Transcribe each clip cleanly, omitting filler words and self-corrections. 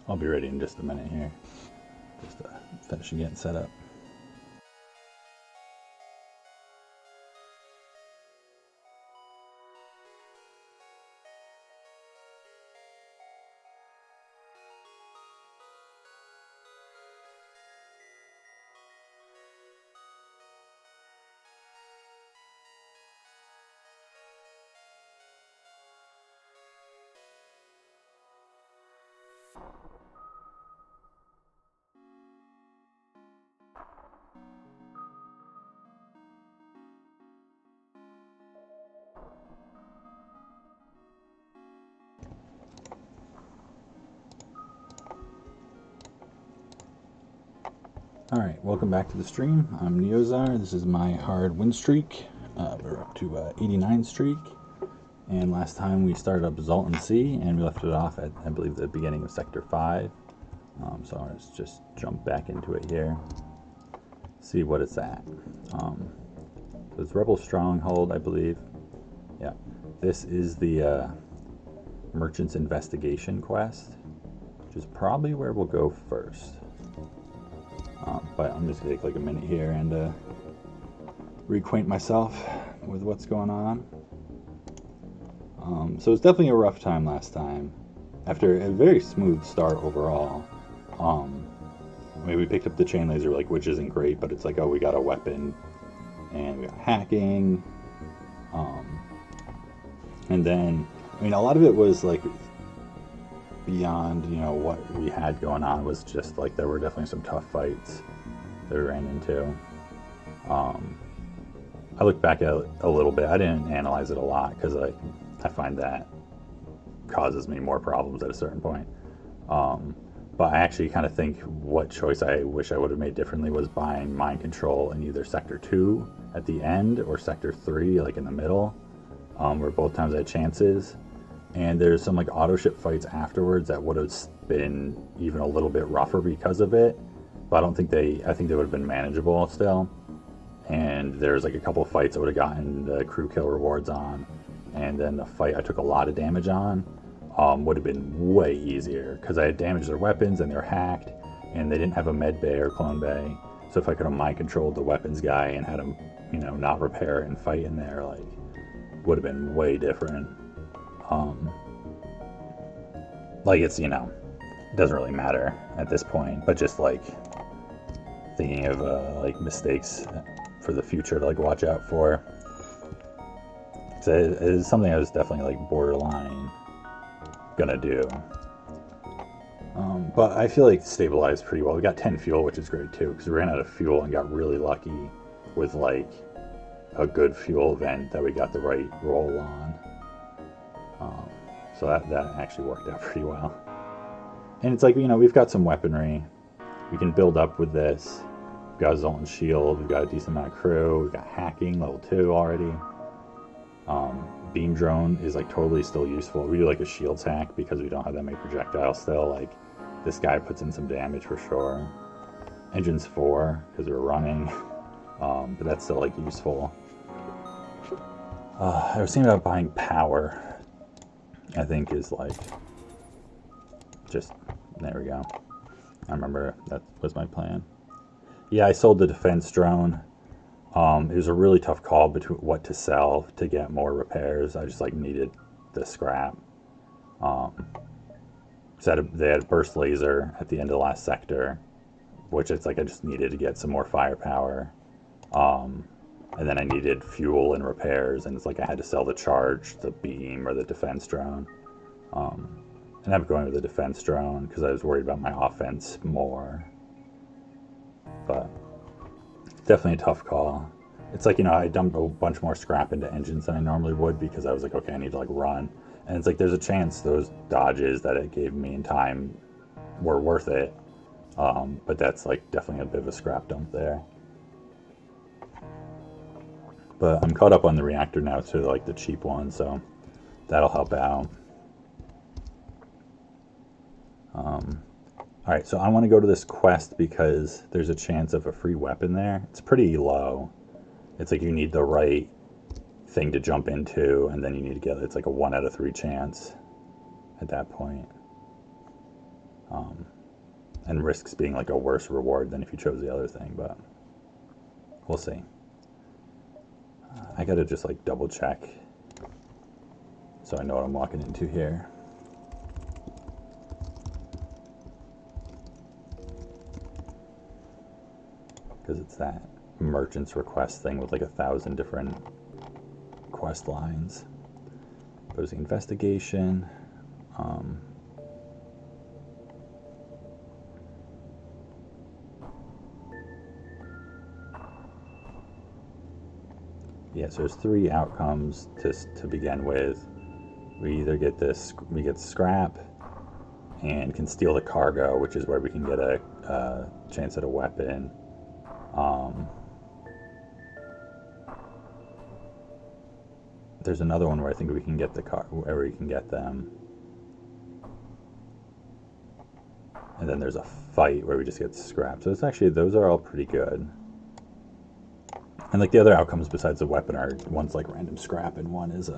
I'll be ready in just a minute here. Just finishing getting set up. Alright, welcome back to the stream. I'm Neozar. This is my hard win streak. We're up to 89 streak. And last time we started up Zoltan C, and we left it off at, I believe, the beginning of Sector 5. So let's just jump back into it here. See what it's at. So it's Rebel Stronghold, I believe. Yeah. This is the Merchant's Investigation quest, which is probably where we'll go first. But I'm just going to take like a minute here and reacquaint myself with what's going on. So it's definitely a rough time last time. After a very smooth start overall. I mean, we picked up the chain laser, like, which isn't great, but it's like, oh, we got a weapon, and we got hacking. And then, I mean, a lot of it was like beyond, you know, what we had going on. Was just like there were definitely some tough fights that we ran into. I look back at it a little bit. I didn't analyze it a lot because I find that causes me more problems at a certain point. But I actually kind of think what choice I wish I would have made differently was buying mind control in either Sector 2 at the end or Sector 3, like in the middle, where both times I had chances. And there's some like auto ship fights afterwards that would have been even a little bit rougher because of it. But I don't think I think they would have been manageable still. And there's like a couple fights I would have gotten the crew kill rewards on. And then the fight I took a lot of damage on would have been way easier because I had damaged their weapons and they're hacked and they didn't have a med bay or clone bay. So if I could have mind controlled the weapons guy and had him, you know, not repair it and fight in there, like, would have been way different. Like, it's, you know, it doesn't really matter at this point, but just like thinking of like mistakes for the future to like watch out for. So it is something I was definitely like borderline gonna do. But I feel like stabilized pretty well. We got 10 fuel, which is great too, because we ran out of fuel and got really lucky with like a good fuel event that we got the right roll on. So that actually worked out pretty well. And it's like, you know, we've got some weaponry. We can build up with this. We've got a Zoltan shield. We've got a decent amount of crew. We've got hacking, level 2 already. Beam drone is like totally still useful. We do like a shields hack because we don't have that many projectiles still. Like, this guy puts in some damage for sure. Engines 4 because we're running. But that's still like useful. I was thinking about buying power. I think is like just, there we go. I remember that was my plan. Yeah, I sold the defense drone. It was a really tough call between what to sell to get more repairs. I just like needed the scrap. They had a burst laser at the end of the last sector, which it's like I just needed to get some more firepower. And then I needed fuel and repairs, and it's like I had to sell the charge, the beam, or the defense drone. And I'm going with the defense drone because I was worried about my offense more. But definitely a tough call. It's like, you know, I dumped a bunch more scrap into engines than I normally would because I was like, okay, I need to like run. And it's like there's a chance those dodges that it gave me in time were worth it. But that's like definitely a bit of a scrap dump there. But I'm caught up on the reactor now to like the cheap one, so that'll help out. Alright, so I want to go to this quest because there's a chance of a free weapon there. It's pretty low. It's like you need the right thing to jump into, and then you need to get, it's like a 1 out of 3 chance at that point. and risks being like a worse reward than if you chose the other thing, but we'll see. I gotta just like double check so I know what I'm walking into here. Because it's that merchant's request thing with like 1,000 different quest lines. Opposing investigation. Yeah, so there's 3 outcomes to begin with. We either get we get scrap and can steal the cargo, which is where we can get a chance at a weapon. There's another one where I think we can get where we can get them. And then there's a fight where we just get scrap. So it's actually, those are all pretty good. And like the other outcomes besides the weapon are, one's like random scrap and one is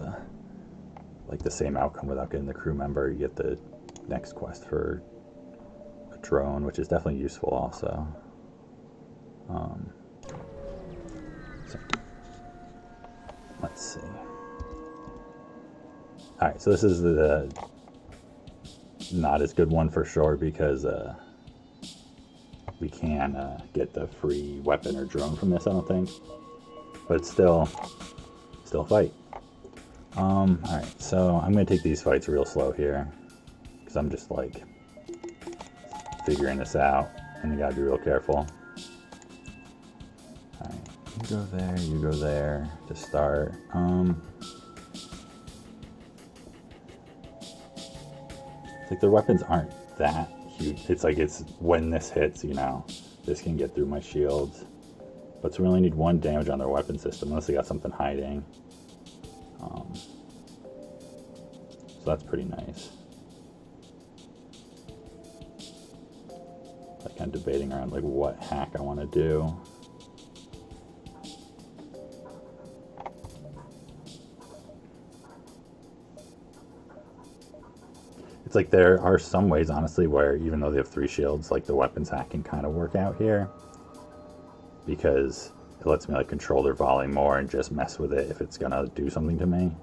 like the same outcome without getting the crew member. You get the next quest for a drone, which is definitely useful also. So, let's see. Alright, so this is the not as good one for sure because we can get the free weapon or drone from this, I don't think. But it's still a fight. Alright, so I'm going to take these fights real slow here because I'm just like figuring this out and you gotta be real careful. Alright, you go there to start. It's like their weapons aren't that huge. It's like it's when this hits, you know, this can get through my shields. But so we only need 1 damage on their weapon system unless they got something hiding. So that's pretty nice. Like I'm debating around like what hack I want to do. It's like there are some ways, honestly, where even though they have 3 shields, like the weapons hack can kind of work out here. Because it lets me like control their volley more and just mess with it if it's gonna do something to me.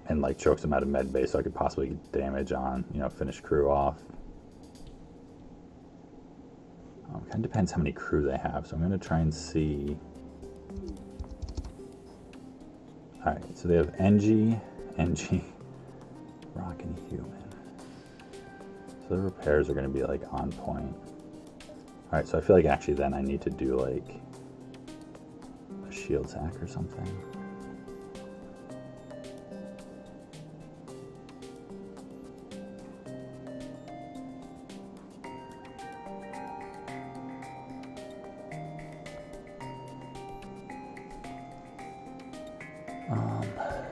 And like chokes them out of med base so I could possibly get damage on, you know, finish crew off. Kind of depends how many crew they have, so I'm gonna try and see. Alright, so they have NG, Rock, and Human. So the repairs are going to be like on point. Alright, so I feel like actually then I need to do like a shield hack or something.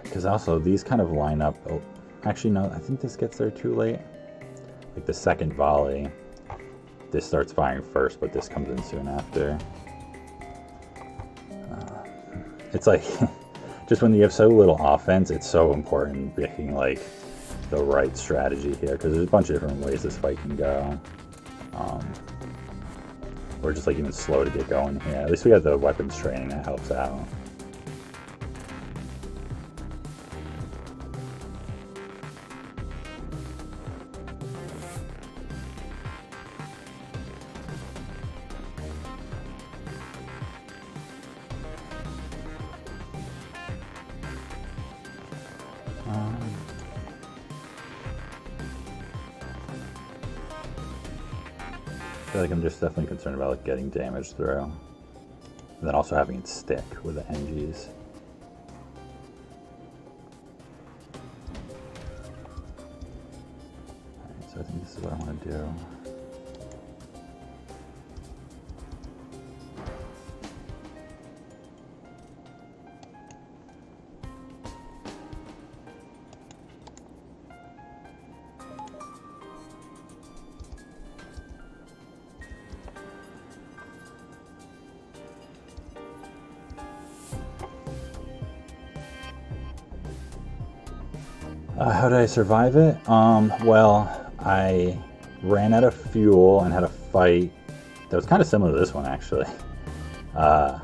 Because also these kind of line up. Oh, actually, no, I think this gets there too late. Like the second volley, this starts firing first, but this comes in soon after. It's like, just when you have so little offense, it's so important picking like the right strategy here, because there's a bunch of different ways this fight can go. Or just like even slow to get going here. At least we got the weapons training that helps out. I feel like I'm just definitely concerned about like getting damage through. And then also having it stick with the NGs. Alright, so I think this is what I want to do. How did I survive it? Well, I ran out of fuel and had a fight that was kind of similar to this one, actually. Uh,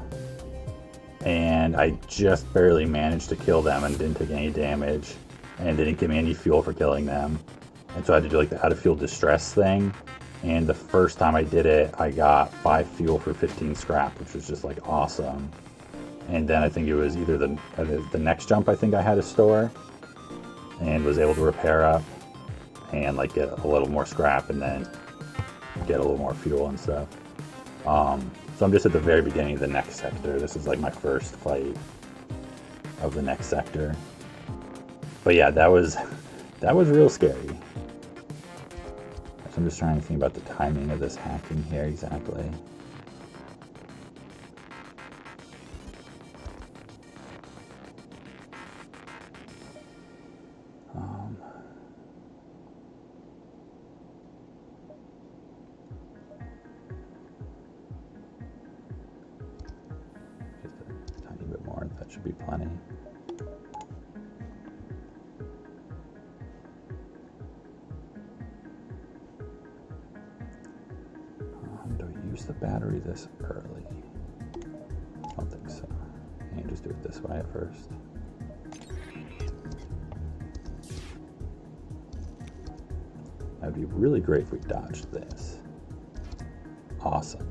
and I just barely managed to kill them and didn't take any damage and didn't give me any fuel for killing them. And so I had to do like the out of fuel distress thing. And the first time I did it, I got 5 fuel for 15 scrap, which was just like awesome. And then I think it was either the next jump I think I had a store and was able to repair up and like get a little more scrap and then get a little more fuel and stuff. So I'm just at the very beginning of the next sector. This is like my first fight of the next sector. But yeah, that was real scary. So I'm just trying to think about the timing of this hacking here exactly. Just a tiny bit more, that should be plenty. Do I use the battery this early? I don't think so. I can just do it this way at first. That would be really great if we dodged this. Awesome.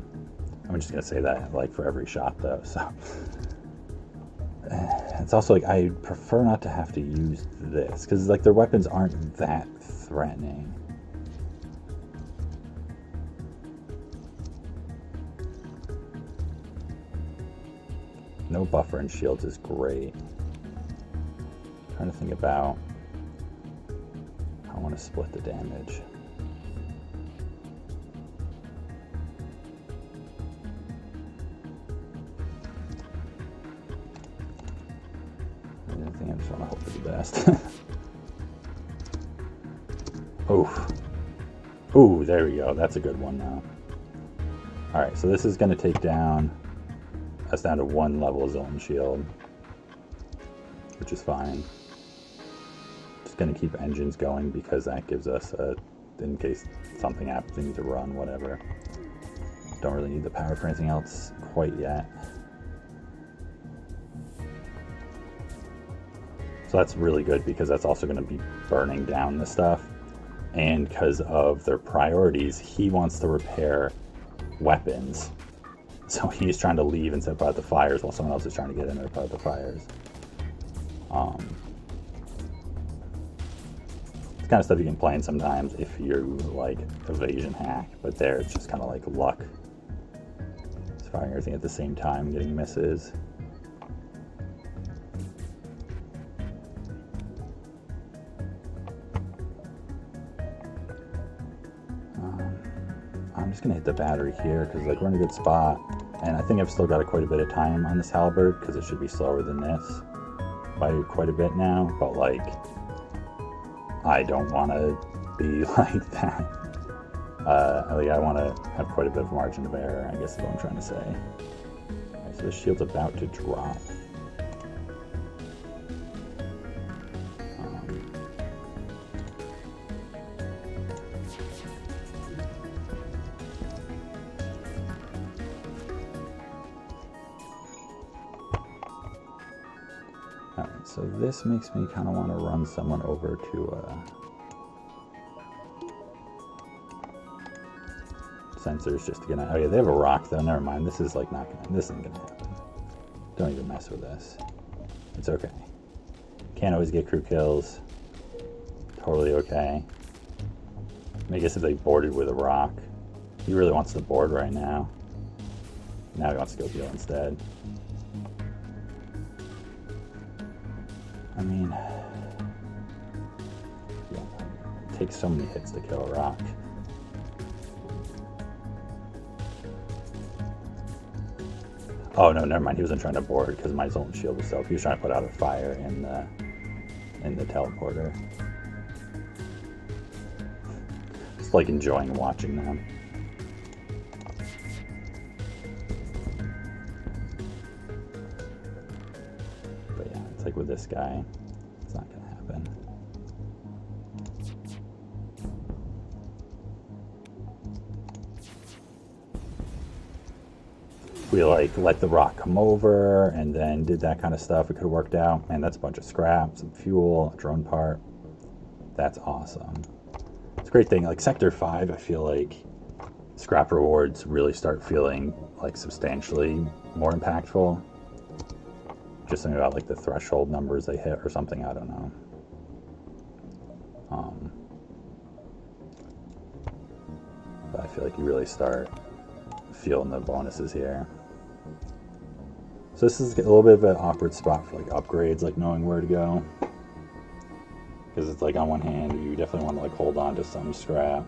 I'm just gonna say that like for every shot though, so. It's also like I prefer not to have to use this because like their weapons aren't that threatening. No buffer and shields is great. I'm trying to think about how I want to split the damage. I think I just want to hope for the best. Oof. Ooh, there we go. That's a good one now. Alright, so this is going to take down us down to 1 level Zoltan shield, which is fine. Just going to keep engines going because that gives us in case something happens, we need to run, whatever. Don't really need the power for anything else quite yet. So that's really good because that's also going to be burning down the stuff. And because of their priorities, he wants to repair weapons. So he's trying to leave and set out the fires while someone else is trying to get in there to put out the fires. It's kind of stuff you can play in sometimes if you're like evasion hack, but there it's just kind of like luck. It's firing everything at the same time, getting misses. I'm just gonna hit the battery here because like we're in a good spot, and I think I've still got quite a bit of time on this halberd because it should be slower than this by quite a bit now. But like, I don't want to be like that. I want to have quite a bit of margin of error, I guess is what I'm trying to say. Okay, so this shield's about to drop. Alright, so this makes me kind of want to run someone over to sensors just to get out. Oh yeah, they have a rock though, never mind. This is like not gonna, this isn't gonna happen. Don't even mess with this. It's okay. Can't always get crew kills. Totally okay. I guess if they boarded with a rock. He really wants to board right now. Now he wants to go heal instead. I mean, yeah, it takes so many hits to kill a rock. Oh no, never mind. He wasn't trying to board because my Zoltan shield was self. He was trying to put out a fire in the teleporter. Just like enjoying watching them. But yeah, it's like with this guy, it's not gonna happen. we like let the rock come over and then did that kind of stuff, it could have worked out. Man, that's a bunch of scrap, some fuel, a drone part. That's awesome. It's a great thing. Like Sector 5, I feel like scrap rewards really start feeling like substantially more impactful. Just something about like the threshold numbers they hit or something, I don't know. But I feel like you really start feeling the bonuses here. So this is a little bit of an awkward spot for like upgrades, like knowing where to go. Because it's like on one hand, you definitely want to like hold on to some scrap.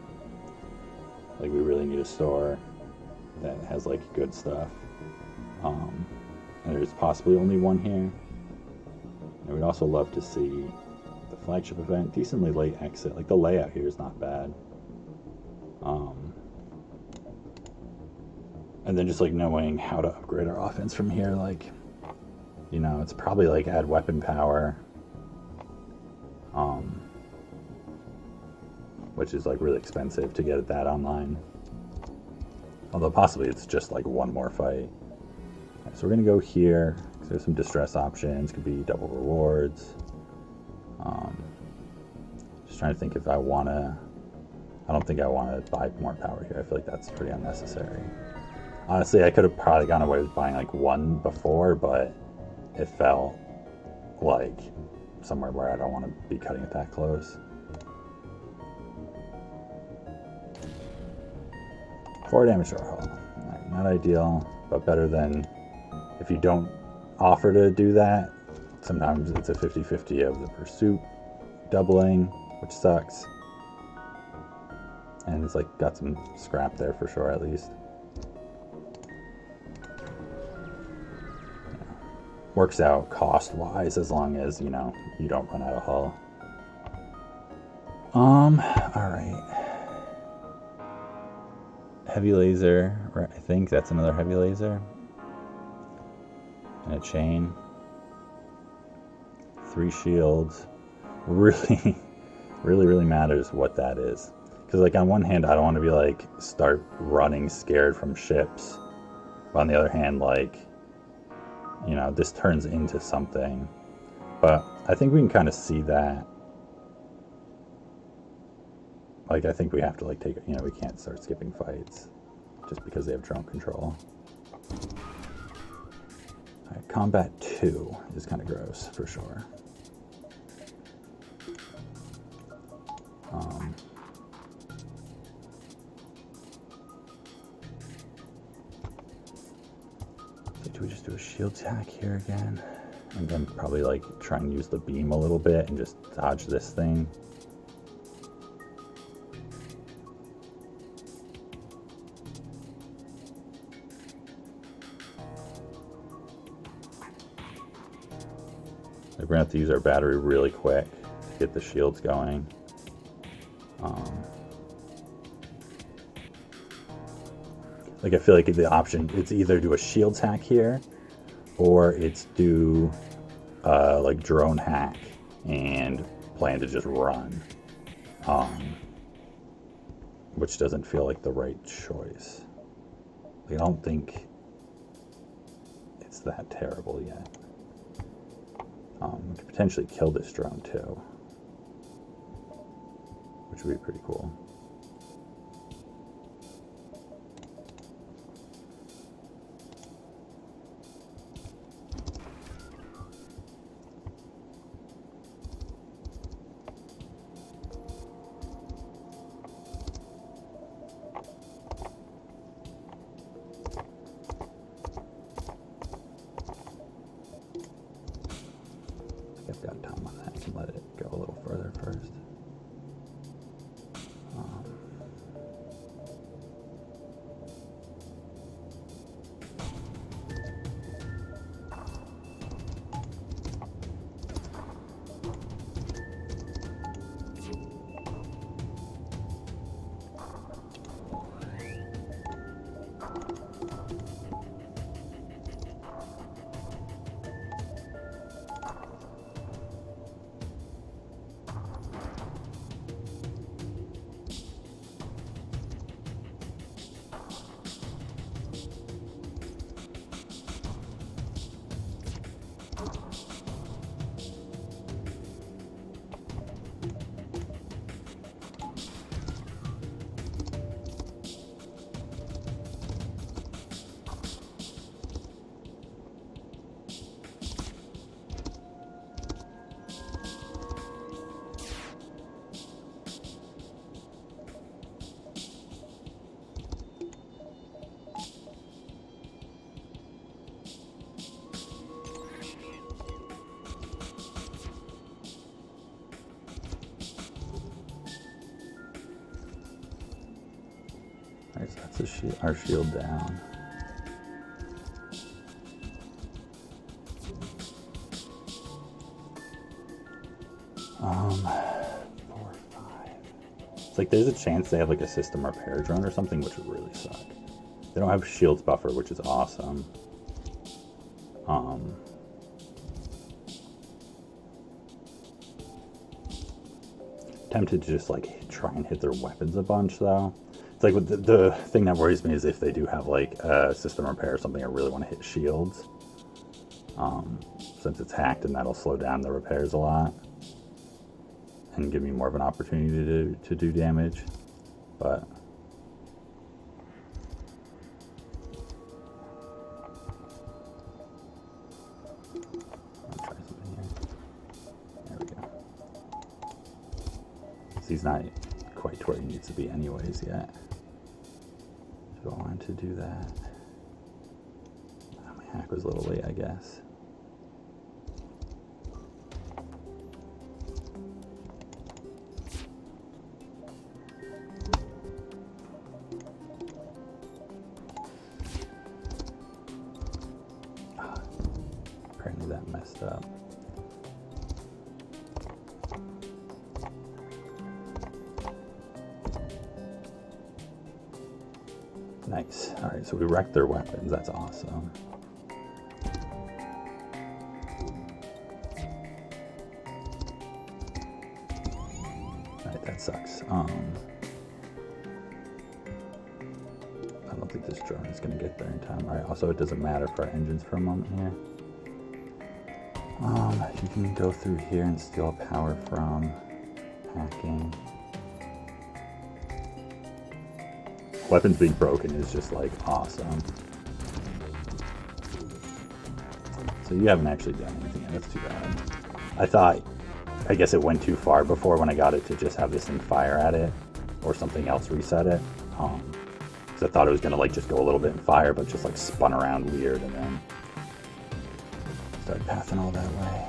Like we really need a store that has like good stuff. And there's possibly only one here. And we'd also love to see the flagship event, decently late exit. Like the layout here is not bad. And then just like knowing how to upgrade our offense from here, like, you know, it's probably like add weapon power, which is like really expensive to get that online. Although possibly it's just like one more fight. Okay, so we're gonna go here. There's some distress options, could be double rewards. Just trying to think if I wanna. I don't think I want to buy more power here. I feel like that's pretty unnecessary. Honestly, I could have probably gone away with buying like one before, but it felt like somewhere where I don't want to be cutting it that close. 4 damage to our hull. Right, not ideal, but better than if you don't offer to do that. Sometimes it's a 50-50 of the pursuit doubling, which sucks. And it's like got some scrap there for sure, at least. Works out cost-wise as long as, you know, you don't run out of hull. Alright. Heavy laser, right, I think that's another heavy laser. And a chain. 3 shields. Really, really matters what that is. Because, like, on one hand, I don't want to be, like, start running scared from ships. But on the other hand, like, you know, this turns into something. But I think we can kind of see that. Like, I think we have to, like, take, you know, we can't start skipping fights just because they have drone control. Alright, combat 2 is kind of gross, for sure. Do we just do a shield attack here again? And then probably like try and use the beam a little bit and just dodge this thing. We're gonna have to use our battery really quick to get the shields going. Like I feel like the option, it's either do a shield hack here, or it's do like drone hack and plan to just run, which doesn't feel like the right choice. I don't think it's that terrible yet. We could potentially kill this drone too, which would be pretty cool. I've got time on that. I can let it go a little further first. Alright, so that's a shield, our shield down. Four, five. It's like there's a chance they have like a system repair drone or something, which would really suck. They don't have shields buffer, which is awesome. Tempted to just like try and hit their weapons a bunch though. It's like the thing that worries me is if they do have like a system repair or something, I really want to hit shields. Since it's hacked, and that'll slow down the repairs a lot and give me more of an opportunity to do damage. But I'll try something here. There we go. So he's not quite to where he needs to be anyways yet. So I wanted to do that. Oh, my hack was a little late, I guess. Apparently that messed up. Nice. Alright, so we wrecked their weapons. That's awesome. Alright, that sucks. I don't think this drone is going to get there in time. Alright, also it doesn't matter for our engines for a moment here. You can go through here and steal power from hacking. Weapons being broken is just like awesome. So you haven't actually done anything, and that's too bad. I guess it went too far before when I got it to just have this thing fire at it or something else reset it. Because I thought it was gonna like just go a little bit and fire, but just like spun around weird and then started passing all that way.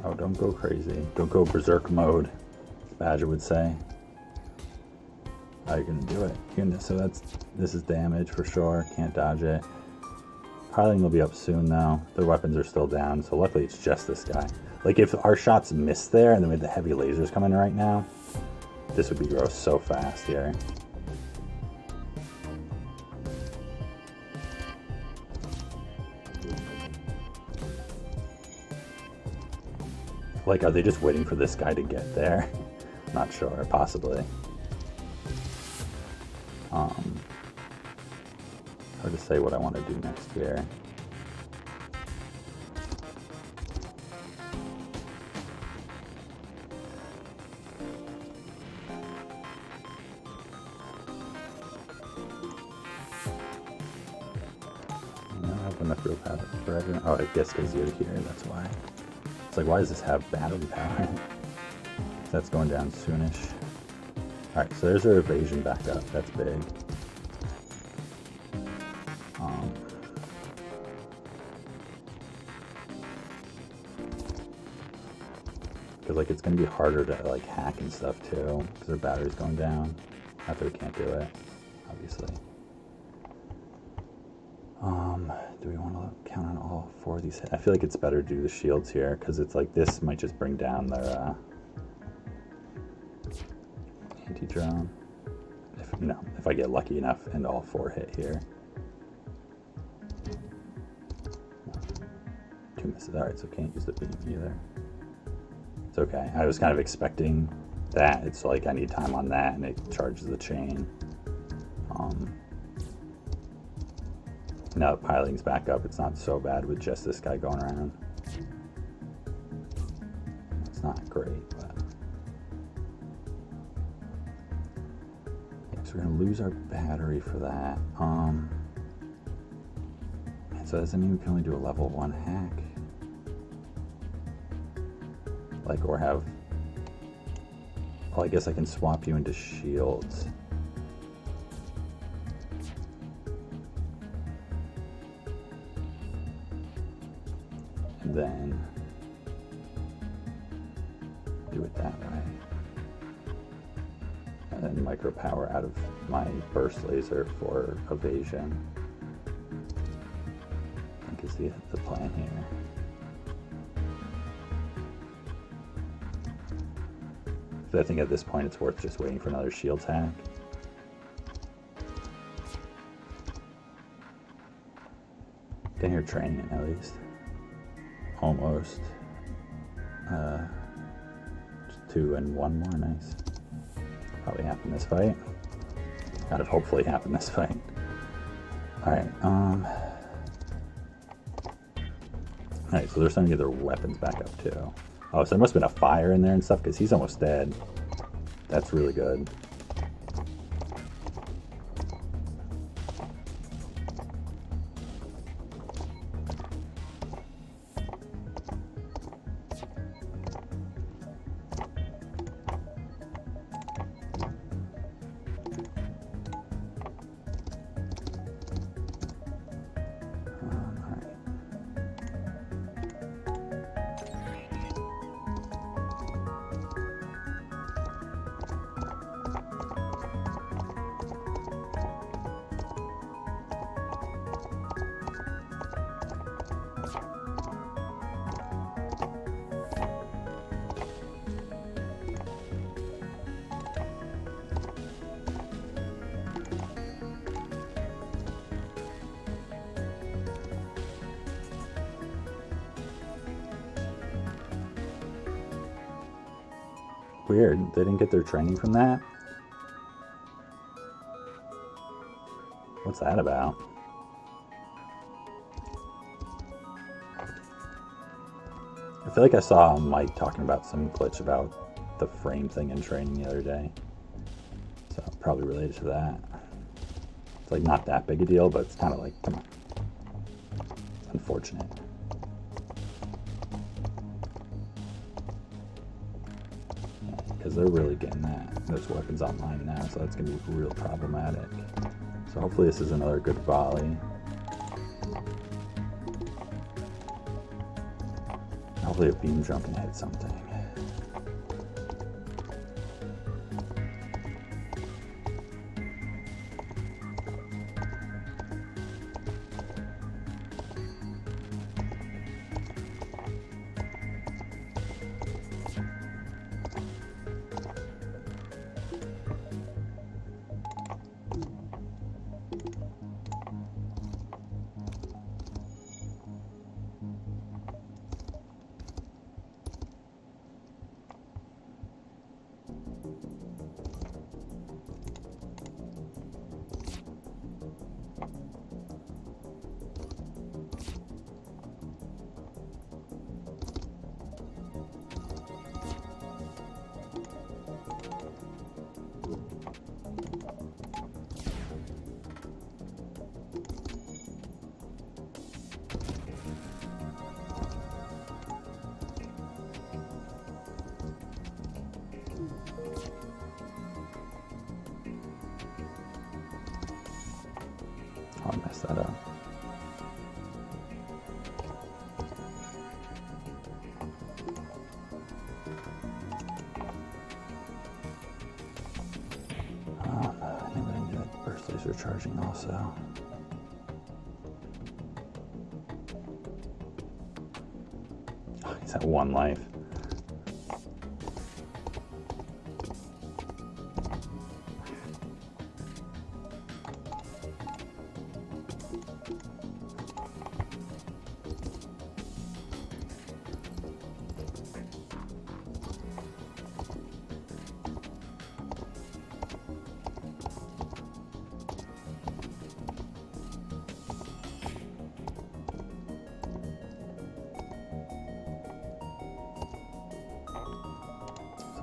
Oh, don't go crazy. Don't go berserk mode, as Badger would say. Oh, you're gonna do it. So this is damage for sure. Can't dodge it. Piloting will be up soon though. Their weapons are still down, so luckily it's just this guy. Like if our shots missed there and then we had the heavy lasers coming in right now, this would be gross so fast here. Like, are they just waiting for this guy to get there? Not sure, possibly. Hard to say what I want to do next here. I don't have enough real power for everyone. Oh, I guess because you're here, that's why. It's like, why does this have battery power? That's going down soonish. Alright, so there's our evasion back up. That's big. Because like it's going to be harder to like hack and stuff too, because their battery's going down. Not that we can't do it, obviously. Do we want to count on all four of these? I feel like it's better to do the shields here, because it's like this might just bring down their anti-drone. If I get lucky enough and all four hit here. No. 2 misses. Alright, so can't use the beam either. It's okay. I was kind of expecting that. It's like I need time on that and it charges the chain. Now that piloting's back up, it's not so bad with just this guy going around. It's not great, but... Yeah, so we're gonna lose our battery for that. So does that mean we can only do a level 1 hack? Like, or have... Well, I guess I can swap you into shields. And then do it that way. And then micro power out of my burst laser for evasion. I think is the plan here. I think at this point it's worth just waiting for another shields hack. Getting her training in at least. Almost. Just 2 and 1 more, nice. Probably happen this fight. Kind of hopefully happen this fight. Alright, Alright, so they're starting to get their weapons back up too. Oh, so there must have been a fire in there and stuff, because he's almost dead. That's really good. Weird, they didn't get their training from that? What's that about? I feel like I saw Mike talking about some glitch about the frame thing in training the other day. So probably related to that. It's like not that big a deal, but it's kind of like, come on. It's unfortunate. Because they're really getting those weapons online now, so that's going to be real problematic. So hopefully this is another good volley. Hopefully a beam jump can hit something. Oh, I messed that up. I think I need that burst laser charging also. Oh, he's at 1 life.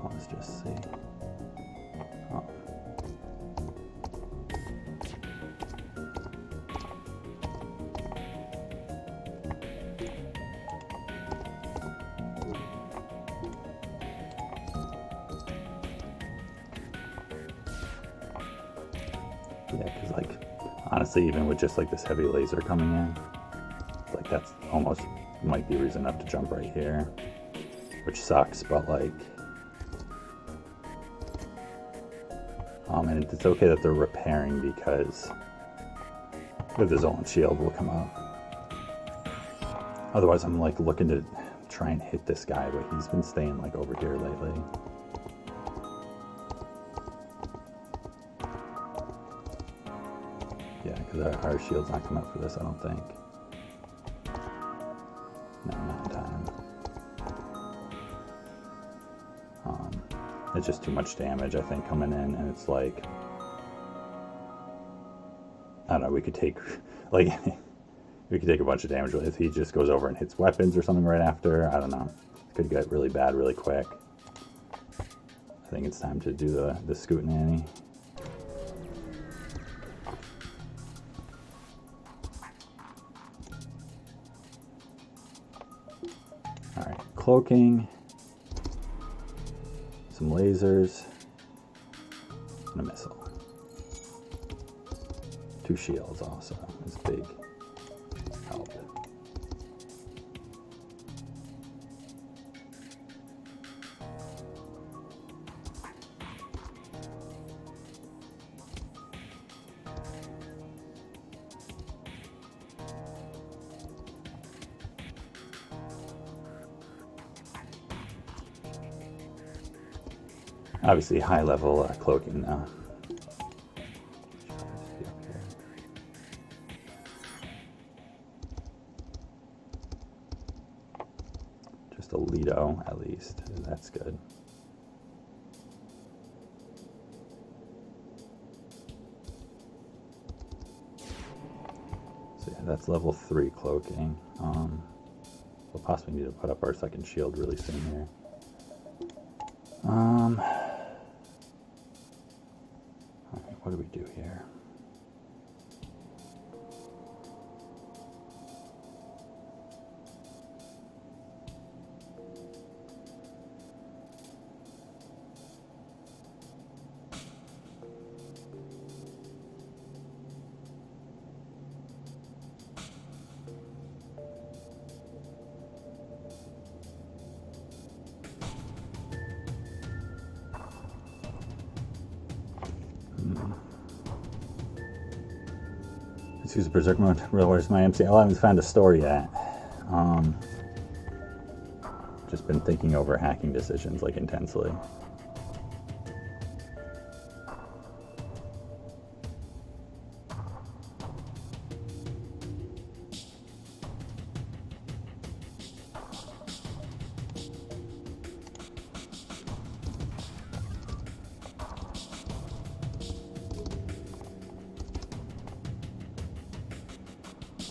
Let's just see. Oh. Yeah, because like honestly, even with just like this heavy laser coming in, like that's almost might be reason enough to jump right here, which sucks. But like, and it's okay that they're repairing because with the Zoltan shield will come up. Otherwise, I'm like looking to try and hit this guy, but he's been staying like over here lately. Yeah, because our shield's not coming up for this, I don't think. No, not in time. It's just too much damage, I think, coming in, and it's like, I don't know, we could take, like, we could take a bunch of damage if he just goes over and hits weapons or something right after. I don't know. It could get really bad really quick. I think it's time to do the Scoot Nanny. Alright, cloaking. Some lasers. And a missile. 2 shields also is big help. Obviously high level cloaking now. Just a Lido at least, that's good. So yeah, that's level 3 cloaking. We'll possibly need to put up our second shield really soon here. What do we do here? Let's use the Berserk mode. Where's my MCL? I haven't found a store yet. Just been thinking over hacking decisions like intensely.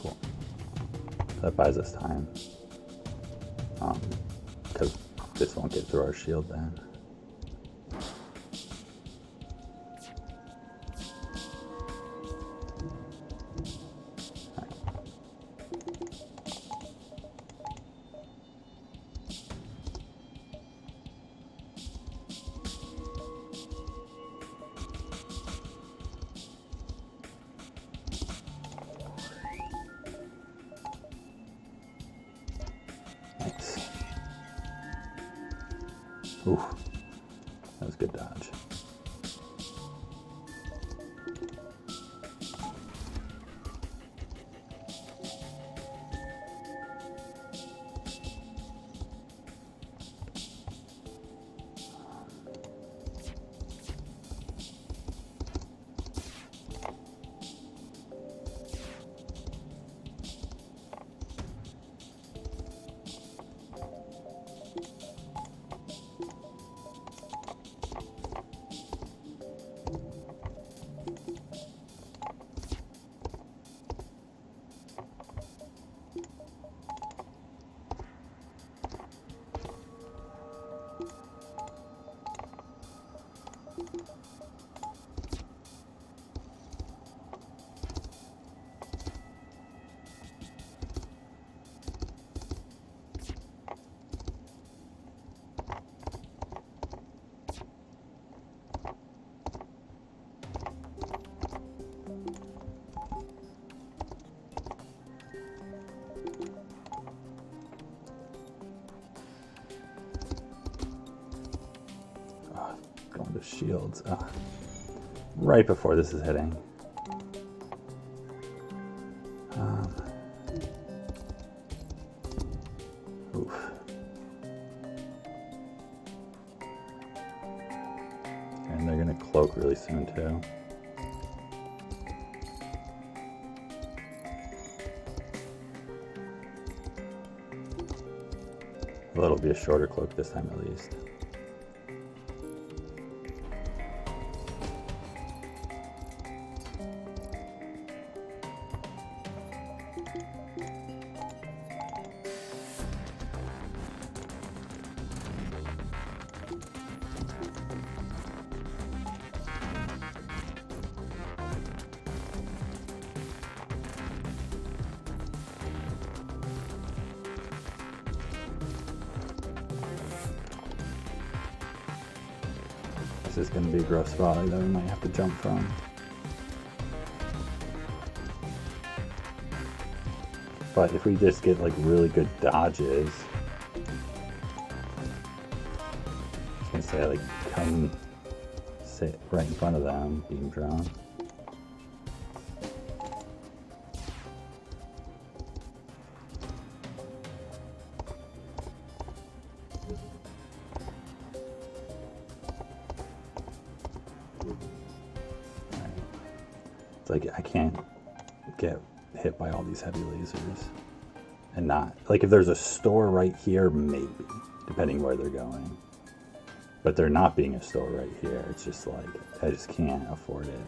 Cool. That buys us time. Because this won't get through our shield then. Nice. Ooh, that was good dodge. The shields. Right before this is hitting. Oof. And they're gonna cloak really soon too. Well, it'll be a shorter cloak this time at least. This is going to be a gross volley that we might have to jump from. But if we just get like really good dodges, I was going to say like come sit right in front of them, beam drone. Like I can't get hit by all these heavy lasers and not like if there's a store right here, maybe depending where they're going, but they're not being a store right here. It's just like I just can't afford it.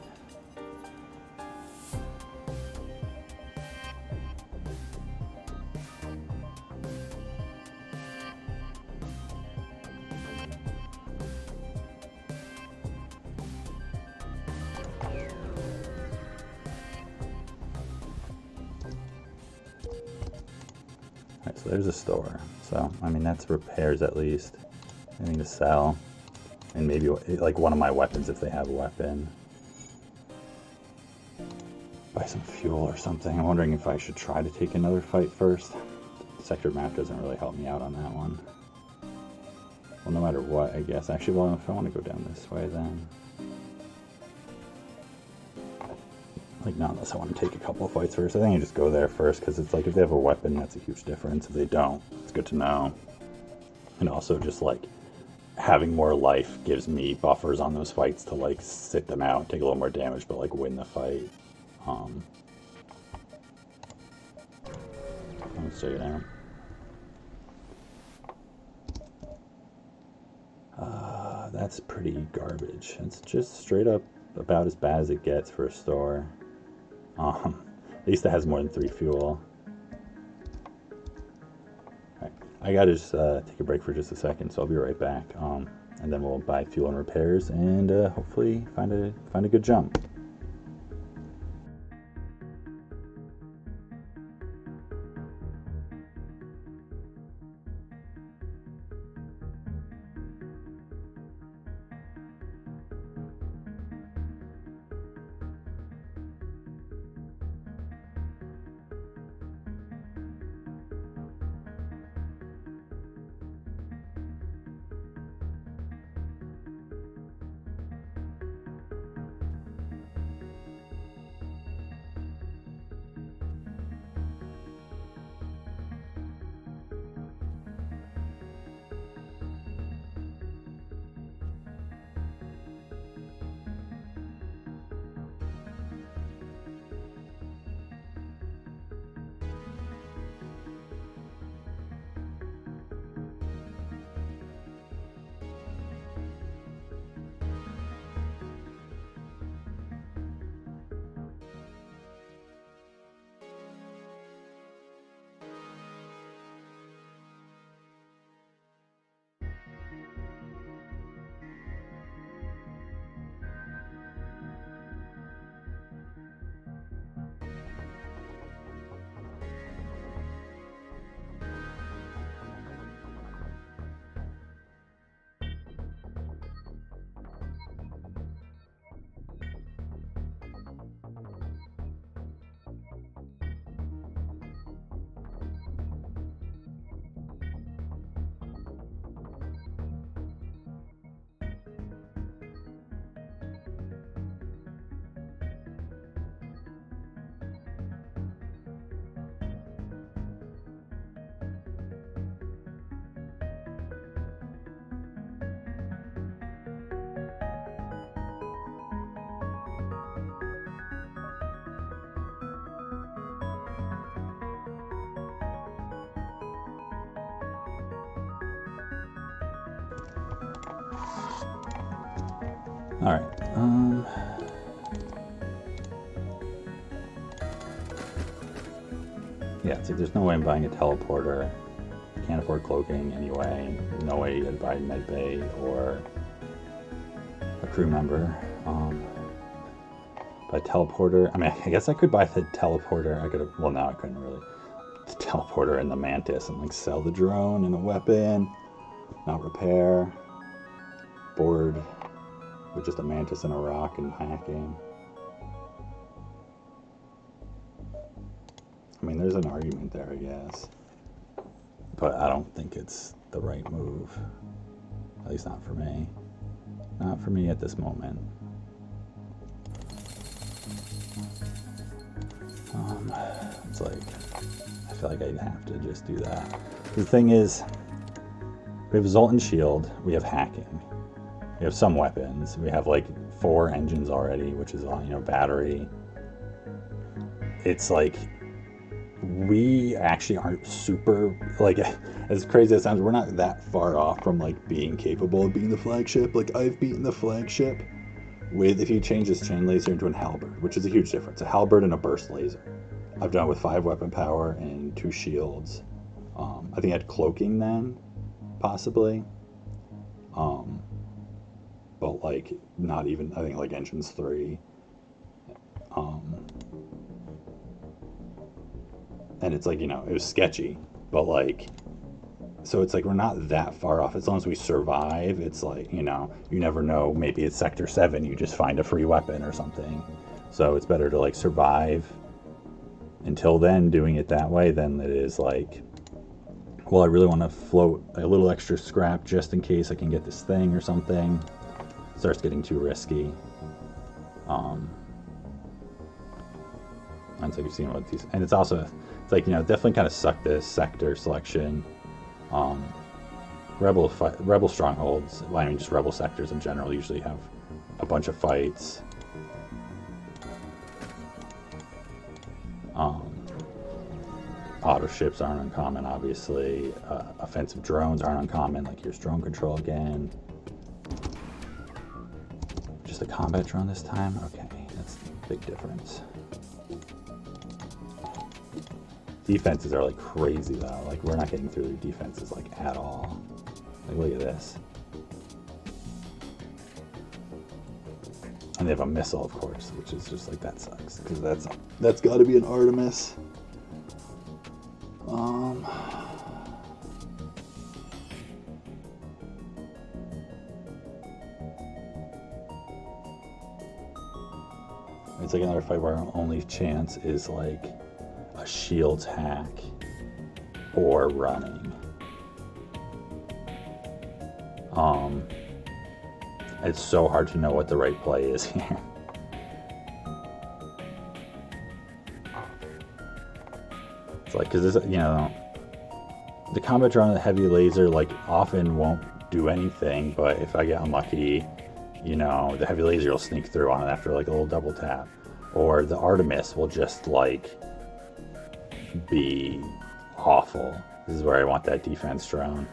So there's a store. So, I mean, that's repairs at least. Anything to sell. And maybe, like, one of my weapons if they have a weapon. Buy some fuel or something. I'm wondering if I should try to take another fight first. Sector map doesn't really help me out on that one. Well, no matter what, I guess. Actually, well, if I want to go down this way, then... Like, not unless I want to take a couple of fights first. I think I just go there first, because it's like, if they have a weapon, that's a huge difference. If they don't, it's good to know. And also, just, like, having more life gives me buffers on those fights to, like, sit them out, take a little more damage, but, like, win the fight. Let's check it out. That's pretty garbage. It's just straight up about as bad as it gets for a store. At least it has more than 3 fuel. Right. I gotta just take a break for just a second, so I'll be right back. And then we'll buy fuel and repairs, and hopefully find a good jump. All right. Yeah, it's like there's no way I'm buying a teleporter. Can't afford cloaking anyway. No way I'd buy medbay or a crew member. Buy teleporter. I mean, I guess I could buy the teleporter. I could have. Well, no, I couldn't really. The teleporter and the mantis and like sell the drone and a weapon. Not repair. Board with just a mantis and a rock and hacking. I mean, there's an argument there, I guess. But I don't think it's the right move. At least not for me. Not for me at this moment. It's like, I feel like I'd have to just do that. The thing is, we have Zoltan shield, we have hacking. We have some weapons. We have like 4 engines already, which is on, battery. It's like, we actually aren't super, like, as crazy as it sounds, we're not that far off from like being capable of being the flagship. Like, I've beaten the flagship with, if you change this chain laser into an halberd, which is a huge difference, a halberd and a burst laser. I've done it with 5 weapon power and 2 shields. I think I had cloaking then, possibly. But like, not even, I think like engines 3. And it's like, it was sketchy, but like, so it's like we're not that far off. As long as we survive, it's like, you never know. Maybe it's Sector 7, you just find a free weapon or something. So it's better to like survive until then, doing it that way, than it is like, well, I really want to float a little extra scrap just in case I can get this thing or something. Starts getting too risky. And so you've seen what these, and it's also, it's like, definitely kind of sucked this sector selection. Rebel strongholds, I mean, just rebel sectors in general usually have a bunch of fights. Auto ships aren't uncommon, obviously. Offensive drones aren't uncommon, like here's drone control again. Just a combat drone this time? Okay, that's a big difference. Defenses are like crazy though. Like, we're not getting through their defenses like at all. Like, look at this. And they have a missile, of course, which is just like, that sucks, because that's got to be an Artemis. It's like another fight where our only chance is like a shields hack or running. It's so hard to know what the right play is here. It's like, because this, the combat drone, the heavy laser, like, often won't do anything, but if I get unlucky, the heavy laser will sneak through on it after like a little double tap, or the Artemis will just like be awful. This is where I want that defense drone.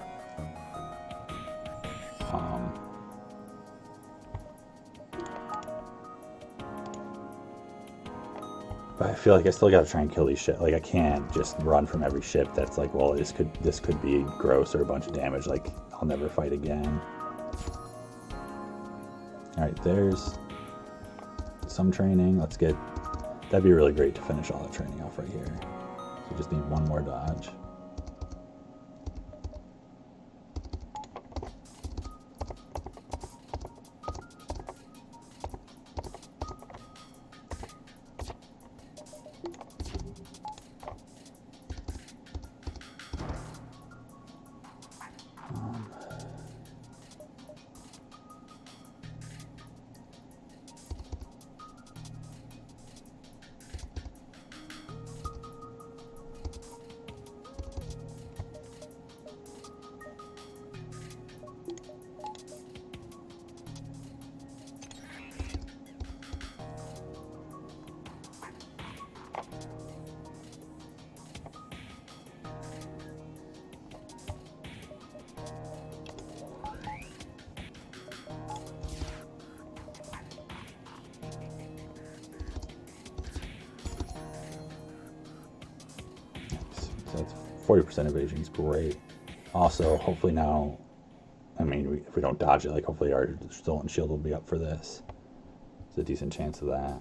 But I feel like I still gotta try and kill these shit. Like, I can't just run from every ship that's like, well, this could be gross or a bunch of damage. Like, I'll never fight again. All right, there's some training. That'd be really great to finish all the training off right here. So just need one more dodge. 40% evasion is great. Also, hopefully now, I mean, if we don't dodge it, like hopefully our Zoltan shield will be up for this. There's a decent chance of that.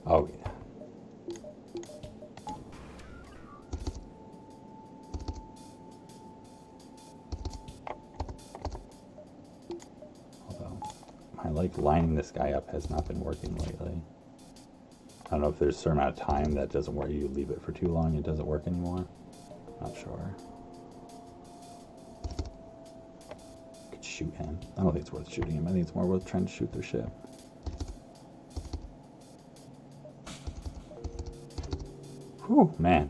Oh yeah. Although, my like lining this guy up has not been working lately. I don't know if there's a certain amount of time that doesn't work. You leave it for too long, it doesn't work anymore. Not sure. Could shoot him. I don't think it's worth shooting him. I think it's more worth trying to shoot their ship. Whew, man.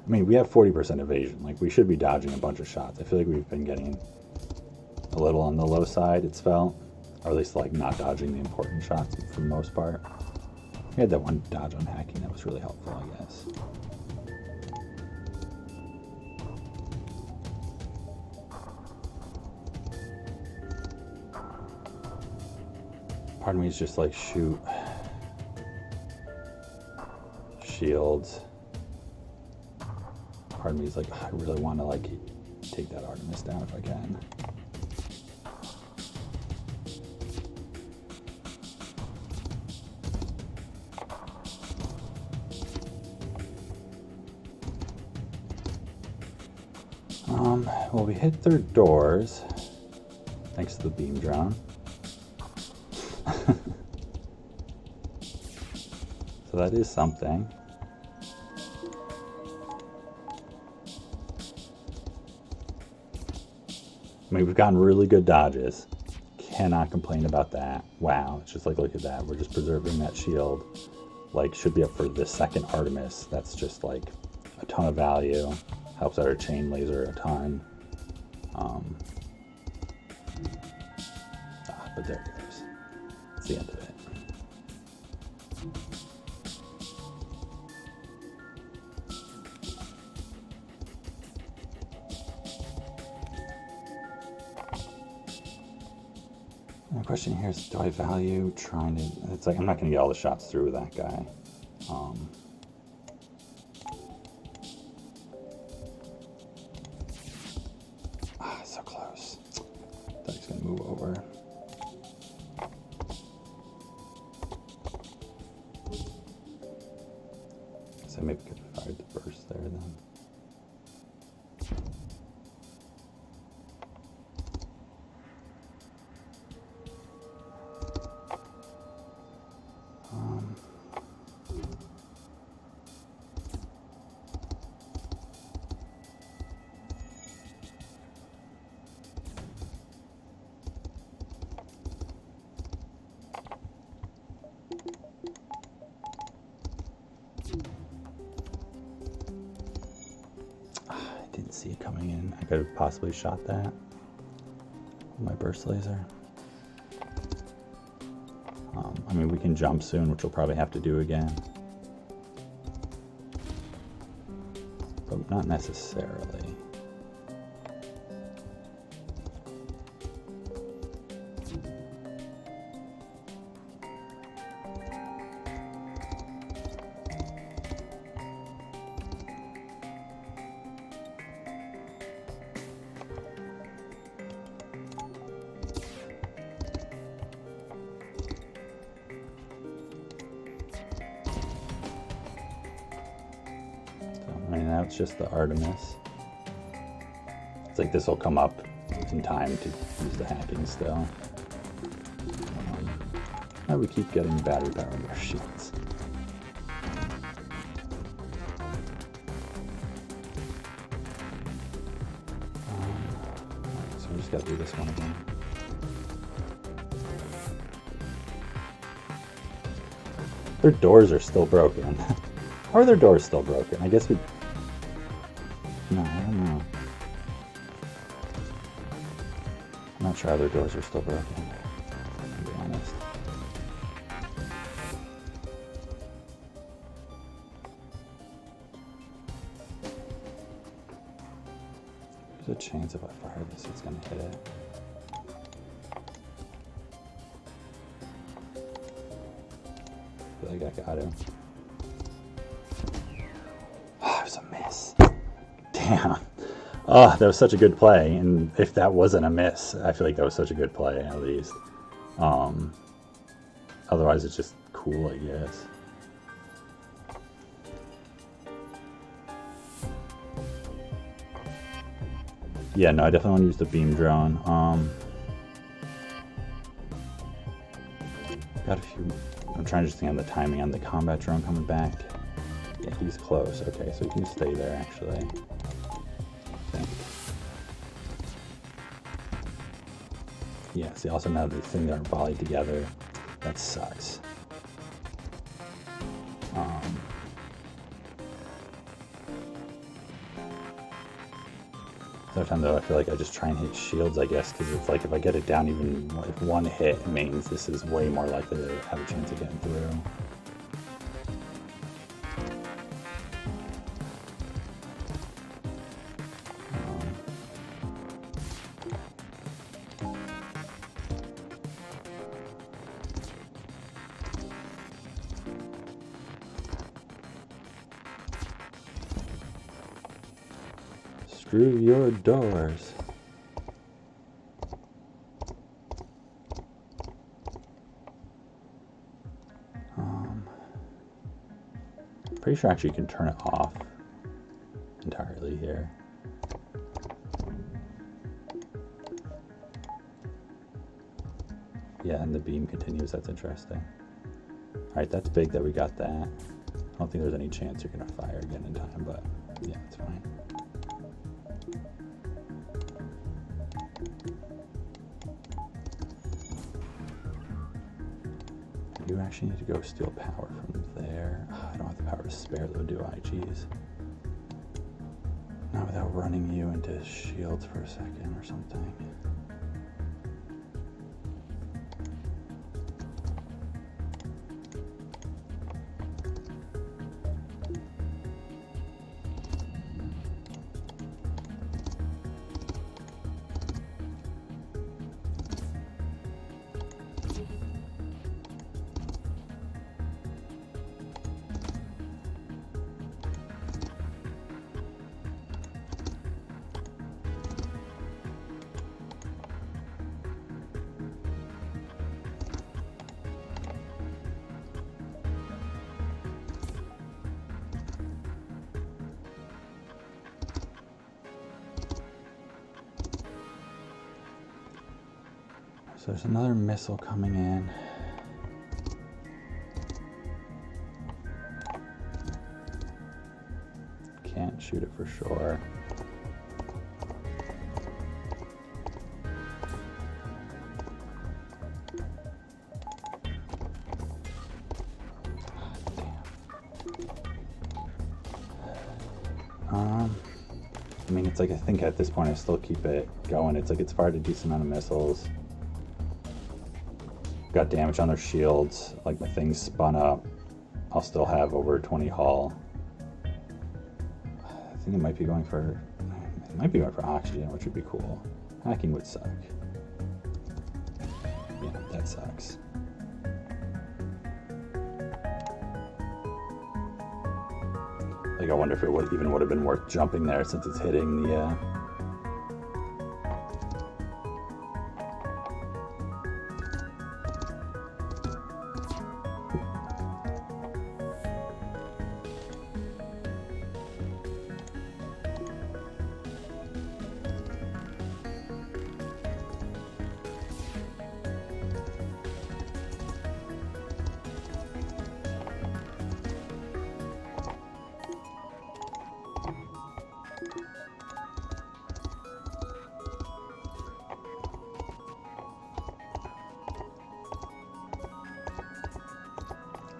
I mean, we have 40% evasion. Like, we should be dodging a bunch of shots. I feel like we've been getting a little on the low side, it's felt. Or at least, like, not dodging the important shots for the most part. We had that one dodge on hacking that was really helpful, I guess. Part of me is just like, shoot. Shields. Part of me is like, I really want to like take that Artemis down if I can. Well, we hit their doors thanks to the beam drone. So that is something. I mean, we've gotten really good dodges. Cannot complain about that. Wow, it's just like, look at that. We're just preserving that shield. Like, should be up for the second Artemis. That's just like a ton of value. Helps out our chain laser a ton. But there it goes. It's the end of it. The question here is, do I value trying to... It's like, I'm not going to get all the shots through with that guy. So close. Thought he's going to move over. So maybe could have fired the burst there then. Didn't see it coming in. I could have possibly shot that with my burst laser. I mean, we can jump soon, which we'll probably have to do again. But not necessarily. I mean, now it's just the Artemis. It's like this will come up in time to use the hacking still. How do we keep getting battery power in our shields? So we just gotta do this one again. Their doors are still broken. How are their doors still broken? I guess we... No, I don't know. I'm not sure how their doors are still broken, to be honest. There's a chance if I fire this, it's going to hit it. I feel like I got him. Oh, it was amazing. Damn. Oh, that was such a good play. And if that wasn't a miss, I feel like that was such a good play, at least. Otherwise, it's just cool, I guess. Yeah, no, I definitely want to use the beam drone. Got a few. I'm trying to just think on the timing on the combat drone coming back. Yeah, he's close. Okay, so he can stay there, actually. I think. Yeah, see, also now these things aren't volleyed together. That sucks. Sometimes though, I feel like I just try and hit shields, I guess, because it's like if I get it down even if one hit, it means this is way more likely to have a chance of getting through. Screw your doors. Pretty sure actually you can turn it off entirely here. Yeah, and the beam continues. That's interesting. Alright, that's big that we got that. I don't think there's any chance you're going to fire again in time, but yeah, it's fine. You actually need to go steal power from there. Oh, I don't have the power to spare though, do I? Jeez. Not without running you into shields for a second or something. So there's another missile coming in. Can't shoot it for sure. I mean, it's like, I think at this point I still keep it going. It's like it's fired a decent amount of missiles. Got damage on their shields, like my thing's spun up. I'll still have over 20 hull. I think it might be going for oxygen, which would be cool. Hacking would suck. Yeah, that sucks. Like, I wonder if it would have been worth jumping there since it's hitting the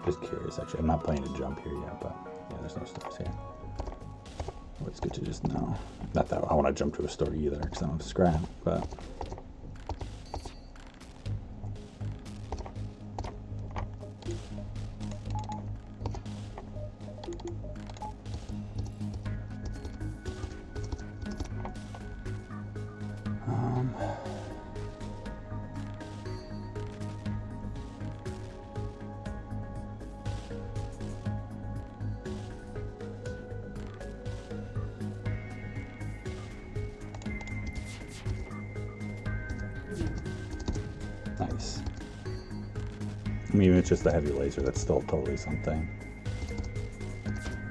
Just curious, actually. I'm not planning to jump here yet, but yeah, there's no stars here. Always good to just know. Not that I want to jump to a store either, because I don't have scrap, but... Nice. I mean, even if it's just a heavy laser, that's still totally something.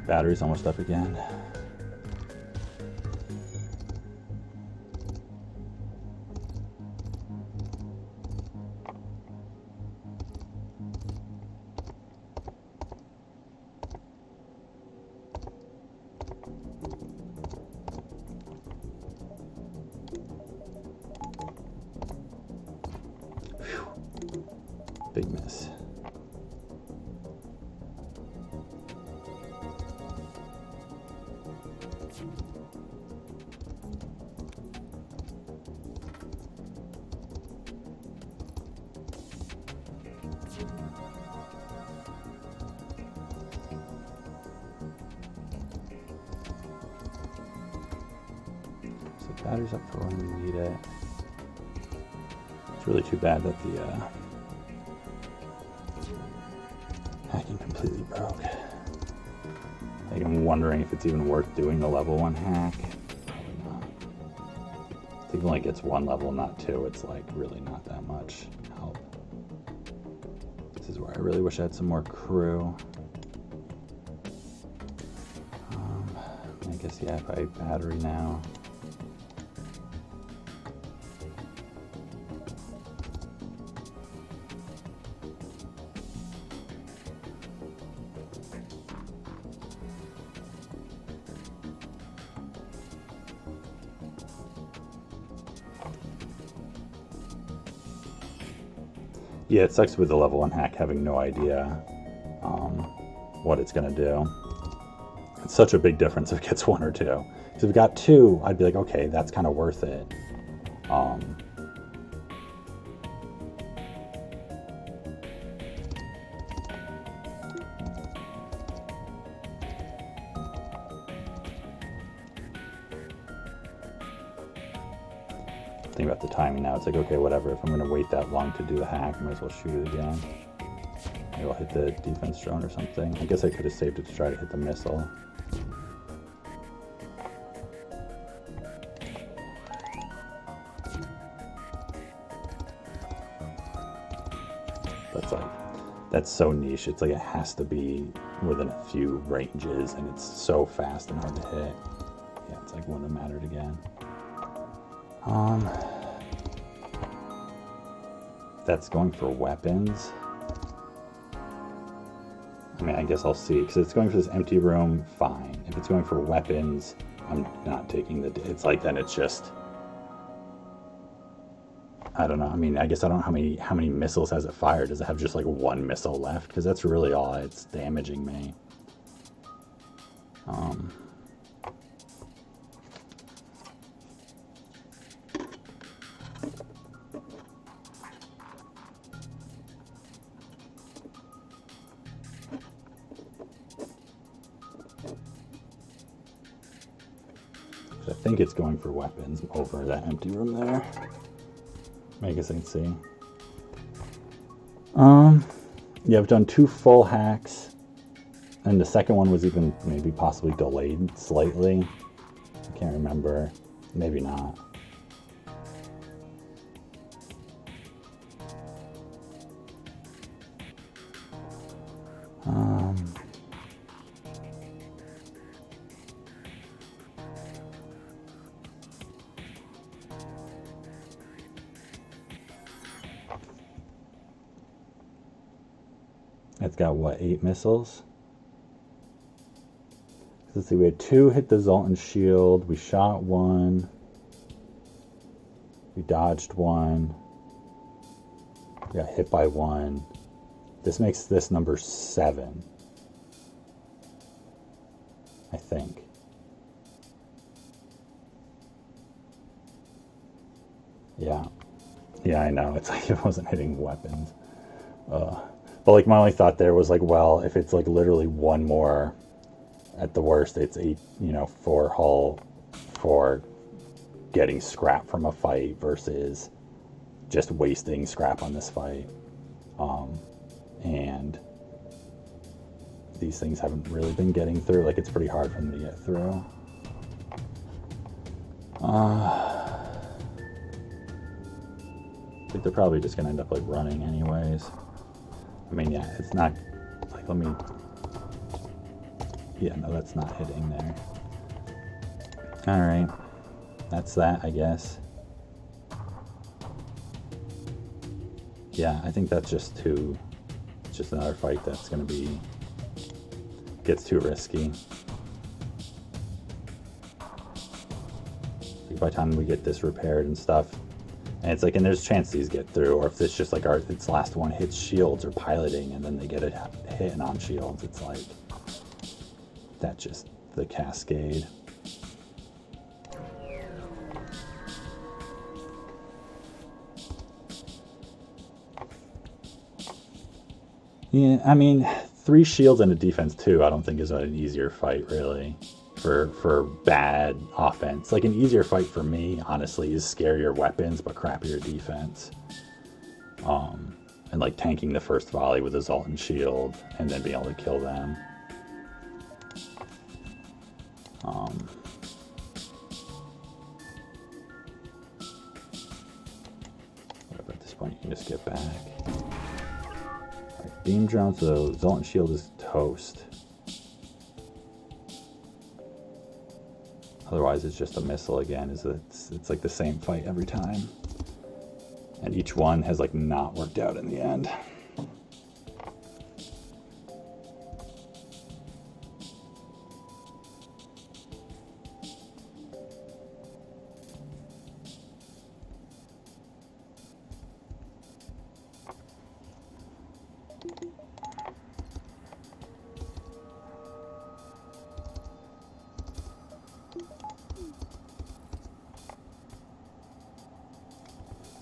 Battery's almost up again. Big miss. So battery's up for when we need it. It's really too bad that the hacking completely broke. Like, I'm wondering if it's even worth doing the level 1 hack. Probably not. I think it only gets 1 level, not 2. It's like really not that much help. This is where I really wish I had some more crew. I guess, yeah, if I battery now. Yeah, it sucks with the level 1 hack having no idea what it's going to do. It's such a big difference if it gets 1 or 2. Because if it got 2, I'd be like, okay, that's kind of worth it. Think about the timing now. It's like, okay, whatever. If I'm going to wait that long to do the hack, I might as well shoot it again. Maybe I'll hit the defense drone or something. I guess I could have saved it to try to hit the missile. That's so niche. It's like it has to be within a few ranges, and it's so fast and hard to hit. Yeah, it's like wouldn't have mattered again. That's going for weapons. I mean, I guess I'll see, because it's going for this empty room, fine. If it's going for weapons, I'm not taking the... It's like, then it's just... I don't know. I mean, I guess I don't know how many missiles has it fired. Does it have just like 1 missile left? Because that's really all it's damaging me. I think it's going for weapons over that empty room there. I guess I can see. Yeah, I've done 2 full hacks, and the second one was even maybe possibly delayed slightly. I can't remember. Maybe not. It's got, what, 8 missiles? Let's see, we had 2 hit the Zoltan shield. We shot 1. We dodged 1. We got hit by 1. This makes this number 7. I think. Yeah. Yeah, I know. It's like it wasn't hitting weapons. But like my only thought there was like, well, if it's like literally 1 more, at the worst, it's 8, 4 hull for getting scrap from a fight versus just wasting scrap on this fight. And these things haven't really been getting through. Like, it's pretty hard for them to get through. Like they're probably just gonna end up like running anyways. I mean, yeah, it's not like, let me, yeah, no, that's not hitting there. All right, that's that, I guess. Yeah, I think that's just too, it's just another fight that's gonna be, gets too risky. Like by the time we get this repaired and stuff, and it's like, and there's a chance these get through, or if it's just like its last one hits shields or piloting and then they get a hit on shields, it's like, that's just the cascade. Yeah, I mean, 3 shields and a defense 2, I don't think is an easier fight really. For bad offense. Like an easier fight for me, honestly, is scarier weapons but crappier defense. And like tanking the first volley with a Zoltan shield and then being able to kill them. Whatever, at this point you can just get back. Right, beam drones, the Zoltan shield is toast. Otherwise, it's just a missile again. It's like the same fight every time, and each one has like not worked out in the end.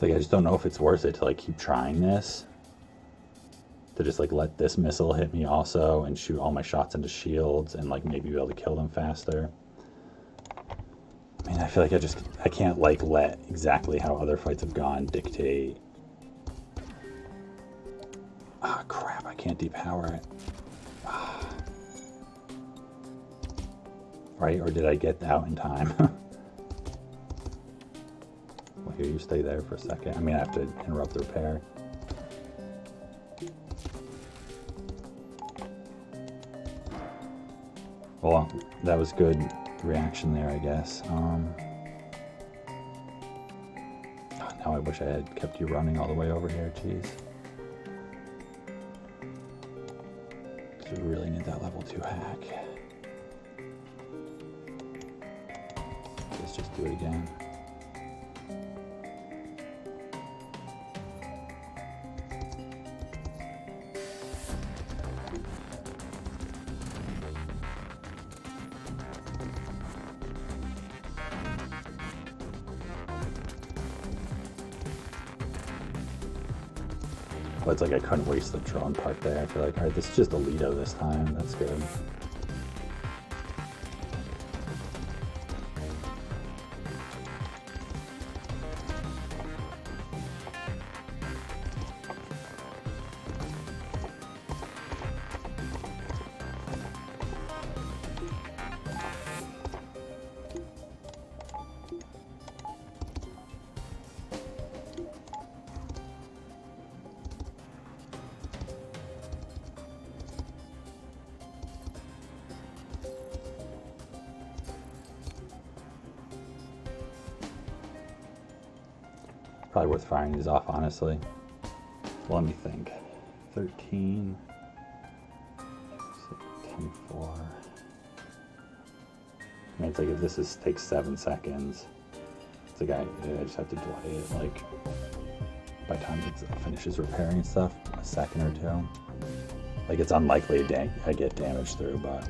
Like I just don't know if it's worth it to like keep trying this. To just like let this missile hit me also and shoot all my shots into shields and like maybe be able to kill them faster. I mean, I feel like I can't like let exactly how other fights have gone dictate. Ah, crap, I can't depower it. Right, or did I get out in time? Well, here, you stay there for a second. I mean, I have to interrupt the repair. Well, that was good reaction there, I guess. Now I wish I had kept you running all the way over here, jeez. We really need that level 2 hack. Let's just do it again. But it's like I couldn't waste the drone part there. I feel like, alright, this is just Alito this time. That's good. Probably worth firing these off, honestly. Well, let me think. 13, 24. I mean, it's like if this takes 7 seconds, it's like I just have to delay it, like, by the time it finishes repairing and stuff, a second or two. Like, it's unlikely I get damage through, but...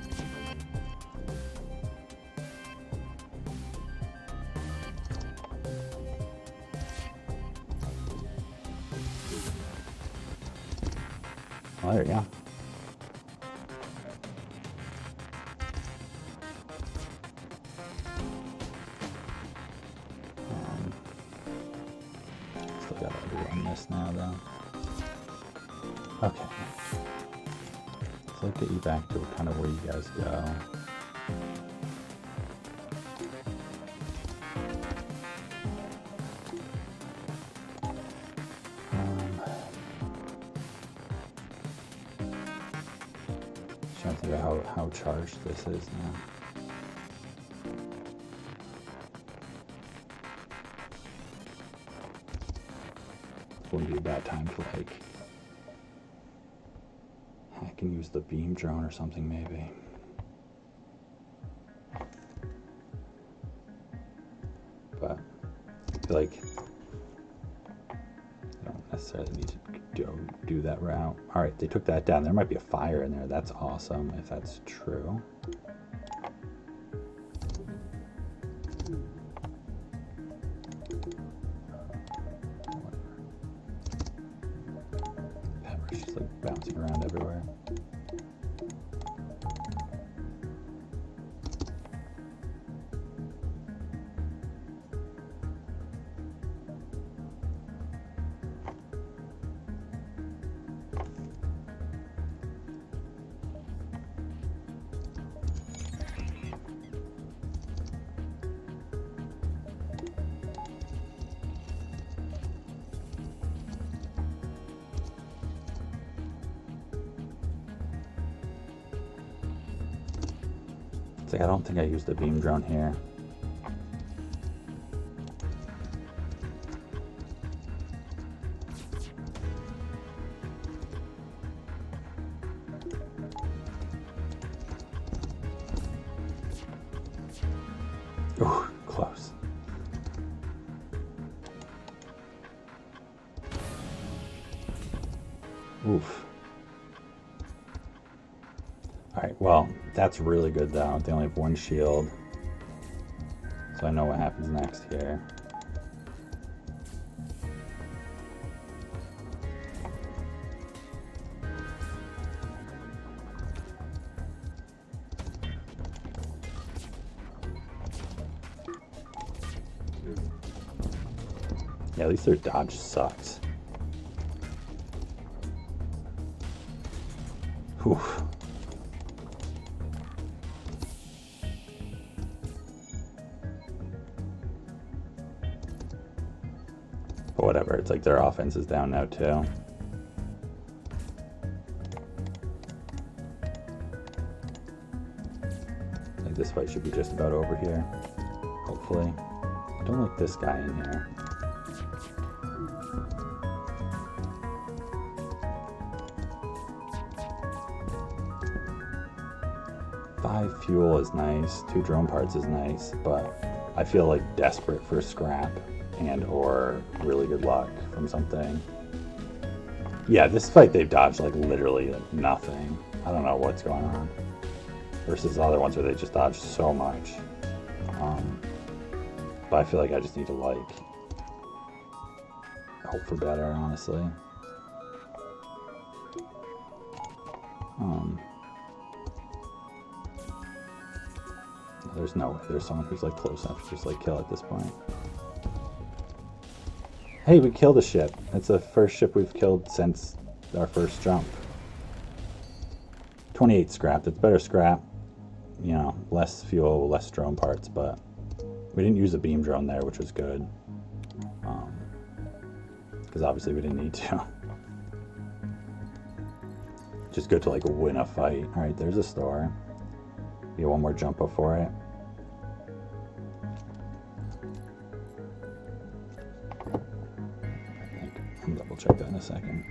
Oh, there you go. Still gotta rerun this now, though. Okay. So let's get you back to kind of where you guys go. Trying to think about how charged this is now. Wouldn't be a bad time to like hack and use the beam drone or something maybe. But I feel like I don't necessarily need to do that route. All right, they took that down. There might be a fire in there. That's awesome if that's true. Pepper's just like bouncing around everywhere. It's like I don't think I used the beam drone here. Ooh, close. Oof. Alright, well, that's really good though. They only have one shield. So I know what happens next here. Yeah, at least their dodge sucks. Oof. But whatever, it's like their offense is down now too. I think this fight should be just about over here. Hopefully. Don't like this guy in here. Five fuel is nice, 2 drone parts is nice, but I feel like desperate for scrap and or really good luck from something. Yeah, this fight they've dodged like literally like nothing. I don't know what's going on. Versus the other ones where they just dodged so much. But I feel like I just need to like hope for better, honestly. There's no way there's someone who's like close enough to just like kill at this point. Hey, we killed a ship. It's the first ship we've killed since our first jump. 28 scrap. That's better scrap. You know, less fuel, less drone parts, but we didn't use a beam drone there, which was good. Because obviously we didn't need to. Just good to like win a fight. Alright, there's a store. Get one more jump before it. I'll double check that in a second.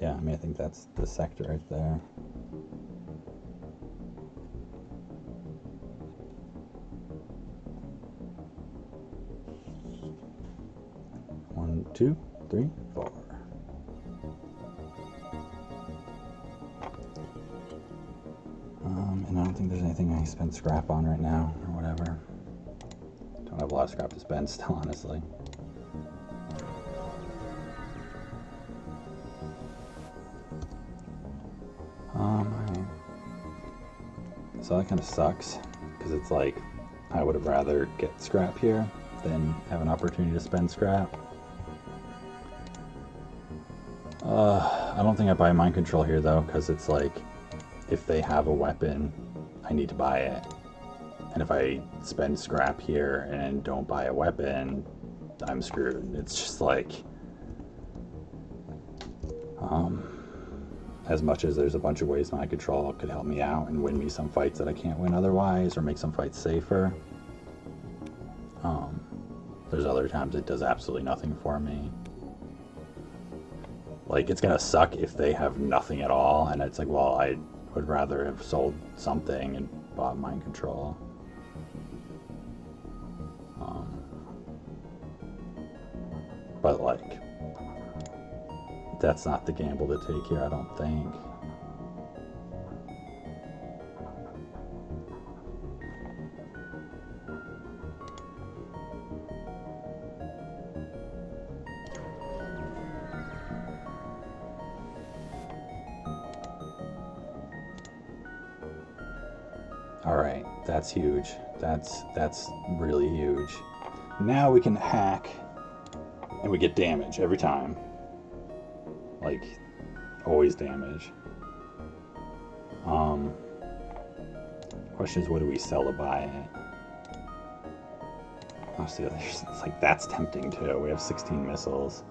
Yeah, I mean, I think that's the sector right there. One, two, three, four. And I don't think there's anything I can spend scrap on right now, or whatever. Don't have a lot of scrap to spend still, honestly. Alright. So that kind of sucks, because it's like, I would have rather get scrap here. than have an opportunity to spend scrap. I don't think I buy mind control here though, because it's like, if they have a weapon, I need to buy it. And if I spend scrap here and don't buy a weapon, I'm screwed. It's just like, as much as there's a bunch of ways mind control could help me out and win me some fights that I can't win otherwise, or make some fights safer, there's other times it does absolutely nothing for me. Like, it's gonna suck if they have nothing at all, and it's like, well, I would rather have sold something and bought mind control. But like, that's not the gamble to take here, I don't think. Alright, that's huge. That's really huge. Now we can hack and we get damage every time. Like, always damage. Question is, what do we sell to buy it? Oh, see, it's like, that's tempting too. We have 16 missiles.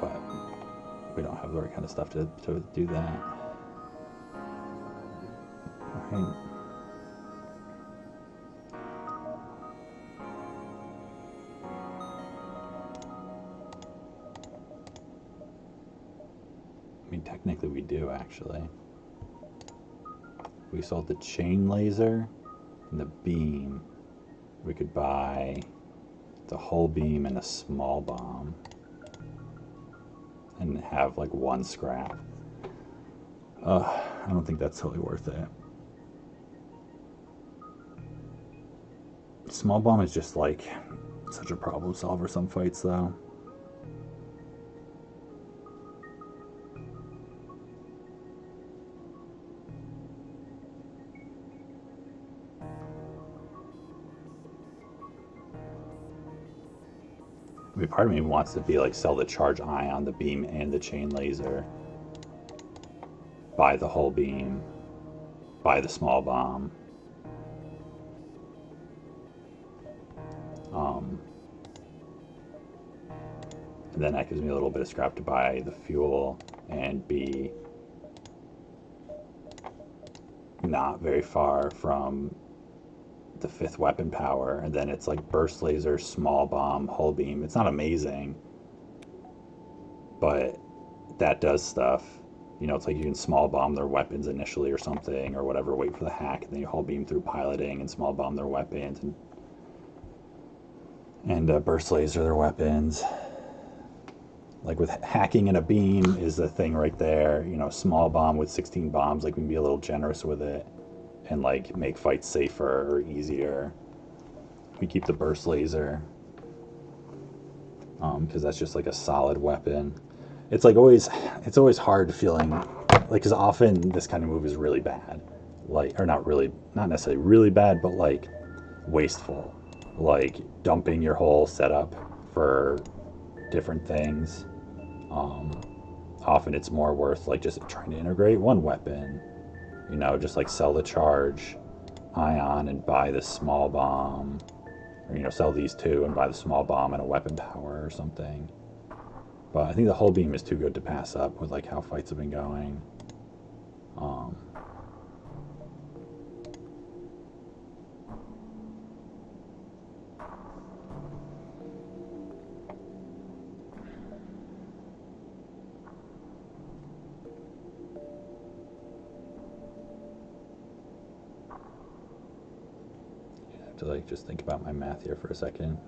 But we don't have the right kind of stuff to do that. Right. I mean, technically we do, actually. We sold the chain laser and the beam. We could buy the whole beam and a small bomb and have like one scrap. I don't think that's totally worth it. Small bomb is just like such a problem solver some fights though. I mean, part of me wants to be like, sell the charge ion, the beam, and the chain laser. Buy the whole beam. Buy the small bomb. And then that gives me a little bit of scrap to buy the fuel and be not very far from the 5th weapon power. And then it's like burst laser, small bomb, whole beam. It's not amazing, but that does stuff. You know, it's like you can small bomb their weapons initially or something, or whatever, wait for the hack, and then you whole beam through piloting and small bomb their weapons, and burst laser their weapons. Like with hacking and a beam is the thing right there. You know, small bomb with 16 bombs, like we can be a little generous with it and like make fights safer or easier. We keep the burst laser because that's just like a solid weapon. It's like it's always hard feeling like, because often this kind of move is really bad, like, or not necessarily really bad, but like wasteful, like dumping your whole setup for different things. Often it's more worth like just trying to integrate one weapon, you know, just like sell the charge ion and buy the small bomb, or, you know, sell these two and buy the small bomb and a weapon power or something. But I think the whole beam is too good to pass up with like how fights have been going. To like just think about my math here for a second.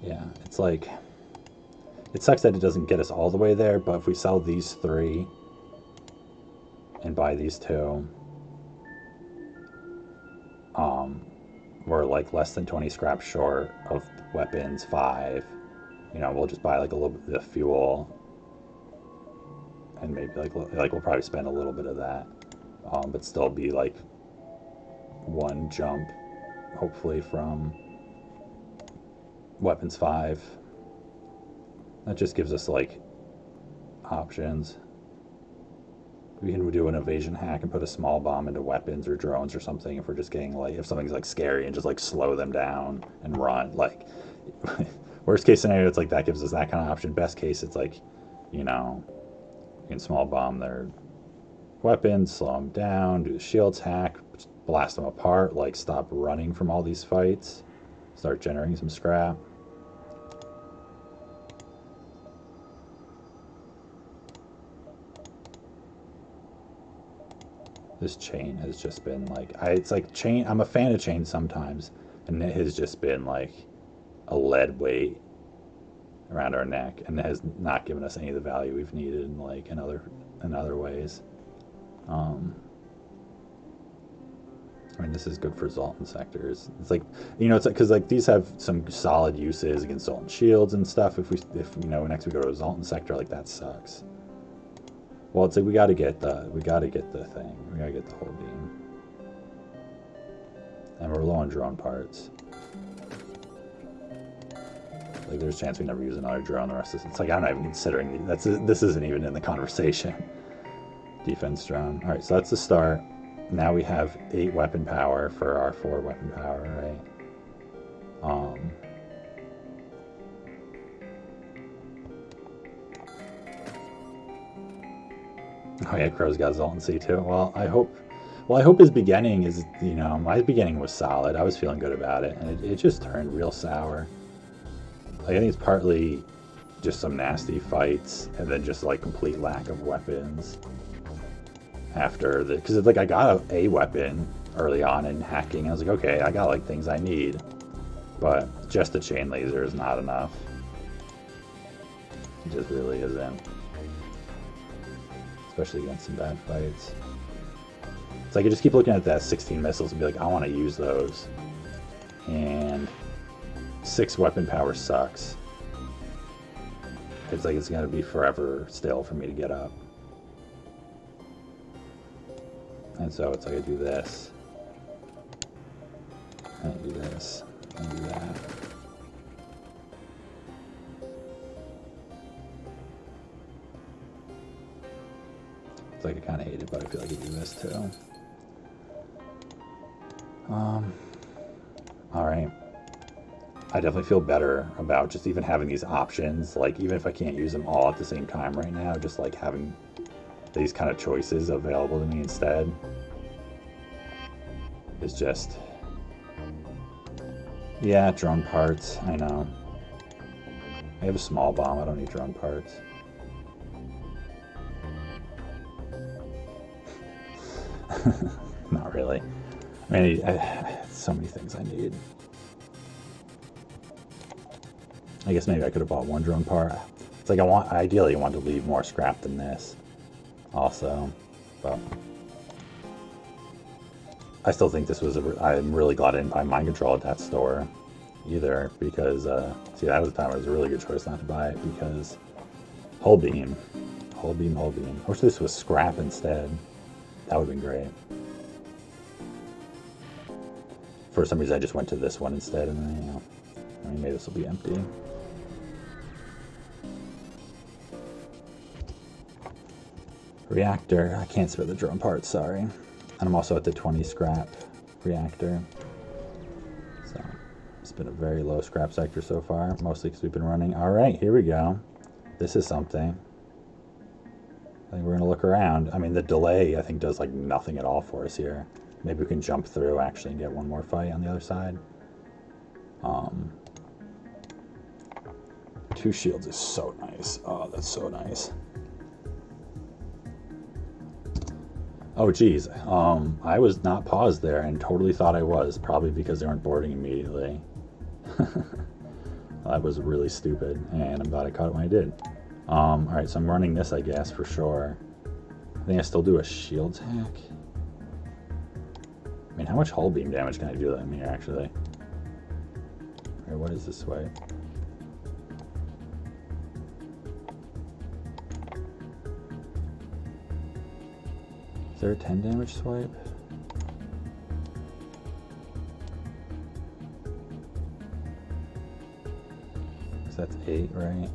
Yeah, it's like, it sucks that it doesn't get us all the way there, but if we sell these 3 and buy these 2, we're like less than 20 scraps short of weapons 5. You know, we'll just buy like a little bit of fuel, and maybe like we'll probably spend a little bit of that, but still be like one jump, hopefully, from weapons 5. That just gives us like options. We can do an evasion hack and put a small bomb into weapons or drones or something if we're just getting like, if something's like scary, and just like slow them down and run. Like worst case scenario, it's like that gives us that kind of option. Best case, it's like, you know, you can small bomb their weapons, slow them down, do the shields hack, blast them apart, like stop running from all these fights, start generating some scrap. This chain has just been like, it's like chain, I'm a fan of chain sometimes, and it has just been like a lead weight around our neck, and it has not given us any of the value we've needed in like in other ways. I mean, this is good for Zoltan sectors. It's like, you know, it's like, because like these have some solid uses against Zoltan shields and stuff. If you know, next we go to a Zoltan sector, like that sucks. Well, it's like we gotta get the thing. We gotta get the whole beam, and we're low on drone parts. Like there's a chance we never use another drone. The rest of it's like I'm not even considering this isn't even in the conversation. Defense drone. All right, so that's the start. Now we have 8 weapon power for our 4 weapon power, right? Oh yeah, Crow's got Zoltan C too. Well, I hope his beginning is, you know, my beginning was solid. I was feeling good about it, and it just turned real sour. Like, I think it's partly just some nasty fights, and then just like complete lack of weapons after the, because like I got a weapon early on in hacking. I was like, okay, I got like things I need, but just the chain laser is not enough. It just really isn't. Especially against some bad fights. It's like I just keep looking at that 16 missiles and be like, I want to use those. And 6 weapon power sucks. It's like it's going to be forever still for me to get up. And so it's like I do this. And I do this. And I do that. It's like I kind of hate it, but I feel like I do this too. Alright. I definitely feel better about just even having these options. Like, even if I can't use them all at the same time right now, just like having these kind of choices available to me instead is just... Yeah, drone parts, I know. I have a small bomb, I don't need drone parts. Not really. I mean, so many things I need. I guess maybe I could have bought 1 drone part. It's like ideally I want to leave more scrap than this also, but I still think this was I'm really glad I didn't buy mind control at that store either, because see, that was the time it was a really good choice not to buy it, because whole beam. I wish this was scrap instead. That would have been great. For some reason I just went to this one instead, and then, you know, I mean, maybe this will be empty. Reactor, I can't spare the drone parts, sorry. And I'm also at the 20 scrap reactor. So it's been a very low scrap sector so far, mostly because we've been running. All right, here we go. This is something. I think we're gonna look around. I mean, the delay, I think, does like nothing at all for us here. Maybe we can jump through actually and get one more fight on the other side. 2 shields is so nice. Oh, that's so nice. Oh, geez. I was not paused there and totally thought I was, probably because they weren't boarding immediately. That was really stupid, and I'm glad I caught it when I did. Alright, so I'm running this, I guess, for sure. I think I still do a shields hack. I mean, how much hull beam damage can I do them here, actually? Or what is this swipe? Is there a 10 damage swipe? So that's 8, right?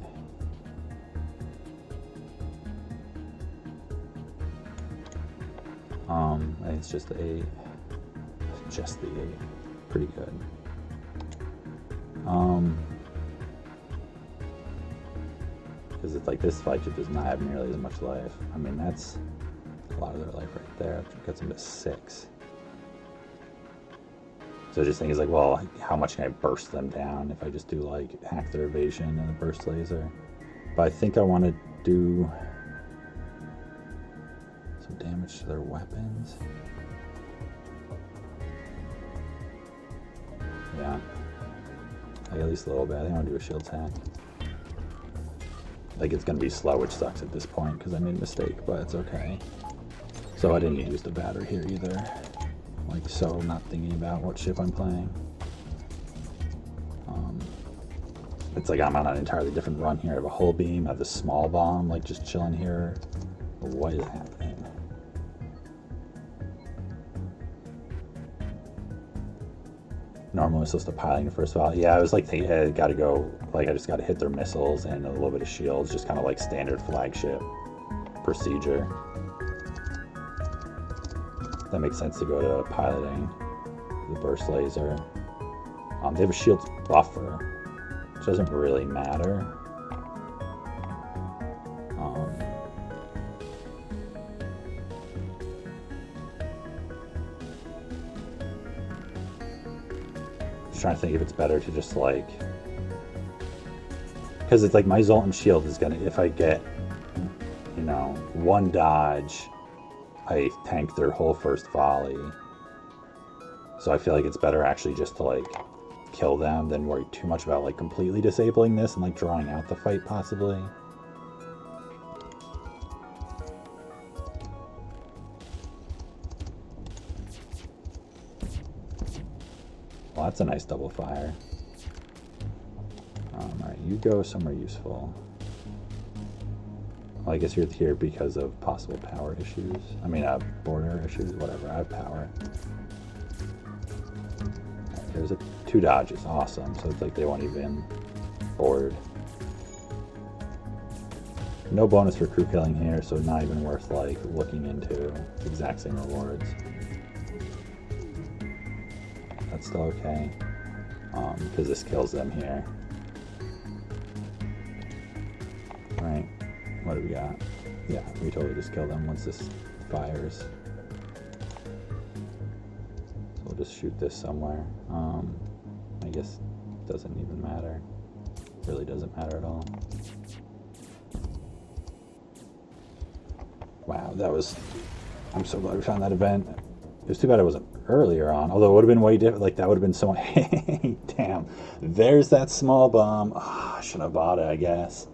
I think it's just the 8. Just the 8. Pretty good. Because it's like this flagship does not have nearly as much life. I mean, that's a lot of their life right there. It gets them to 6. So just think is like, well, how much can I burst them down if I just do like hack their evasion and a burst laser? But I think I want to do some damage to their weapons. Yeah, like at least a little bit. I think I want to do a shield hack. Like it's gonna be slow, which sucks at this point because I made a mistake, but it's okay. So I didn't use the battery here either. Like, so not thinking about what ship I'm playing. It's like I'm on an entirely different run here. I have a hull beam, I have the small bomb, like just chilling here. What is happening? Normally I'm supposed to piling the first volley. Yeah, I was like, I gotta go, like I just gotta hit their missiles and a little bit of shields, just kind of like standard flagship procedure. That makes sense to go to piloting the burst laser. They have a shields buffer, which doesn't really matter. Just trying to think if it's better to just like, because it's like my Zoltan shield is gonna, if I get, you know, one dodge, I tank their whole first volley. So I feel like it's better actually just to like kill them than worry too much about like completely disabling this and like drawing out the fight possibly. Well, that's a nice double fire. Alright, you go somewhere useful. Well, I guess you're here because of possible power issues. I mean, border issues, whatever. I have power. Right, there's 2 dodges. Awesome. So it's like they won't even board. No bonus for crew killing here, so not even worth like looking into exact same rewards. That's still okay, because this kills them here. Right. What do we got? Yeah, we totally just kill them once this fires. So we'll just shoot this somewhere. I guess it doesn't even matter. Really doesn't matter at all. Wow, that was... I'm so glad we found that event. It was too bad it wasn't earlier on, although it would have been way different. Like, that would have been so... Damn. There's that small bomb. Oh, I should have bought it, I guess.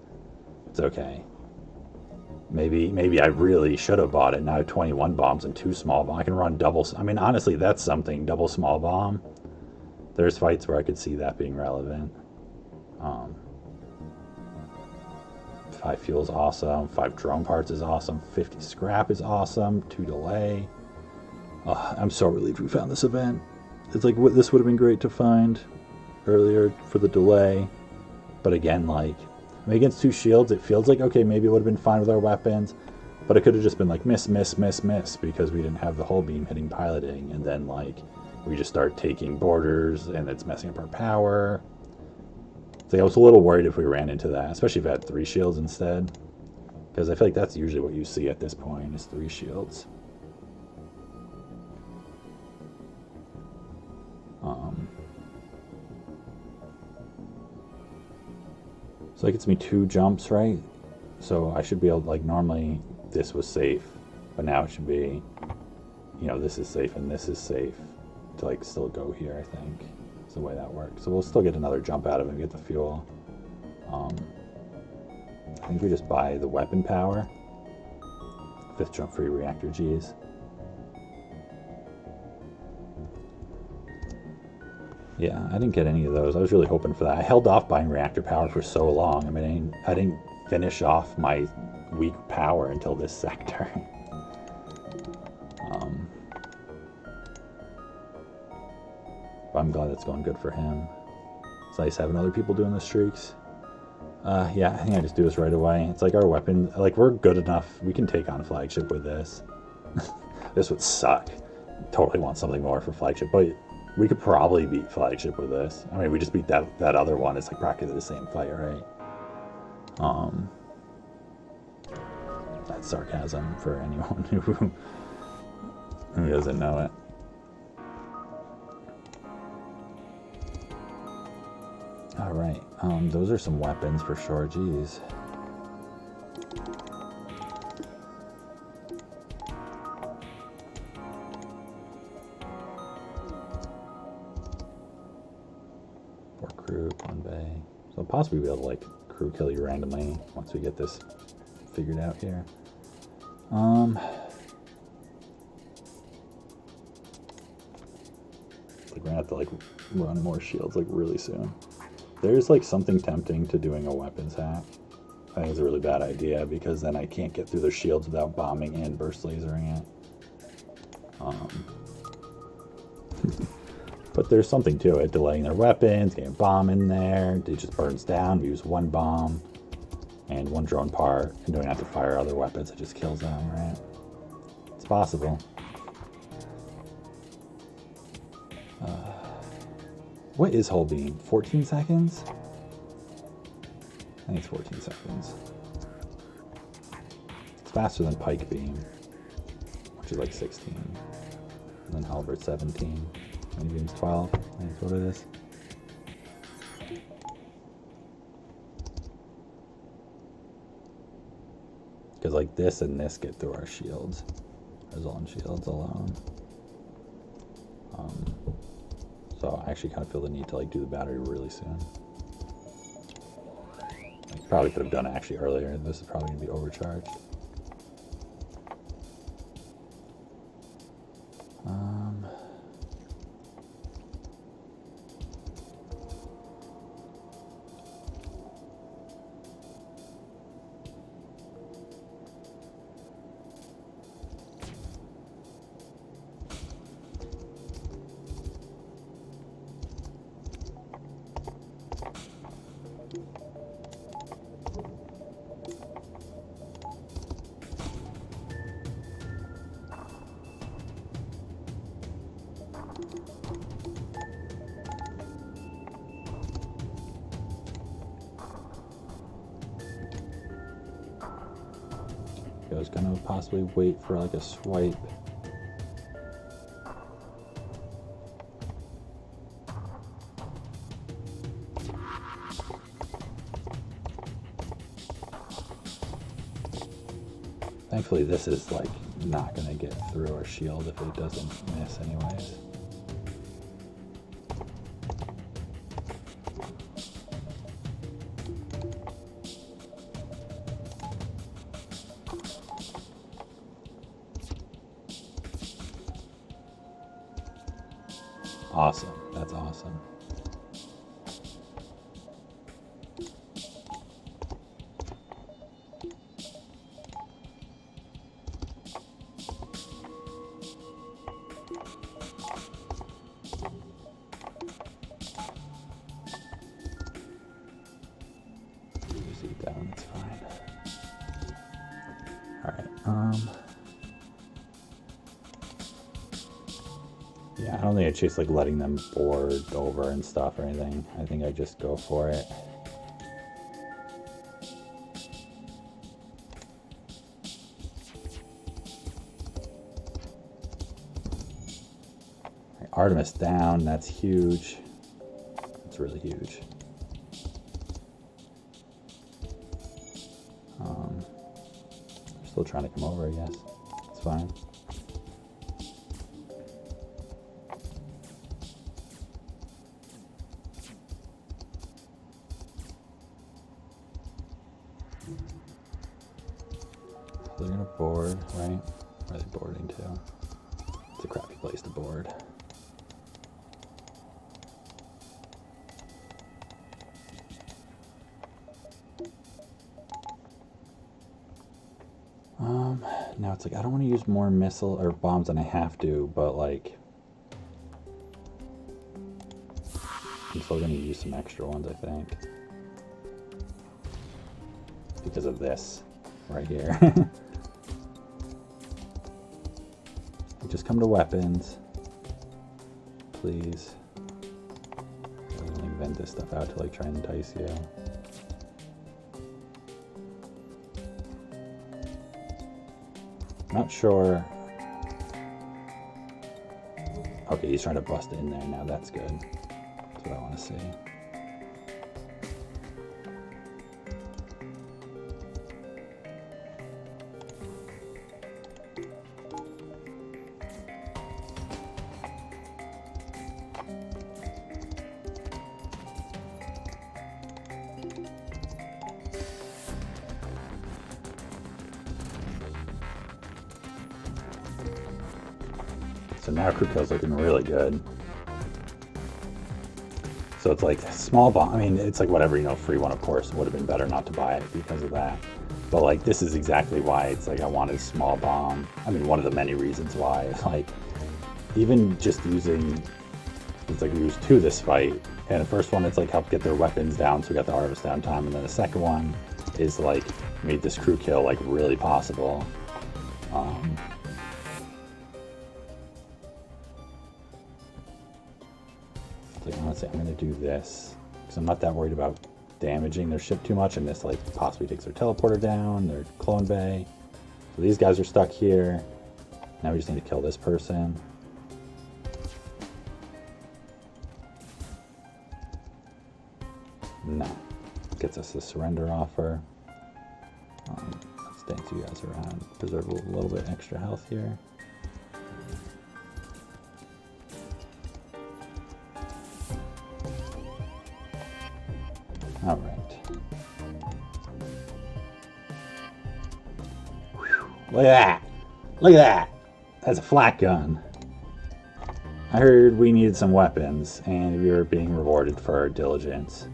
It's okay. Maybe I really should have bought it. Now I have 21 bombs and 2 small bombs. I can run double... I mean, honestly, that's something. Double small bomb. There's fights where I could see that being relevant. 5 fuel is awesome. 5 drone parts is awesome. 50 scrap is awesome. 2 delay. I'm so relieved we found this event. It's like, this would have been great to find earlier for the delay. But again, like... I mean, against 2 shields, it feels like, okay, maybe it would have been fine with our weapons, but it could have just been like miss, miss, miss, miss, because we didn't have the hull beam hitting piloting, and then like we just start taking borders, and it's messing up our power. So I was a little worried if we ran into that, especially if I had 3 shields instead, because I feel like that's usually what you see at this point, is 3 shields. So that gets me 2 jumps, right? So I should be able to, like, normally this was safe, but now it should be, you know, this is safe and this is safe to, like, still go here, I think. That's the way that works. So we'll still get another jump out of it and get the fuel. I think we just buy the weapon power. 5th jump free reactor Gs. Yeah, I didn't get any of those. I was really hoping for that. I held off buying reactor power for so long. I mean, I didn't finish off my weak power until this sector. But I'm glad it's going good for him. It's nice having other people doing the streaks. Yeah, I think I just do this right away. It's like our weapon, like we're good enough. We can take on flagship with this. This would suck. Totally want something more for flagship, but we could probably beat flagship with this. I mean, we just beat that other one. It's like practically the same fight, right? That's sarcasm for anyone who doesn't know it. All right, those are some weapons for sure. Jeez. Crew, one bay. So I'll possibly be able to like crew kill you randomly once we get this figured out here. Like we're gonna have to like run more shields like really soon. There's like something tempting to doing a weapons hack. I think it's a really bad idea because then I can't get through the shields without bombing and burst lasering it. But there's something to it, delaying their weapons, getting a bomb in there, it just burns down, we use one bomb and one drone part, and don't have to fire other weapons, it just kills them, right? It's possible. What is hull beam? 14 seconds? I think it's 14 seconds. It's faster than pike beam, which is like 16. And then halberd 17. Mini beam's 12. That's what it is. Because like this and this get through our shields. Our Zoltan shields alone. So I actually kind of feel the need to like do the battery really soon. I probably could have done it actually earlier. This is probably going to be overcharged. I was gonna possibly wait for like a swipe. Thankfully this is like not gonna get through our shield if it doesn't miss anyways. Awesome. That's awesome. Just eat that one, it's fine. Alright, yeah, I don't think I chase like letting them board over and stuff or anything. I think I just go for it. Right, Artemis down, that's huge. That's really huge. Still trying to come over, I guess. It's fine. They're gonna board, right? Where are they boarding to? It's a crappy place to board. Now it's like, I don't want to use more missile or bombs than I have to, but like, I'm still going to use some extra ones, I think. Because of this right here. Just come to weapons. Please. I don't invent this stuff out to like try and entice you. Not sure. Okay, he's trying to bust in there now. That's good. That's what I want to see. So now crew kill's looking really good. So it's like small bomb. I mean, it's like whatever, you know, free one, of course. It would have been better not to buy it because of that. But like, this is exactly why it's like I wanted a small bomb. I mean, one of the many reasons why. Like, even just using, it's like we used two this fight. And the first one, it's like helped get their weapons down, so we got the harvest down time. And then the second one is like made this crew kill like really possible. Like, honestly, I'm going to do this because I'm not that worried about damaging their ship too much, and this like possibly takes their teleporter down, their clone bay. So these guys are stuck here. Now we just need to kill this person. No. Gets us a surrender offer. Let's dance you guys around. Preserve a little bit extra health here. All right. Look at that. Look at that. That's a flat gun. I heard we needed some weapons, and we were being rewarded for our diligence.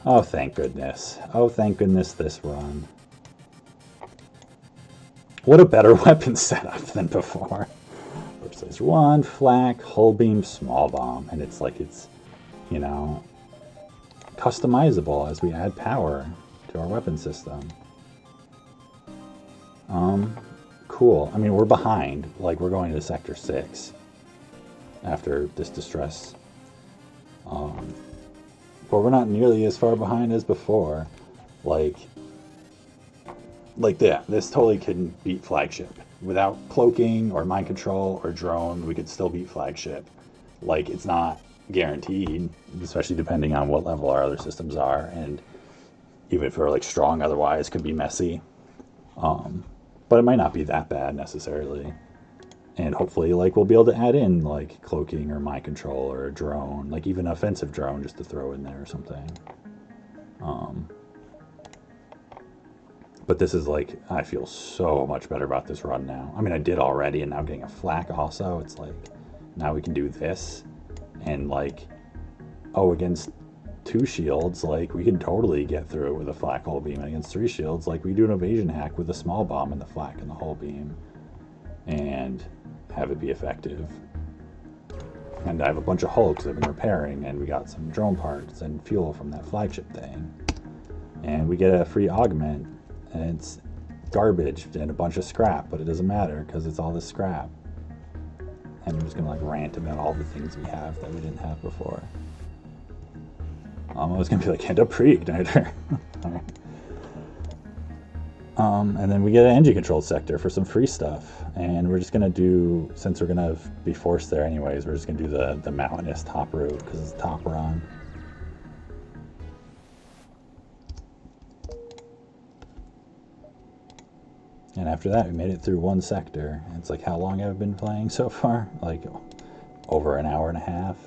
Oh, thank goodness. Oh, thank goodness this run. What a better weapon setup than before. First there's one, flak, hull beam, small bomb. And it's like it's, you know, customizable as we add power to our weapon system. Cool. I mean, we're behind. Like, we're going to Sector 6 after this distress. But we're not nearly as far behind as before. Like yeah, this totally can beat flagship. Without cloaking or mind control or drone, we could still beat flagship. Like, it's not guaranteed, especially depending on what level our other systems are, and even if we're like strong otherwise, could be messy. But it might not be that bad necessarily. And hopefully, like, we'll be able to add in like cloaking or mind control or a drone, like even an offensive drone just to throw in there or something. But this is like, I feel so much better about this run now. I mean, I did already, and now getting a flak also, it's like, now we can do this. And like, oh, against 2 shields, like, we can totally get through it with a flak hull beam. And against 3 shields, like, we do an evasion hack with a small bomb and the flak and the hull beam. And have it be effective. And I have a bunch of hulks I've been repairing, and we got some drone parts and fuel from that flagship thing. And we get a free augment, and it's garbage and a bunch of scrap, but it doesn't matter because it's all this scrap. And I'm just gonna like rant about all the things we have that we didn't have before. I was gonna be like, hand up pre-igniter. And then we get an engine control sector for some free stuff. And we're just gonna do, since we're gonna be forced there anyways, we're just gonna do the mountainous top route because it's the top run. And after that, we made it through 1 sector. And it's like, how long have I been playing so far? Like, over an hour and a half.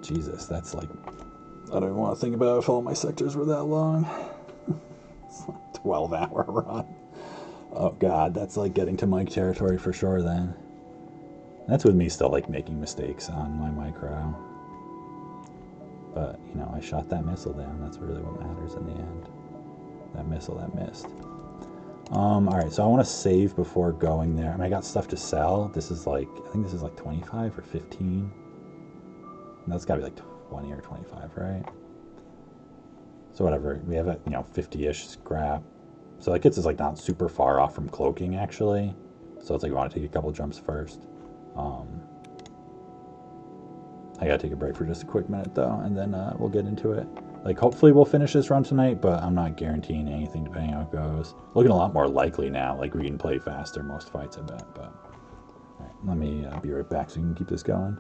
Jesus, that's like, I don't even want to think about if all my sectors were that long. It's like a 12-hour run. Oh God, that's like getting to Mike territory for sure then. That's with me still like making mistakes on my micro. But, you know, I shot that missile down. That's really what matters in the end. That missile that missed. Alright, so I want to save before going there. I mean, I got stuff to sell. This is like, I think this is like 25 or 15. That's got to be like 20 or 25, right? So whatever, we have, 50-ish scrap. So that gets us like not super far off from cloaking, actually. So it's like we want to take a couple jumps first. I gotta take a break for just a quick minute though, and then we'll get into it. Like, hopefully we'll finish this run tonight, but I'm not guaranteeing anything depending on how it goes. Looking a lot more likely now, like we can play faster most fights, I bet. But all right, let me be right back so we can keep this going.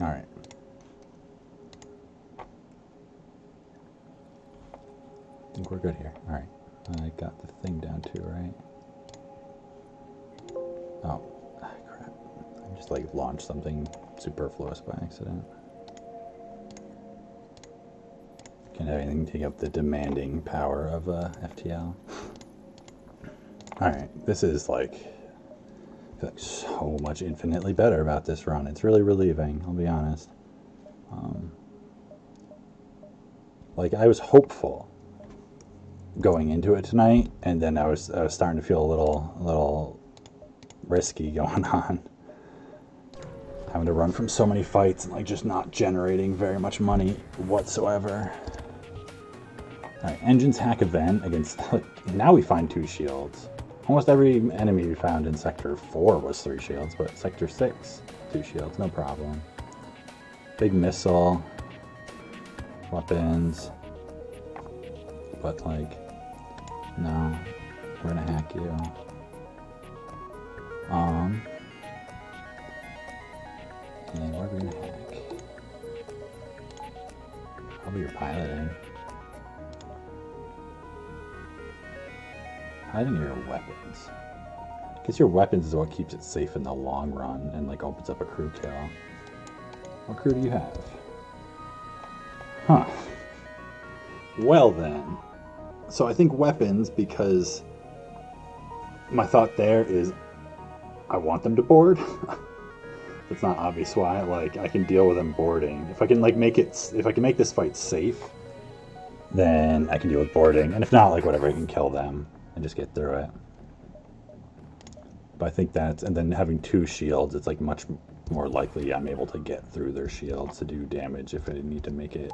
All right. I think we're good here. All right. I got the thing down too, right? Oh, crap. I just like launched something superfluous by accident. Can't have anything take up the demanding power of FTL. All right. This is like, I feel like so much infinitely better about this run. It's really relieving, I'll be honest. Like, I was hopeful going into it tonight, and then I was starting to feel a little risky going on. Having to run from so many fights and like just not generating very much money whatsoever. Alright, engines hack event against, now we find 2 shields. Almost every enemy we found in Sector 4 was 3 shields, but Sector 6, 2 shields, no problem. Big missile. Weapons. But like, no, we're gonna hack you. And we're gonna hack. Probably your piloting. Hiding your weapons. Guess your weapons is what keeps it safe in the long run and like opens up a crew kill. What crew do you have? Huh. Well then. So I think weapons, because my thought there is I want them to board. It's not obvious why. Like, I can deal with them boarding. If I can like make it, if I can make this fight safe, then I can deal with boarding. And if not, like whatever, I can kill them and just get through it. But I think that's, and then having 2 shields, it's like much more likely I'm able to get through their shields to do damage if I need to make it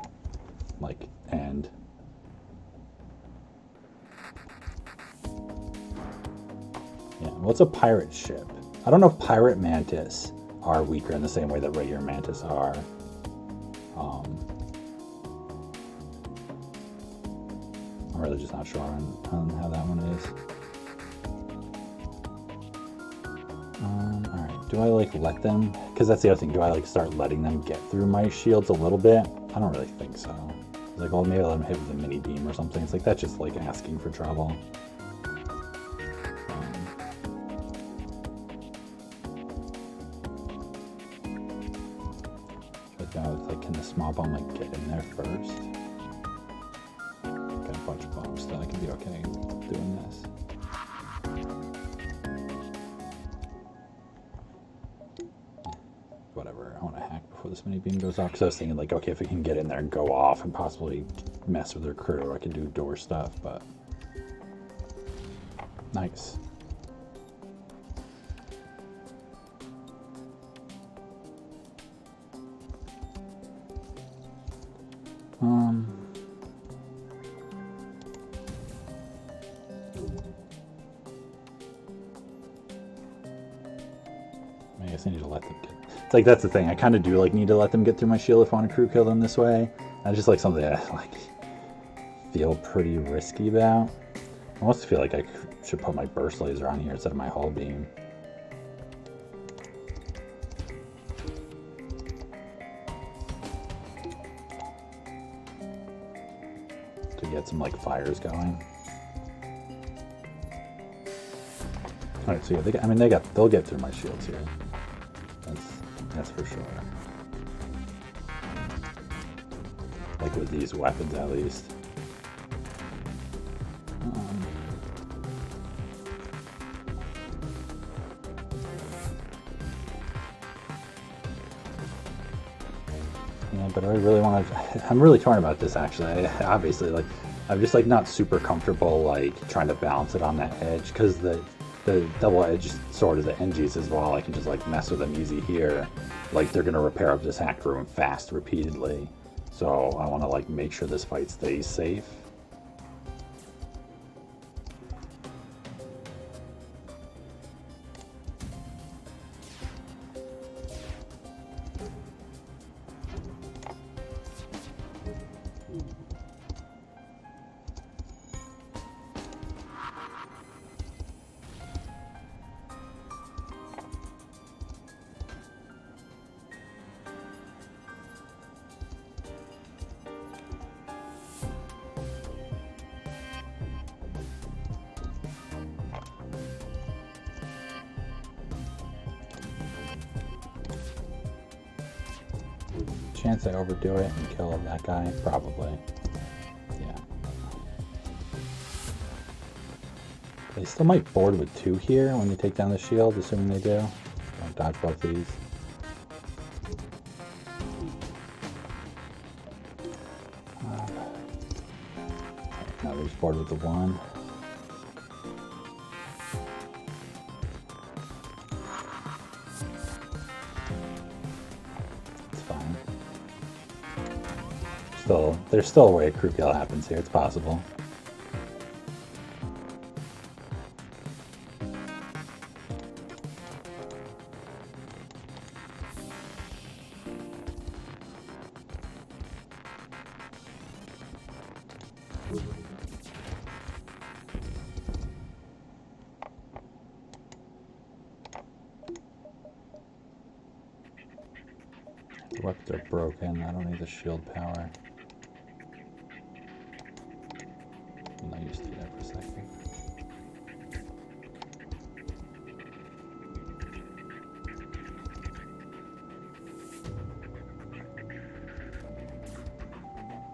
like end. Yeah, what's a pirate ship? I don't know if pirate mantis are weaker in the same way that regular mantis are. I'm really just not sure on how that one is. Alright, do I like let them, because that's the other thing, do I like start letting them get through my shields a little bit? I don't really think so. Like, well, maybe I'll let them hit with a mini beam or something. It's like, that's just like asking for trouble. Like, can the small bomb like get in there first? Got a bunch of bombs, so I can be okay doing this. Whatever, I want to hack before this mini beam goes off, because I was thinking like, okay, if it can get in there and go off and possibly mess with their crew, I can do door stuff, but nice. I guess I need to let them get... It's like, that's the thing. I kind of do like need to let them get through my shield if I want to crew kill them this way. That's just like something I like feel pretty risky about. I almost feel like I should put my burst laser on here instead of my hull beam. To get some like fires going. Alright, so yeah, I mean they'll get through my shields here. That's for sure. Like with these weapons at least. Yeah, but I really want to, I'm really torn about this actually. Obviously, like, I'm just like not super comfortable like trying to balance it on that edge, because the double-edged sword of the NGs as well, I can just like mess with them easy here. Like, they're gonna repair up this hacked room fast repeatedly. So I want to like make sure this fight stays safe. Chance I overdo it and kill that guy? Probably. Yeah. They still might board with 2 here when you take down the shield, assuming they do. Don't dodge both these. Now they just board with the 1. There's still a way a crew kill happens here. It's possible. The weapons are broken. I don't need the shield power. I'm not used to that for a second.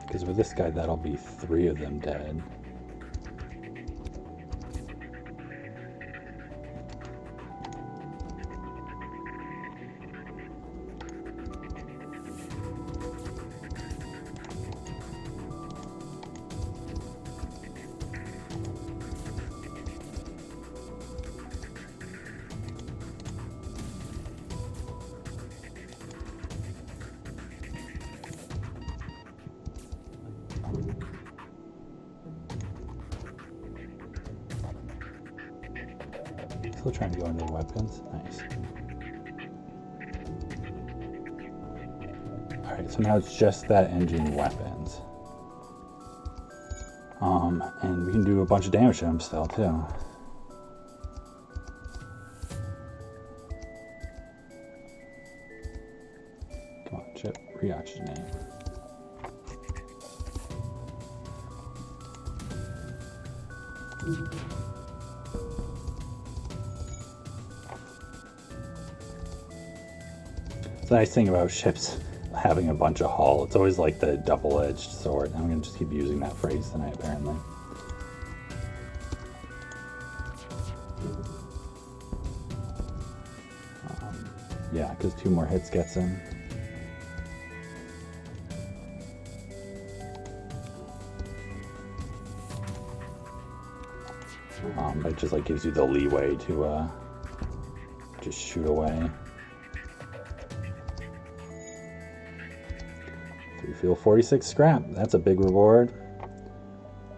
Because with this guy, that'll be 3 of them dead. Still trying to go into the weapons. Nice. Alright, so now it's just that engine weapons. And we can do a bunch of damage to him still, too. Come on, Chip, reoxygenate. It's the nice thing about ships having a bunch of hull. It's always like the double-edged sword. I'm going to just keep using that phrase tonight, apparently. Yeah, because 2 more hits gets him. But it just like gives you the leeway to just shoot away. 3 fuel, 46 scrap. That's a big reward.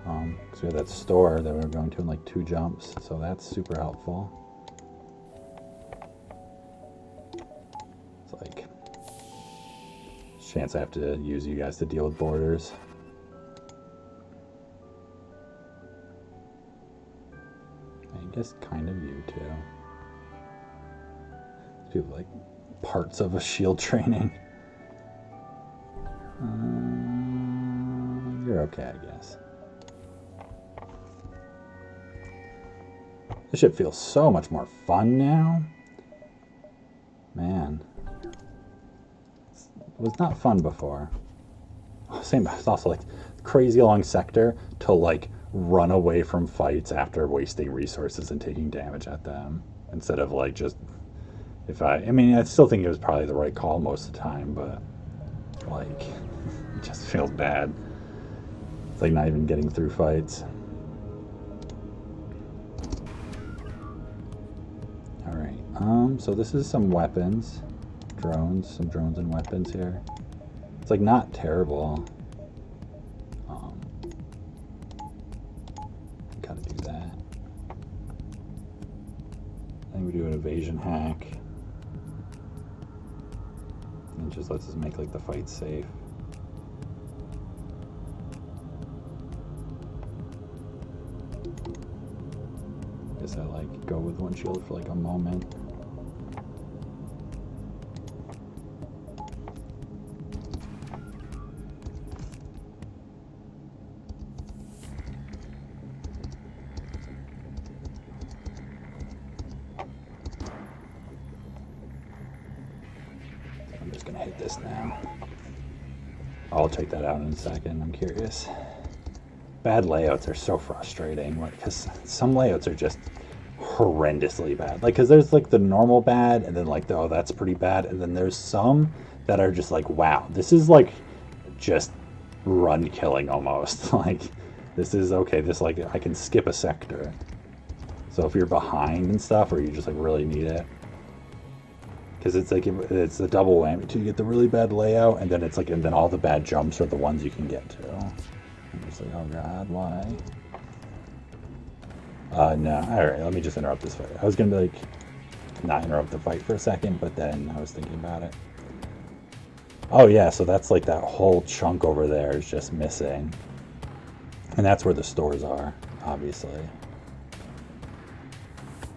Because we have that store that we're going to in like 2 jumps, so that's super helpful. It's like chance I have to use you guys to deal with borders. I guess kind of you too. People like parts of a shield training. You're okay, I guess. This ship feels so much more fun now. Man. It was not fun before. Same, it's also like crazy long sector to like run away from fights after wasting resources and taking damage at them. Instead of like just, I mean, I still think it was probably the right call most of the time, but like, it just feels bad. It's like not even getting through fights. Alright, so this is some weapons. Some drones and weapons here. It's like not terrible. Gotta do that. Then we do an evasion hack. And it just lets us make like the fight safe. Guess I like go with one shield for like a moment. I'm just gonna hit this now. I'll check that out in a second. I'm curious. Bad layouts are so frustrating, because some layouts are just horrendously bad. Like, because there's like the normal bad, and then like oh, that's pretty bad, and then there's some that are just like, wow, this is like just run killing almost. Like, this is okay. This like I can skip a sector. So if you're behind and stuff, or you just like really need it, because it's like it's the double whammy too. You get the really bad layout, and then it's like, and then all the bad jumps are the ones you can get to. I'm just like, oh god, why? No. Alright, let me just interrupt this fight. I was gonna like not interrupt the fight for a second, but then I was thinking about it. Oh yeah, so that's like that whole chunk over there is just missing. And that's where the stores are, obviously.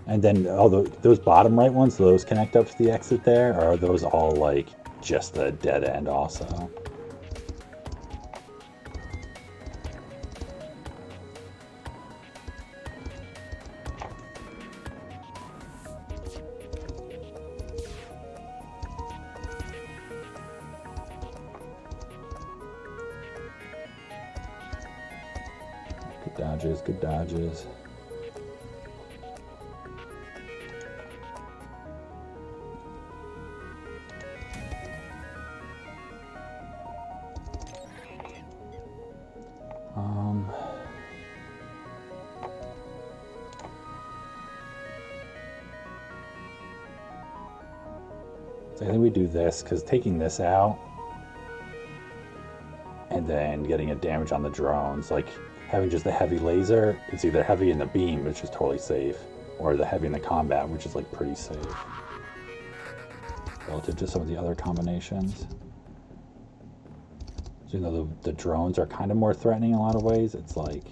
And then those bottom right ones, those connect up to the exit there, or are those all like just the dead end also? Good dodges, good dodges. So I think we do this, because taking this out and then getting a damage on the drones, like having just the heavy laser, it's either heavy in the beam, which is totally safe, or the heavy in the combat, which is like pretty safe relative to some of the other combinations. So, you know, the drones are kind of more threatening in a lot of ways. It's like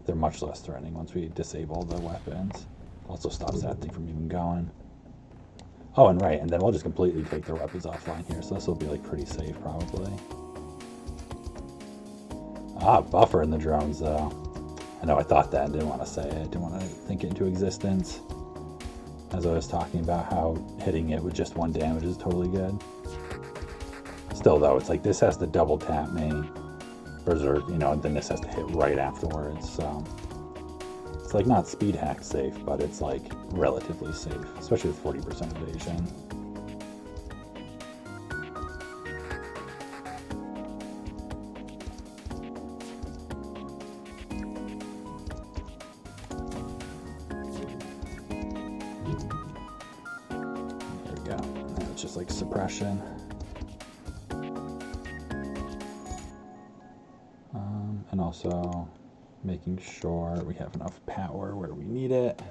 they're much less threatening once we disable the weapons. Also stops that thing from even going. Oh, and right, and then we'll just completely take their weapons offline here, so this will be like pretty safe probably. Ah, buffer in the drones though. I know I thought that and didn't want to say it. I didn't want to think it into existence. As I was talking about how hitting it with just one damage is totally good. Still though, it's like this has to double tap me. Berserk, you know, and then this has to hit right afterwards, so. It's like not speed hack safe, but it's like relatively safe, especially with 40% evasion. There we go. Now it's just like suppression. And also making sure we have enough power where we need it.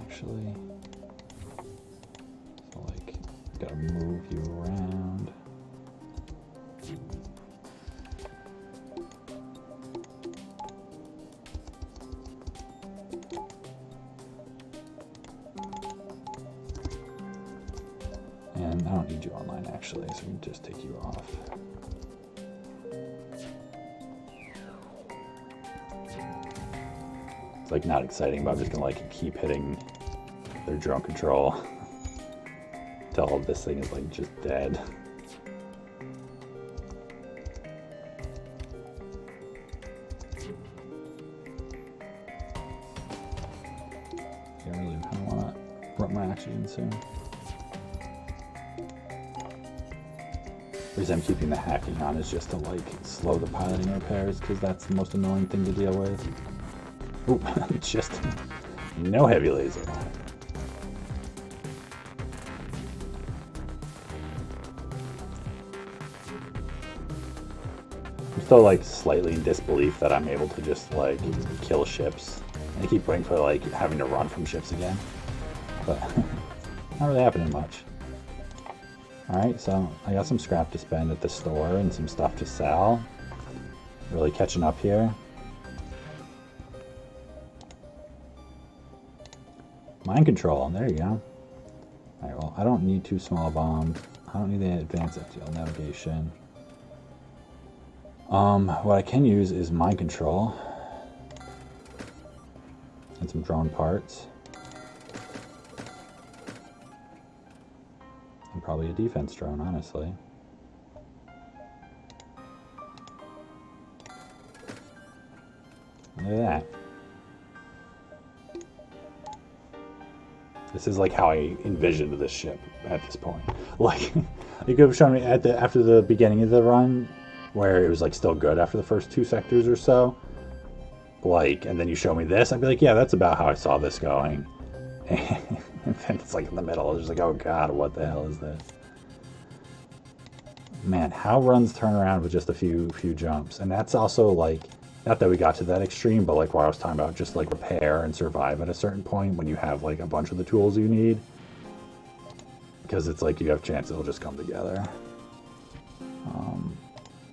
Actually, so like, gotta move you around. And I don't need you online actually, so we can just take you off. It's like not exciting, but I'm just gonna like keep hitting their drone control until this thing is like just dead. I really kind of want to run my oxygen soon. The reason I'm keeping the hacking on is just to like slow the piloting repairs, because that's the most annoying thing to deal with. Ooh, just no heavy laser. I'm still like slightly in disbelief that I'm able to just like kill ships. I keep waiting for like having to run from ships again, but not really happening much. Alright, so I got some scrap to spend at the store and some stuff to sell. Really catching up here. Mind control, there you go. Alright, well, I don't need two small bombs. I don't need the advanced FTL navigation. What I can use is mind control. And some drone parts. And probably a defense drone, honestly. Look at that. This is like how I envisioned this ship at this point. Like, you could have shown me after the beginning of the run, where it was like still good after the first 2 sectors or so. Like, and then you show me this, I'd be like, yeah, that's about how I saw this going. And then it's like in the middle, it's just like, oh god, what the hell is this? Man, how runs turn around with just a few jumps. And that's also like, not that we got to that extreme, but like what I was talking about, just like repair and survive at a certain point when you have like a bunch of the tools you need. Because it's like you have a chance it'll just come together.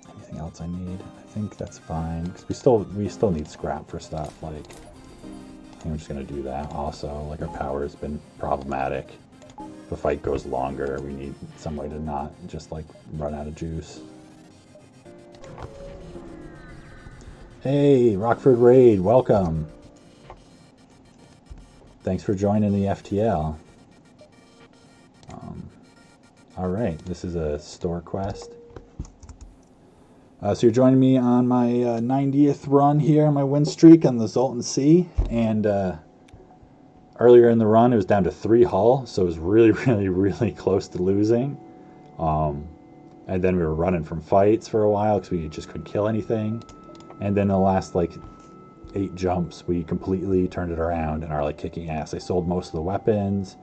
Anything else I need? I think that's fine. Because we still need scrap for stuff. Like, I think I'm just gonna do that. Also, like our power has been problematic. If the fight goes longer, we need some way to not just like run out of juice. Hey, Rockford Raid, welcome. Thanks for joining the FTL. All right, this is a store quest. So you're joining me on my 90th run here, my win streak on the Zoltan C. And earlier in the run, it was down to 3 hull, so it was really, really, really close to losing. And then we were running from fights for a while because we just couldn't kill anything. And then the last like 8 jumps, we completely turned it around and are like kicking ass. I sold most of the weapons,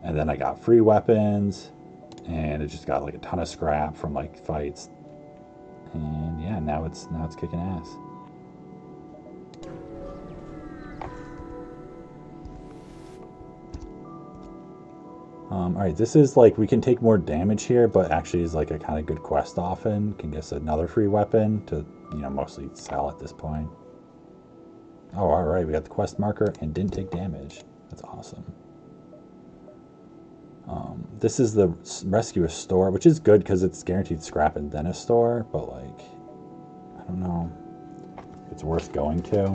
and then I got free weapons, and it just got like a ton of scrap from like fights. And yeah, now it's kicking ass. Alright, this is like, we can take more damage here, but actually is like a kind of good quest often. Can get us another free weapon to, you know, mostly sell at this point. Oh, alright, we got the quest marker and didn't take damage. That's awesome. This is the rescue a store, which is good because it's guaranteed scrap and then a store, but like, I don't know if it's worth going to,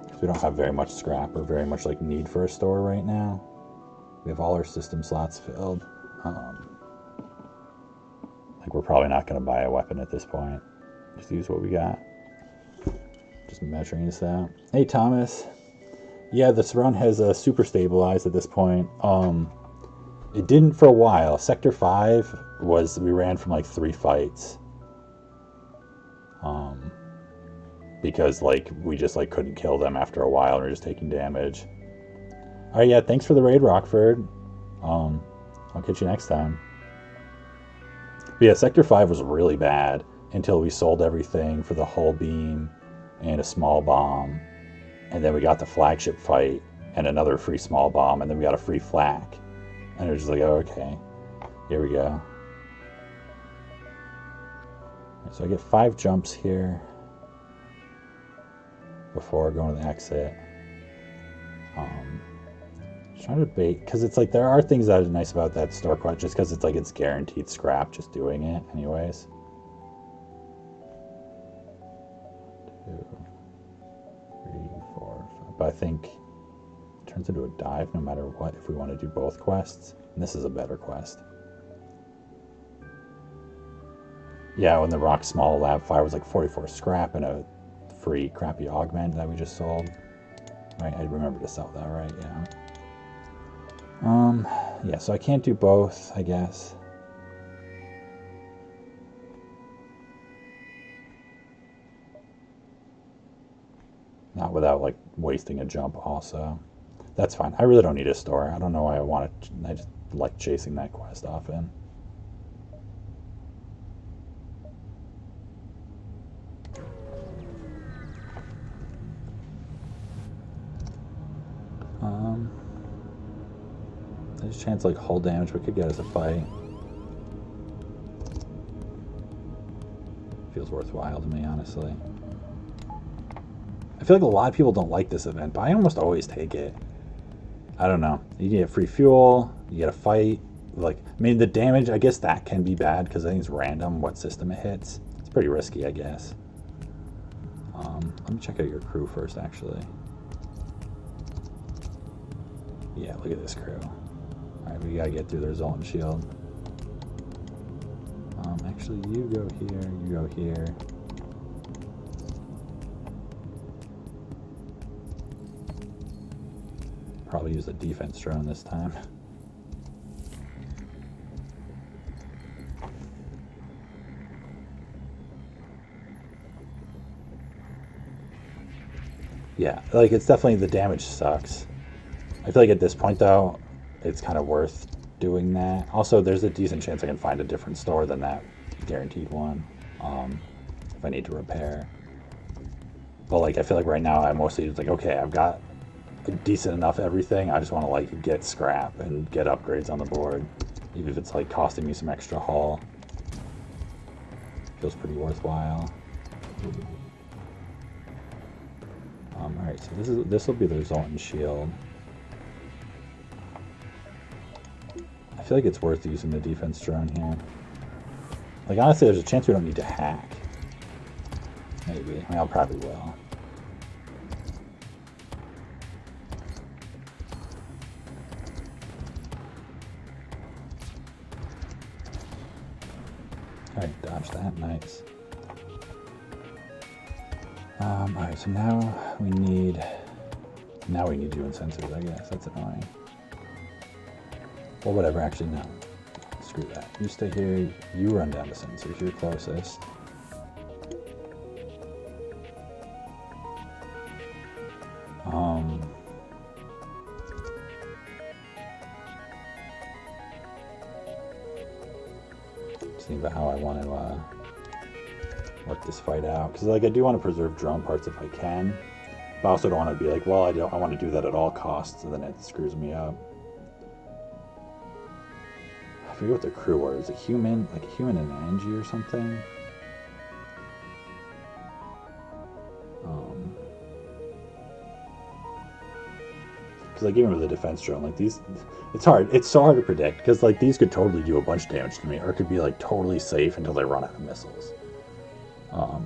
because we don't have very much scrap or very much like need for a store right now. We have all our system slots filled. Like, we're probably not going to buy a weapon at this point. Just use what we got. Just measuring this out. Hey, Thomas. Yeah, this run has super stabilized at this point. It didn't for a while. Sector 5 was, we ran from like 3 fights. Because like, we just like couldn't kill them after a while and we were just taking damage. Alright, yeah, thanks for the raid, Rockford. I'll catch you next time. But yeah, Sector 5 was really bad until we sold everything for the hull beam and a small bomb. And then we got the flagship fight and another free small bomb, and then we got a free flak. And it was just like, oh, okay, here we go. So I get 5 jumps here before going to the exit. Trying to bait, because it's like there are things that are nice about that store quest, just because it's like it's guaranteed scrap just doing it anyways. 2, 3, 4, 5. But I think it turns into a dive no matter what if we want to do both quests, and this is a better quest. Yeah, when the rock small lab fire was like 44 scrap and a free crappy augment that we just sold. Right, I remember to sell that, right? Yeah. Yeah, so I can't do both, I guess. Not without, like, wasting a jump also. That's fine. I really don't need a store. I don't know why I want it. I just like chasing that quest often. There's a chance like hull damage we could get as a fight. Feels worthwhile to me, honestly. I feel like a lot of people don't like this event, but I almost always take it. I don't know. You get free fuel, you get a fight. Like, I mean, the damage, I guess that can be bad because I think it's random what system it hits. It's pretty risky, I guess. Let me check out your crew first, actually. Yeah, look at this crew. Alright, we gotta get through their Zoltan shield. Actually, you go here, you go here. Probably use a defense drone this time. Yeah, like, it's definitely, the damage sucks. I feel like at this point, though, it's kind of worth doing that. Also, there's a decent chance I can find a different store than that guaranteed one, if I need to repair. But like, I feel like right now I'm mostly just like, okay, I've got a decent enough everything. I just want to like get scrap and get upgrades on the board, even if it's like costing me some extra haul. Feels pretty worthwhile. All right, so this will be the Zoltan shield. I feel like it's worth using the defense drone here. Like, honestly, there's a chance we don't need to hack. Maybe. I mean, I probably will. Alright, dodge that. Nice. Alright, so now we need UN sensors, I guess. That's annoying. Well, whatever, actually, no. Screw that. You stay here, you run down the sensors, you're closest. Just think about how I want to work this fight out, because like I do want to preserve drone parts if I can, but I also don't want to be like, well, I want to do that at all costs, and then it screws me up. I forget what the crew were. Is it human, like a human and Angie or something? Because like even with the defense drone, like these, it's so hard to predict, because like these could totally do a bunch of damage to me, or it could be like totally safe until they run out of missiles.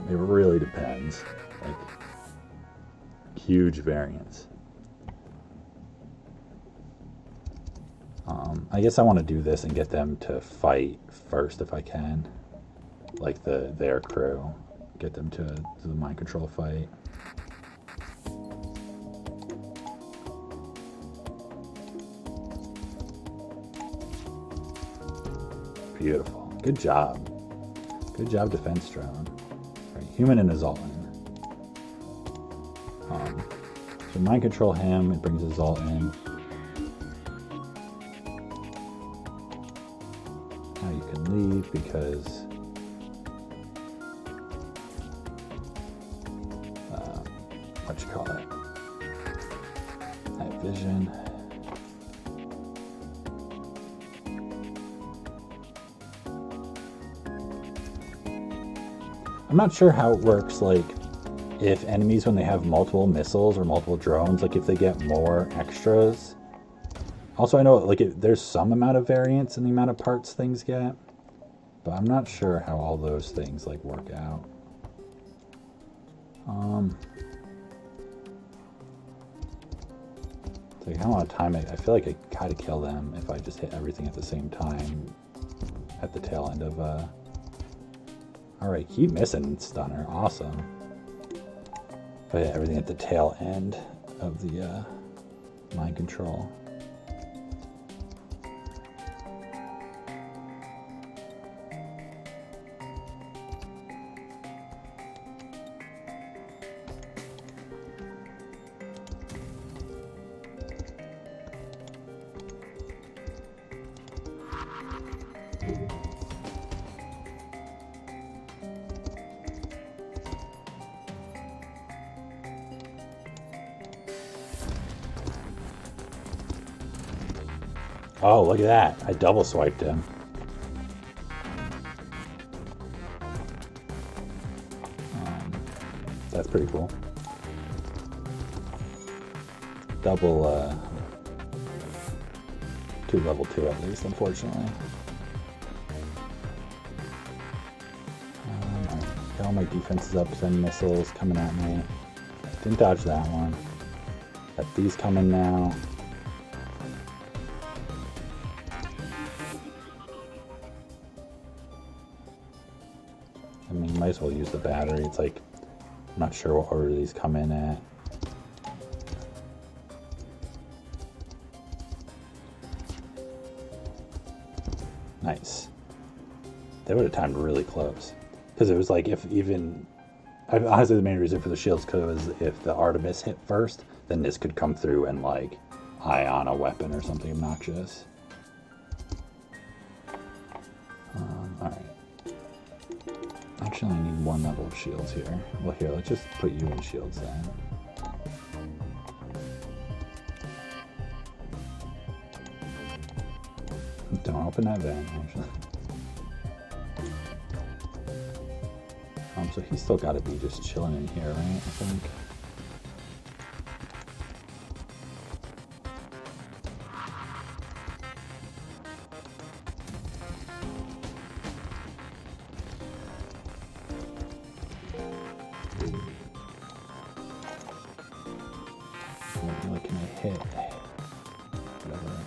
It really depends. Like huge variance. I guess I want to do this and get them to fight first if I can, like their crew, get them to the mind control fight. Beautiful. Good job. Good job, defense drone. Right, human and a Zoltan. So mind control him, it brings a Zoltan. Now you can leave because what you call it? Night vision. I'm not sure how it works, like, if enemies, when they have multiple missiles or multiple drones, like, if they get more extras. Also, I know, like, there's some amount of variance in the amount of parts things get, but I'm not sure how all those things, like, work out. It's like, how long time I feel like I gotta kill them if I just hit everything at the same time at the tail end of, Alright, keep missing stunner. Awesome. But yeah, everything at the tail end of the mind control. Oh, look at that. I double swiped him. That's pretty cool. Double, to level 2 at least, unfortunately. Got all my defenses up, send missiles coming at me. Didn't dodge that one. Got these coming now. I mean, might as well use the battery. It's like, I'm not sure what order these come in at. Nice. They would have timed really close. Because it was like, if even... honestly, the main reason for the shields was if the Artemis hit first, then this could come through and, like, ion a weapon or something obnoxious. Alright. Actually, I need one level of shields here. Well, here, let's just put you in shields then. Don't open that vent, actually. So he's still got to be just chilling in here, right? I think. What can I hit?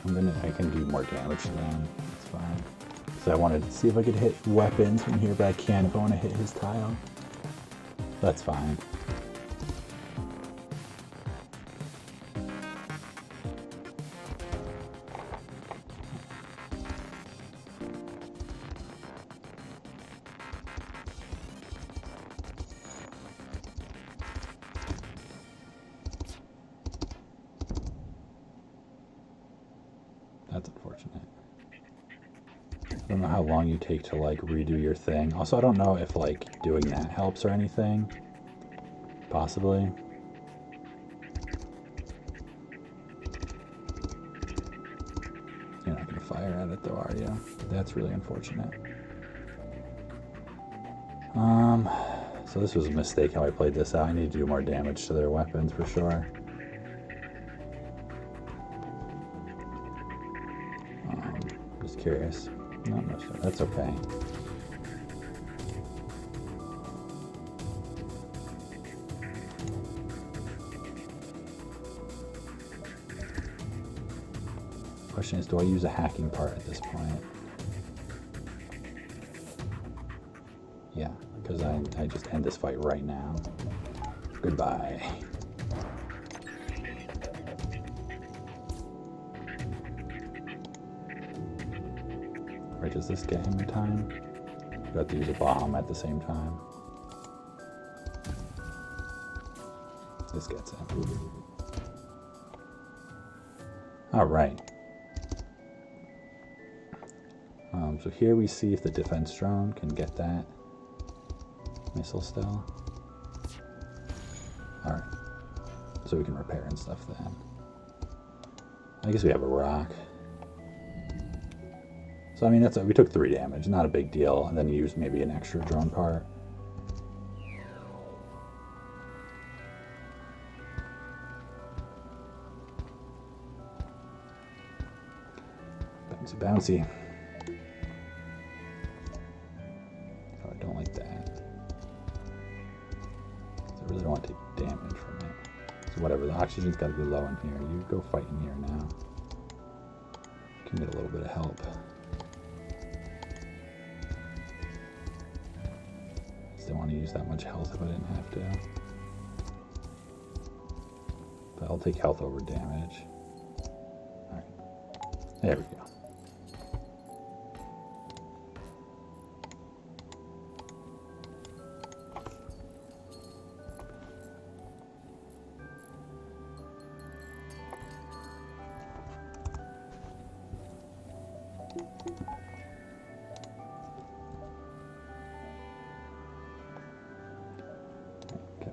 Whatever. I can do more damage to them. It's fine. So I wanted to see if I could hit weapons from here, but I can't if I want to hit his tile. That's fine. I don't know how long you take to like redo your thing. Also, I don't know if like doing that helps or anything. Possibly. You're not gonna fire at it though, are you? That's really unfortunate. So this was a mistake how I played this out. I need to do more damage to their weapons for sure. Just curious. Not much. That's okay. Question is, do I use a hacking part at this point? Yeah, because I just end this fight right now. Goodbye. Right, does this get him in time? I have to use a bomb at the same time. This gets him. All right. So here we see if the defense drone can get that missile still. All right. So we can repair and stuff then. I guess we have a rock. So I mean, we took 3 damage, not a big deal, and then use maybe an extra drone part. Bouncy, bouncy. Oh, I don't like that. I really don't want to take damage from it. So whatever, the oxygen's got to be low in here. You go fight in here now. Can get a little bit of help. Didn't want to use that much health if I didn't have to. But I'll take health over damage. Alright. There we go.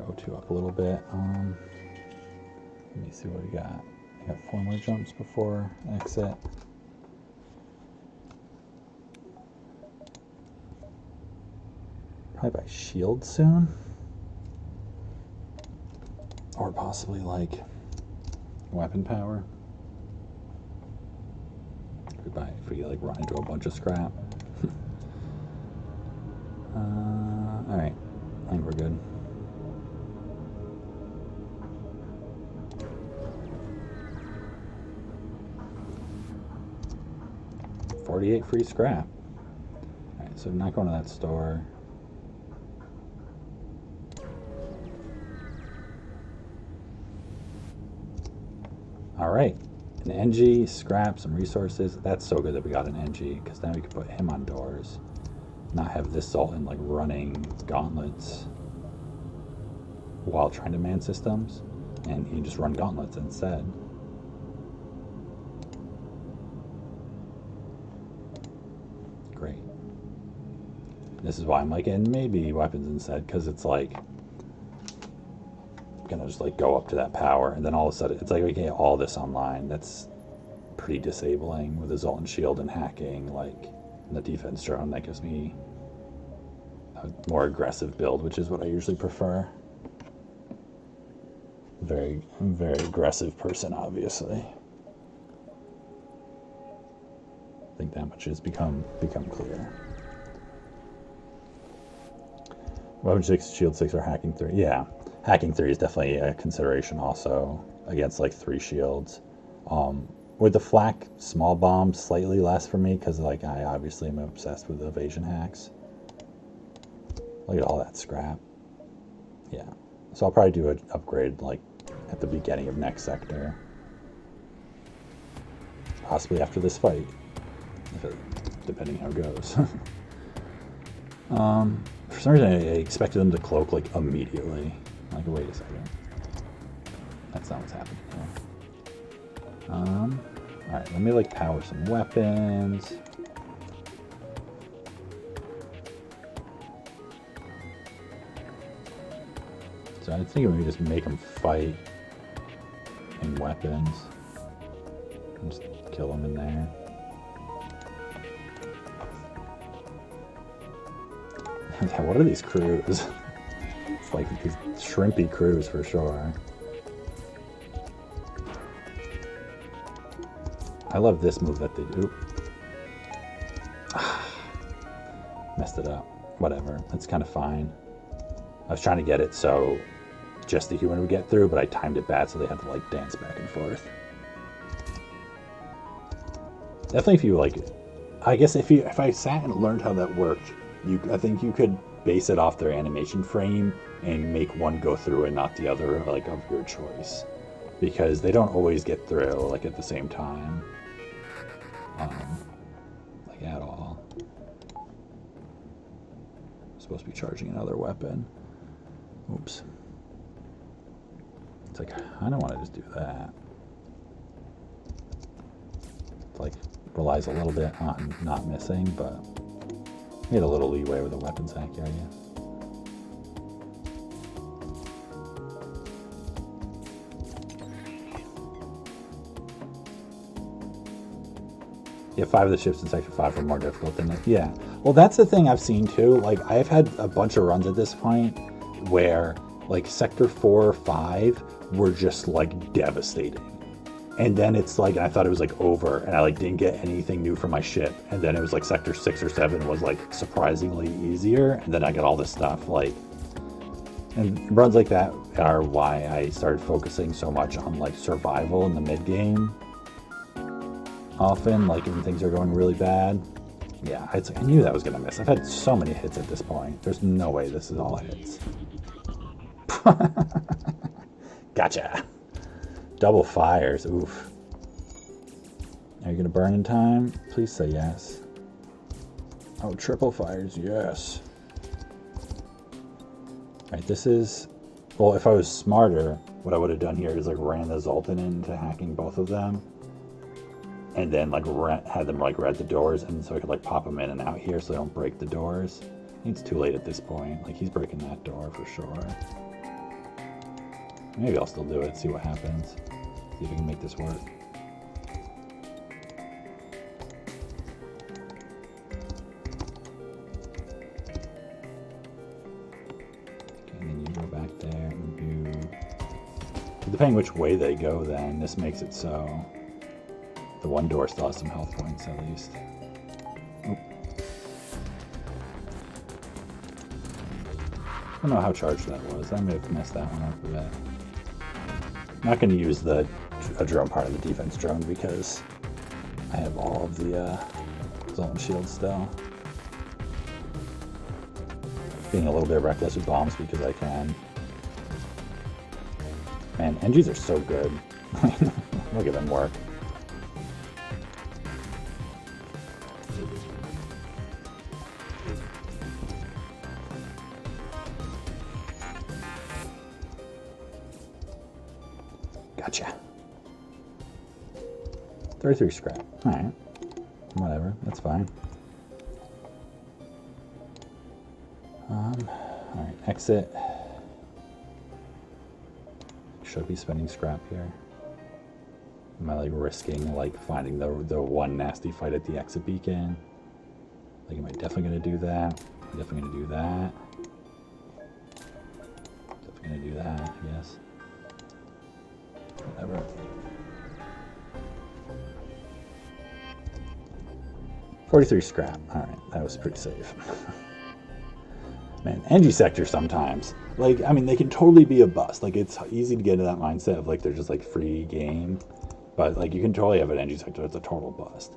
O2 up a little bit. Let me see what we got. I got 4 more jumps before exit. Probably by shield soon. Or possibly like weapon power. If we like run into a bunch of scrap. Alright. I think we're good. 48 free scrap. Alright, so I'm not going to that store. Alright, an NG, scrap, some resources. That's so good that we got an NG, because then we can put him on doors. Not have this Zoltan like running gauntlets while trying to man systems. And he can just run gauntlets instead. Great. This is why I'm like, and maybe weapons instead, because it's like gonna just like go up to that power, and then all of a sudden it's like we can get all this online. That's pretty disabling with the Zoltan shield and hacking, like the defense drone. That gives me a more aggressive build, which is what I usually prefer. Very, very aggressive person, obviously. I think that much has become clear. Weapon 6, shield 6, or hacking 3. Yeah, hacking 3 is definitely a consideration also against like 3 shields. With the flak small bomb slightly less for me, because like I obviously am obsessed with evasion hacks. Look at all that scrap. Yeah, so I'll probably do an upgrade like at the beginning of next sector, possibly after this fight, depending how it goes. For some reason I expected them to cloak like immediately. Like, wait a second, that's not what's happening here. Alright, let me like power some weapons. So I think maybe just make them fight in weapons. And just kill them in there. Yeah, what are these crews? It's like these shrimpy crews for sure. I love this move that they do. Messed it up. Whatever. That's kind of fine. I was trying to get it so just the human would get through, but I timed it bad, so they had to like dance back and forth. Definitely, if you like, I guess if I sat and learned how that worked, I think you could base it off their animation frame and make one go through and not the other, like of your choice, because they don't always get through like at the same time, like at all. I'm supposed to be charging another weapon. Oops. It's like I don't want to just do that. It's like relies a little bit on not missing, but you get a little leeway with the weapons accuracy. Yeah, 5 of the ships in Sector 5 are more difficult than it. Yeah. Well, that's the thing I've seen too. Like, I've had a bunch of runs at this point where, like, Sector 4 or 5 were just, like, devastating. And then it's like, I thought it was, like, over, and I, like, didn't get anything new for my ship. And then it was, like, Sector 6 or 7 was, like, surprisingly easier. And then I got all this stuff, like... And runs like that are why I started focusing so much on, like, survival in the mid-game. Often, like when things are going really bad. Yeah, it's like I knew that was gonna miss. I've had so many hits at this point. There's no way this is all hits. Gotcha. Double fires. Oof. Are you gonna burn in time? Please say yes. Oh, triple fires. Yes. Alright, this is... Well, if I was smarter, what I would have done here is like ran the Zoltan into hacking both of them. And then like had them like red the doors, and so I could like pop them in and out here so they don't break the doors. I think it's too late at this point. Like he's breaking that door for sure. Maybe I'll still do it, see what happens. See if I can make this work. Okay, and then you go back there and you... Depending which way they go then, this makes it so the one door still has some health points at least. Oop. I don't know how charged that was. I may have messed that one up a bit. I'm not going to use a drone part of the defense drone because I have all of the Zoltan shields still. Being a little bit reckless with bombs because I can. Man, NGs are so good. Look at them work. Gotcha. 33 scrap. Alright. Whatever. That's fine. Alright. Exit. Should be spending scrap here. Am I like risking like finding the one nasty fight at the exit beacon? Like, am I definitely going to do that? Definitely going to do that. Definitely going to do that, I guess. Whatever. $43 scrap. Alright, that was pretty safe. Man, NG sector sometimes. Like, I mean, they can totally be a bust. Like, it's easy to get into that mindset of, like, they're just, like, free game. But, like, you can totally have an NG sector that's a total bust.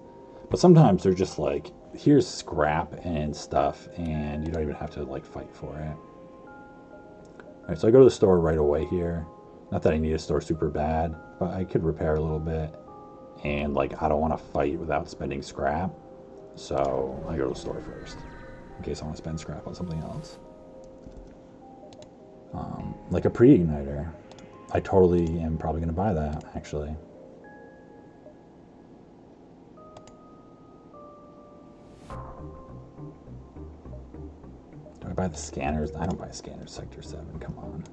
But sometimes they're just, like, here's scrap and stuff, and you don't even have to, like, fight for it. Alright, so I go to the store right away here. Not that I need a store super bad, but I could repair a little bit. And, like, I don't want to fight without spending scrap. So, I go to the store first. In case I want to spend scrap on something else. Like a pre-igniter. I totally am probably going to buy that, actually. Do I buy the scanners? I don't buy scanners, Sector 7, come on.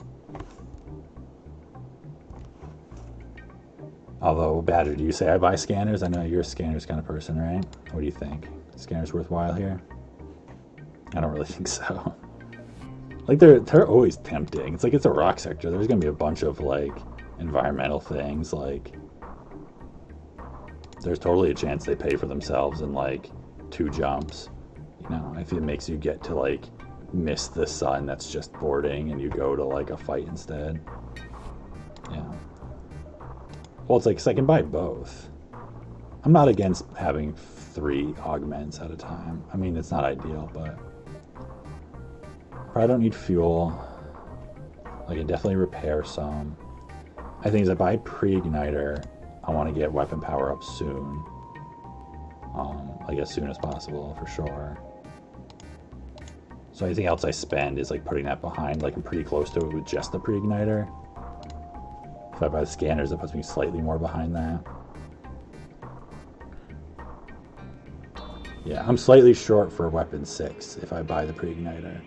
Although, Badger, do you say I buy scanners? I know you're a scanners kind of person, right? What do you think? Scanners worthwhile here? I don't really think so. Like, they're always tempting. It's like it's a rock sector. There's gonna be a bunch of like environmental things. Like, there's totally a chance they pay for themselves in like 2 jumps. You know, if it makes you get to like miss the sun that's just boarding and you go to like a fight instead. Yeah. Well, it's like, 'cause I can buy both. I'm not against having 3 augments at a time. I mean, it's not ideal, but I don't need fuel. I can definitely repair some. I think as I buy pre-igniter, I want to get weapon power up soon. Like as soon as possible, for sure. So anything else I spend is like putting that behind. Like I'm pretty close to it with just the pre-igniter. If I buy the scanners, it puts me slightly more behind that. Yeah, I'm slightly short for weapon 6 if I buy the pre-igniter.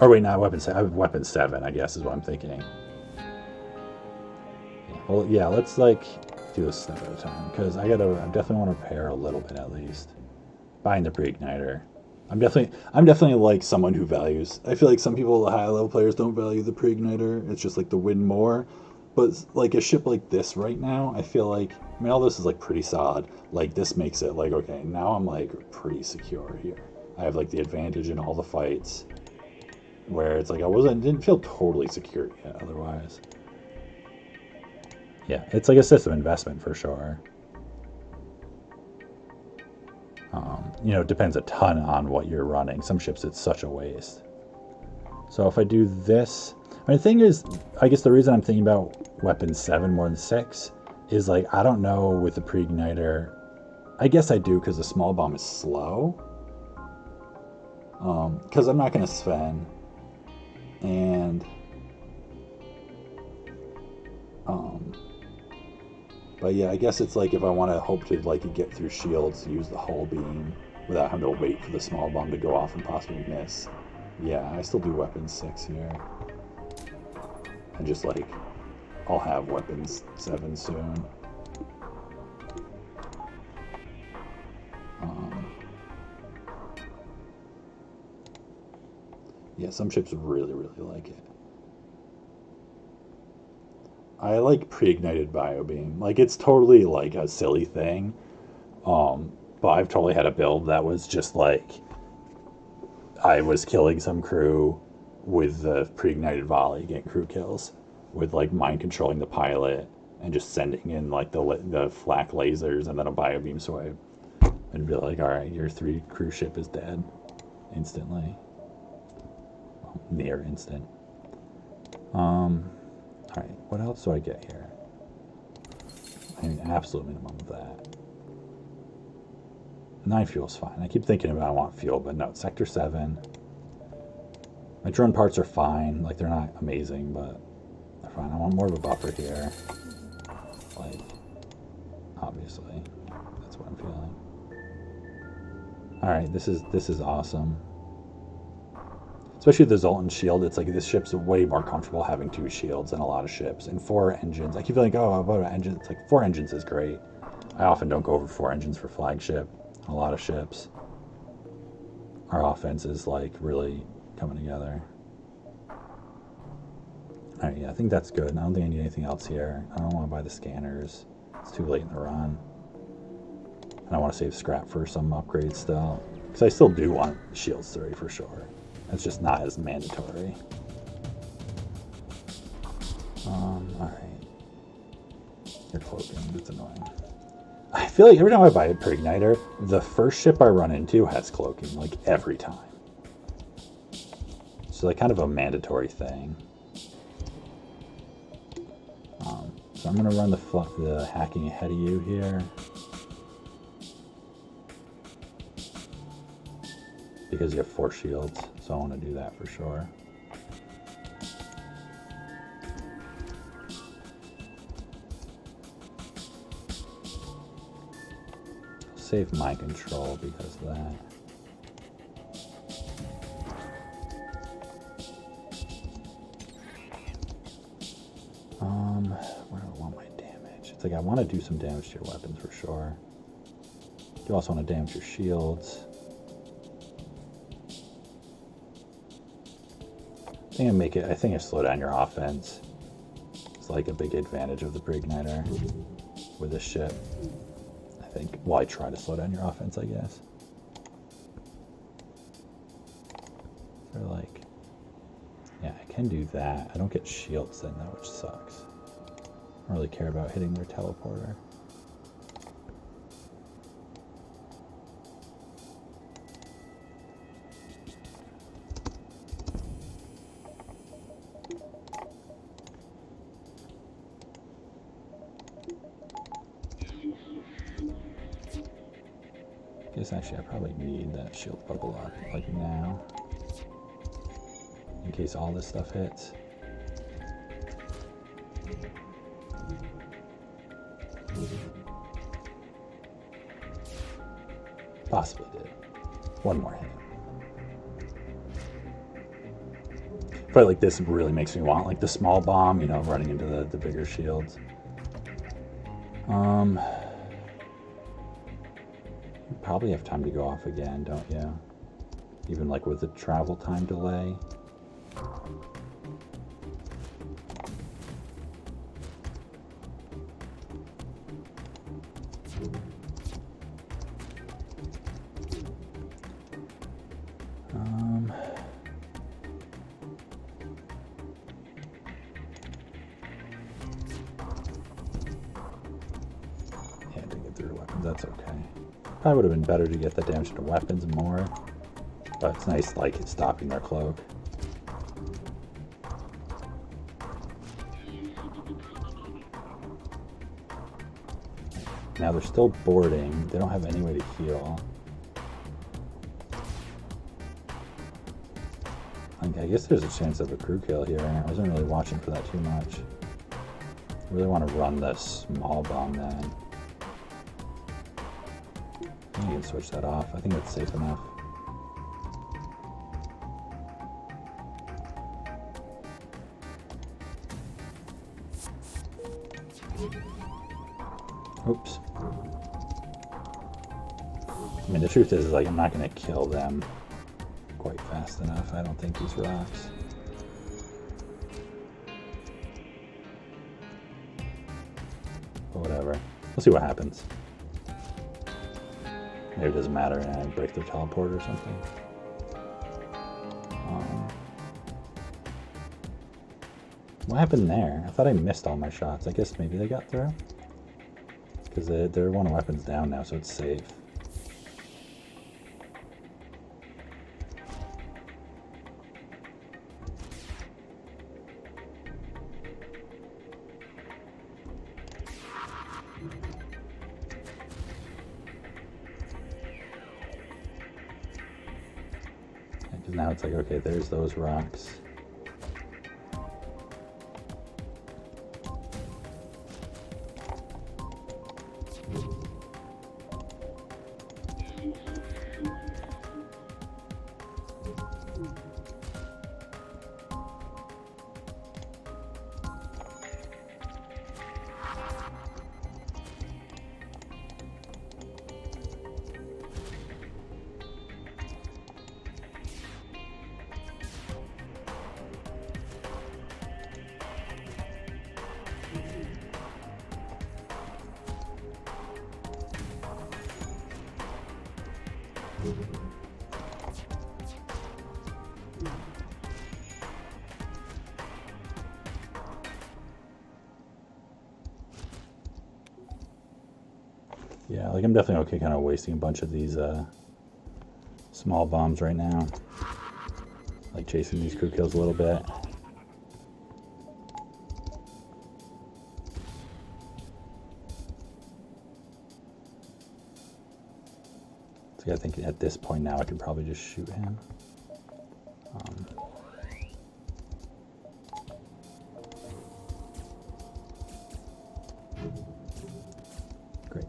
Or wait, not weapon 7. I have weapon 7, I guess, is what I'm thinking. Yeah, well, yeah, let's like do this step at a time because I definitely want to repair a little bit at least. Buying the pre-igniter. I'm definitely like someone who values. I feel like some people, high level players, don't value the pre-igniter. It's just like the win more. But like a ship like this right now, I feel like, I mean, all this is like pretty solid. Like this makes it like, okay, now I'm like pretty secure here. I have like the advantage in all the fights, where it's like didn't feel totally secure yet otherwise. Yeah, it's like a system investment for sure. You know, it depends a ton on what you're running. Some ships it's such a waste. So if I do this, I mean, the thing is, I guess the reason I'm thinking about weapon 7 more than 6 is like, I don't know with the pre-igniter. I guess I do because the small bomb is slow. Because I'm not going to Sven. And but yeah, I guess it's like if I want to hope to like get through shields, use the hull beam without having to wait for the small bomb to go off and possibly miss. Yeah, I still do weapon 6 here. And just like, I'll have weapons 7 soon. Yeah, some ships really, really like it. I like pre-ignited biobeam. Like it's totally like a silly thing. But I've totally had a build that was just like I was killing some crew with the pre-ignited volley, getting crew kills, with like mind controlling the pilot and just sending in like the flak lasers and then a biobeam swipe, and be like, all right, your 3 crew ship is dead instantly, well, near instant. All right, what else do I get here? I mean, absolute minimum of that. 9 fuel's fine. I keep thinking about I want fuel, but no, sector 7. My drone parts are fine. Like, they're not amazing, but they're fine. I want more of a buffer here. Like, obviously, that's what I'm feeling. All right, this is awesome. Especially the Zoltan shield, it's like this ship's way more comfortable having 2 shields than a lot of ships. And 4 engines. I keep feeling, oh, about an engine. It's like 4 engines is great. I often don't go over 4 engines for flagship. A lot of ships. Our offense is like really coming together. Alright, yeah, I think that's good. I don't think I need anything else here. I don't want to buy the scanners. It's too late in the run. And I want to save scrap for some upgrades still. Because I still do want Shields 3 for sure. It's just not as mandatory. Alright. You're cloaking, that's annoying. I feel like every time I buy a pre-igniter, the first ship I run into has cloaking, like every time. So like kind of a mandatory thing. So I'm gonna run the hacking ahead of you here. Because you have 4 shields, so I want to do that for sure. Save my control because of that. where do I want my damage? It's like I want to do some damage to your weapons for sure. You also want to damage your shields. I think I slow down your offense. It's like a big advantage of the Pre-Igniter with this ship. I think. Well, I try to slow down your offense, I guess. They're like, yeah, I can do that. I don't get shields then, though, which sucks. I don't really care about hitting their teleporter. I guess actually I probably need that shield bubble up, like now. In case all this stuff hits. Possibly did. One more hit. I feel like this really makes me want like the small bomb, you know, running into the bigger shields. You probably have time to go off again, don't you? Even like with the travel time delay. Yeah, didn't get through the weapons, that's okay. Probably would have been better to get that damage to weapons more, but it's nice like it's stopping their cloak. Now they're still boarding, they don't have any way to heal. I guess there's a chance of a crew kill here. I wasn't really watching for that too much. I really want to run this small bomb then. I think you can switch that off. I think that's safe enough. Oops. I mean, the truth is like, I'm not going to kill them quite fast enough, I don't think, these rocks. But whatever. We'll see what happens. Maybe it doesn't matter and I break their teleport or something. What happened there? I thought I missed all my shots. I guess maybe they got through? Because they're one weapon's down now, so it's safe. Because now it's like, okay, there's those rocks. Yeah, like I'm definitely okay kind of wasting a bunch of these small bombs right now. Like chasing these crew kills a little bit. So I think at this point now I could probably just shoot him. Great.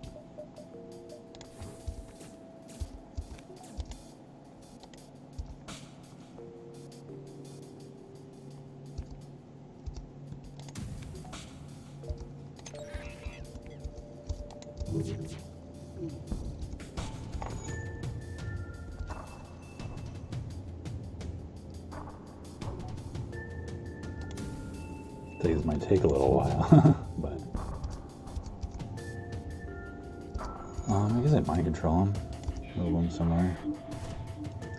These might take a little while, but I guess I mind control him, move him somewhere,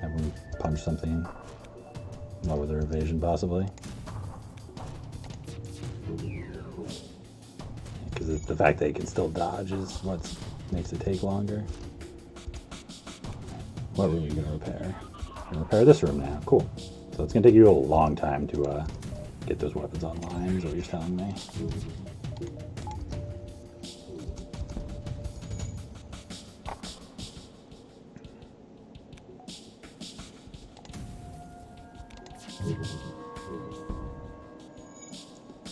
have him punch something, lower their evasion possibly. Because the fact that he can still dodge is what makes it take longer. What room are you going to repair? I'm going to repair this room now. Cool. So it's going to take you a long time to get those weapons online, is what you're telling me.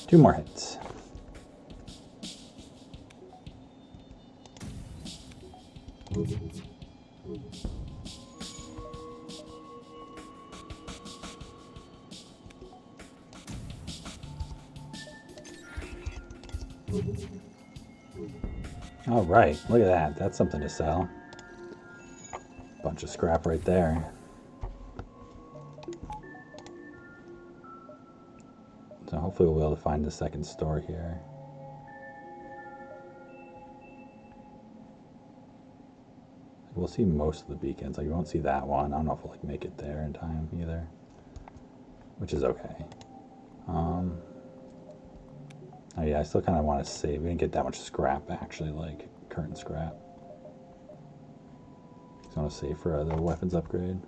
Two more hits. All right, look at that. That's something to sell. Bunch of scrap right there. So hopefully we'll be able to find the second store here. We'll see most of the beacons. Like, you won't see that one. I don't know if we'll like make it there in time either, which is okay. Oh yeah, I still kind of want to save. We didn't get that much scrap actually, like current scrap. Just want to save for the weapons upgrade.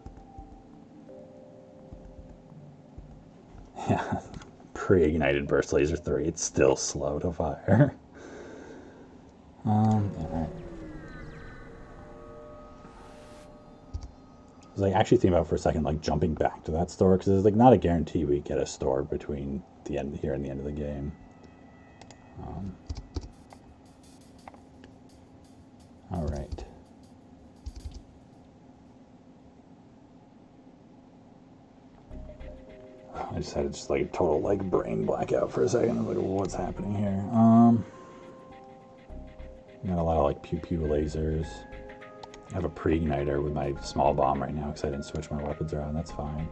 Yeah, pre-ignited burst laser 3. It's still slow to fire. All right. I was like actually thinking about for a second, like jumping back to that store, because it's like not a guarantee we get a store between the end here and the end of the game. All right. I just had just like a total like brain blackout for a second. I was like, what's happening here? Got a lot of like pew pew lasers. I have a pre-igniter with my small bomb right now because I didn't switch my weapons around. That's fine.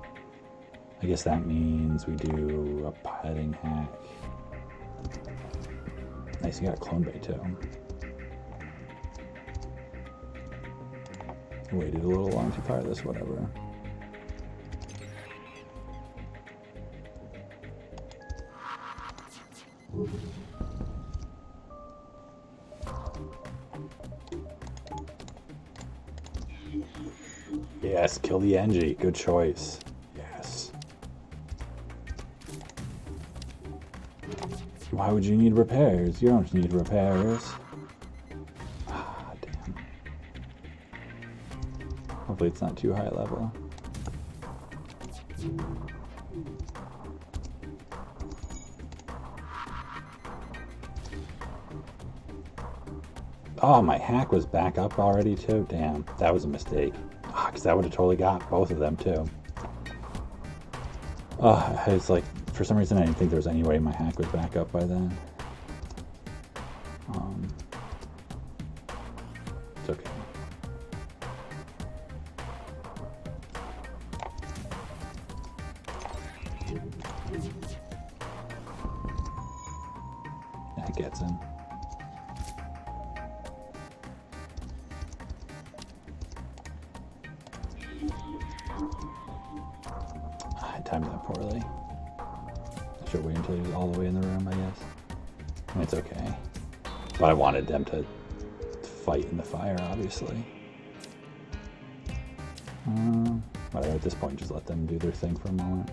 I guess that means we do a piloting hack. Nice, you got a clone bay too. Waited a little long to fire this, whatever. Yes, kill the Engie. Good choice. Yes. Why would you need repairs? You don't need repairs. Ah, damn. Hopefully it's not too high level. Oh, my hack was back up already too? Damn, that was a mistake. Because that would have totally got both of them too. It's like, for some reason I didn't think there was any way my hack was back up by then. It's okay. That gets him. I timed that poorly. I should wait until he was all the way in the room, I guess. I mean, it's okay. But I wanted them to fight in the fire, obviously. Whatever, at this point, just let them do their thing for a moment.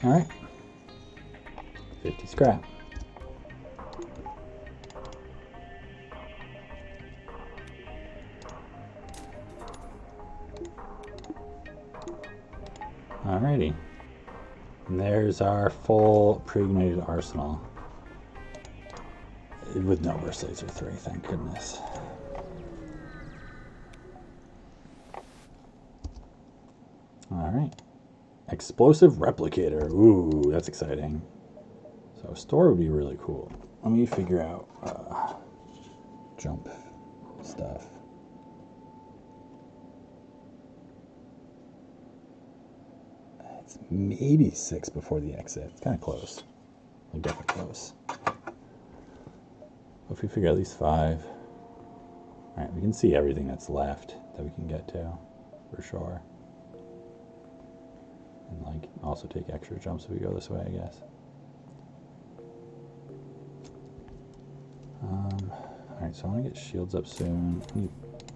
Alright. 50 scrap. Alrighty. And there's our full pre-ignited arsenal. With no burst laser 3, thank goodness. Alright. Explosive replicator. Ooh, that's exciting. So a store would be really cool. Let me figure out jump stuff. It's maybe 6 before the exit. It's kind of close. Like definitely close. If we figure at least 5. Alright, we can see everything that's left that we can get to, for sure. And like also take extra jumps if we go this way, I guess. Alright, so I want to get shields up soon.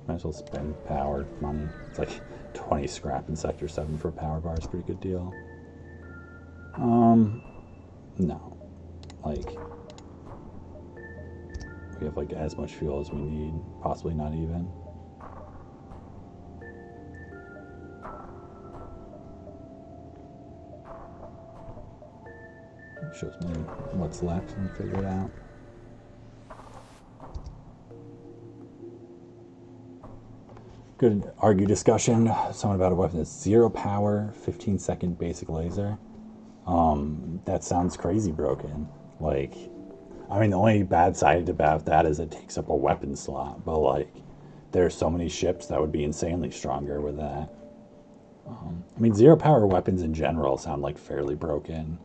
Might as well spend power money. It's like 20 scrap in Sector 7 for a power bar is a pretty good deal. No. Like, we have like as much fuel as we need, possibly not even. It shows me what's left and figure it out. Good argue discussion. Someone about a weapon that's 0 power, 15-second basic laser. That sounds crazy broken. Like, I mean, the only bad side about that is it takes up a weapon slot. But like, there's so many ships that would be insanely stronger with that. I mean, 0 power weapons in general sound like fairly broken.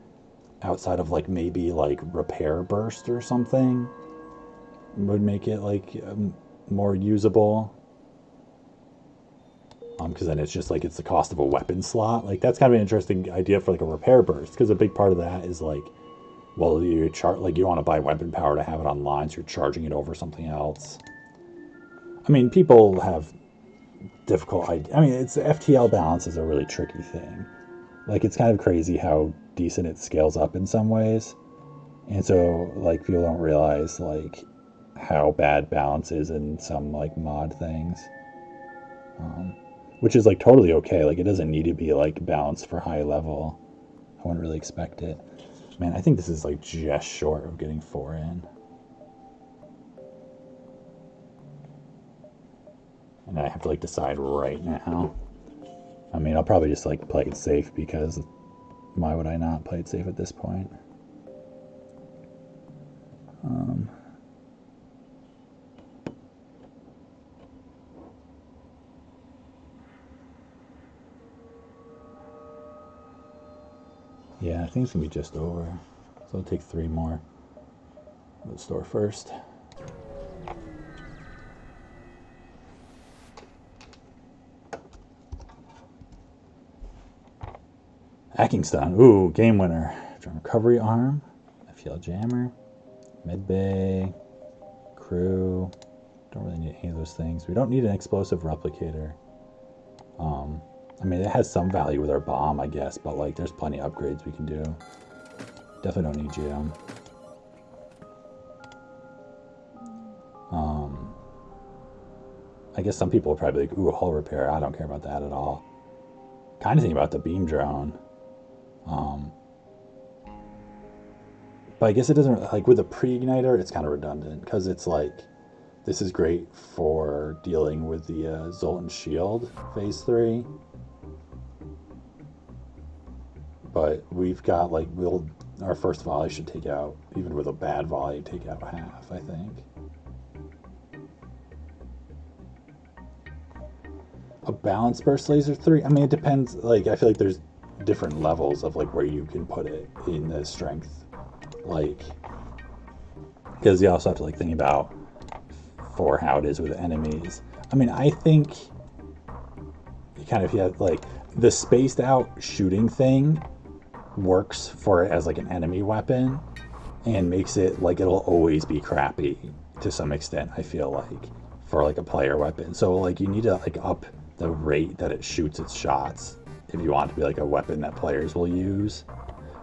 Outside of like maybe like repair burst or something would make it like more usable. Because then it's just like it's the cost of a weapon slot. Like that's kind of an interesting idea for like a repair burst, because a big part of that is like, well, you want to buy weapon power to have it online, so you're charging it over something else. I mean, people have difficult. I mean, it's FTL balance is a really tricky thing. Like it's kind of crazy how decent it scales up in some ways, and so like people don't realize like how bad balance is in some like mod things. Which is like totally okay. Like it doesn't need to be like balanced for high level. I wouldn't really expect it. Man, I think this is like just short of getting 4 in. And I have to like decide right now. I mean, I'll probably just like play it safe, because why would I not play it safe at this point? Yeah, I think it's gonna be just over. So I'll take 3 more. Let's store first. Hacking stun. Ooh, game winner. Drone recovery arm. FTL jammer. Medbay. Crew. Don't really need any of those things. We don't need an explosive replicator. I mean, it has some value with our bomb, I guess, but like there's plenty of upgrades we can do. Definitely don't need GM. I guess some people will probably be like, ooh, hull repair. I don't care about that at all. Kind of think about the beam drone. But I guess it doesn't, like with a pre-igniter, it's kind of redundant, because it's like, this is great for dealing with the Zoltan shield phase 3. But we've got like, our first volley should take out, even with a bad volley, take out half, I think. A balanced burst laser 3? I mean, it depends. Like, I feel like there's different levels of like where you can put it in the strength. Like, because you also have to like think about for how it is with enemies. I mean, I think you kind of have like the spaced out shooting thing works for it as like an enemy weapon, and makes it like it'll always be crappy to some extent, I feel like, for like a player weapon. So like you need to like up the rate that it shoots its shots if you want it to be like a weapon that players will use.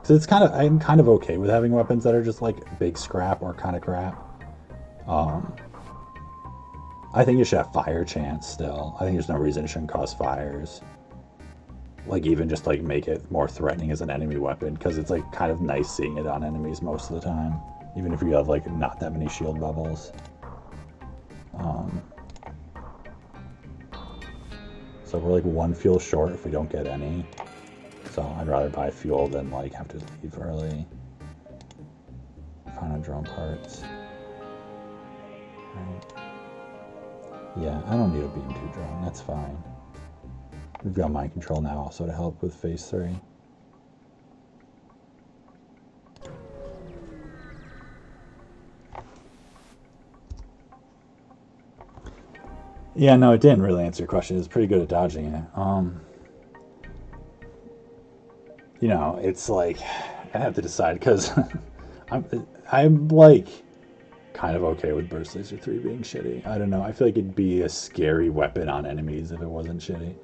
So it's kind of, I'm kind of okay with having weapons that are just like big scrap or kind of crap. I think it should have fire chance still. I think there's no reason it shouldn't cause fires. Like even just like make it more threatening as an enemy weapon, because it's like kind of nice seeing it on enemies most of the time, even if you have like not that many shield bubbles. So we're like 1 fuel short if we don't get any. So I'd rather buy fuel than like have to leave early. Find a drone parts. Right. Yeah, I don't need a beam 2 drone, that's fine. We've got mind control now also to help with phase 3. Yeah, no, it didn't really answer your question. It was pretty good at dodging it. You know, it's like I have to decide because I'm like kind of okay with Burst Laser 3 being shitty. I don't know. I feel like it'd be a scary weapon on enemies if it wasn't shitty.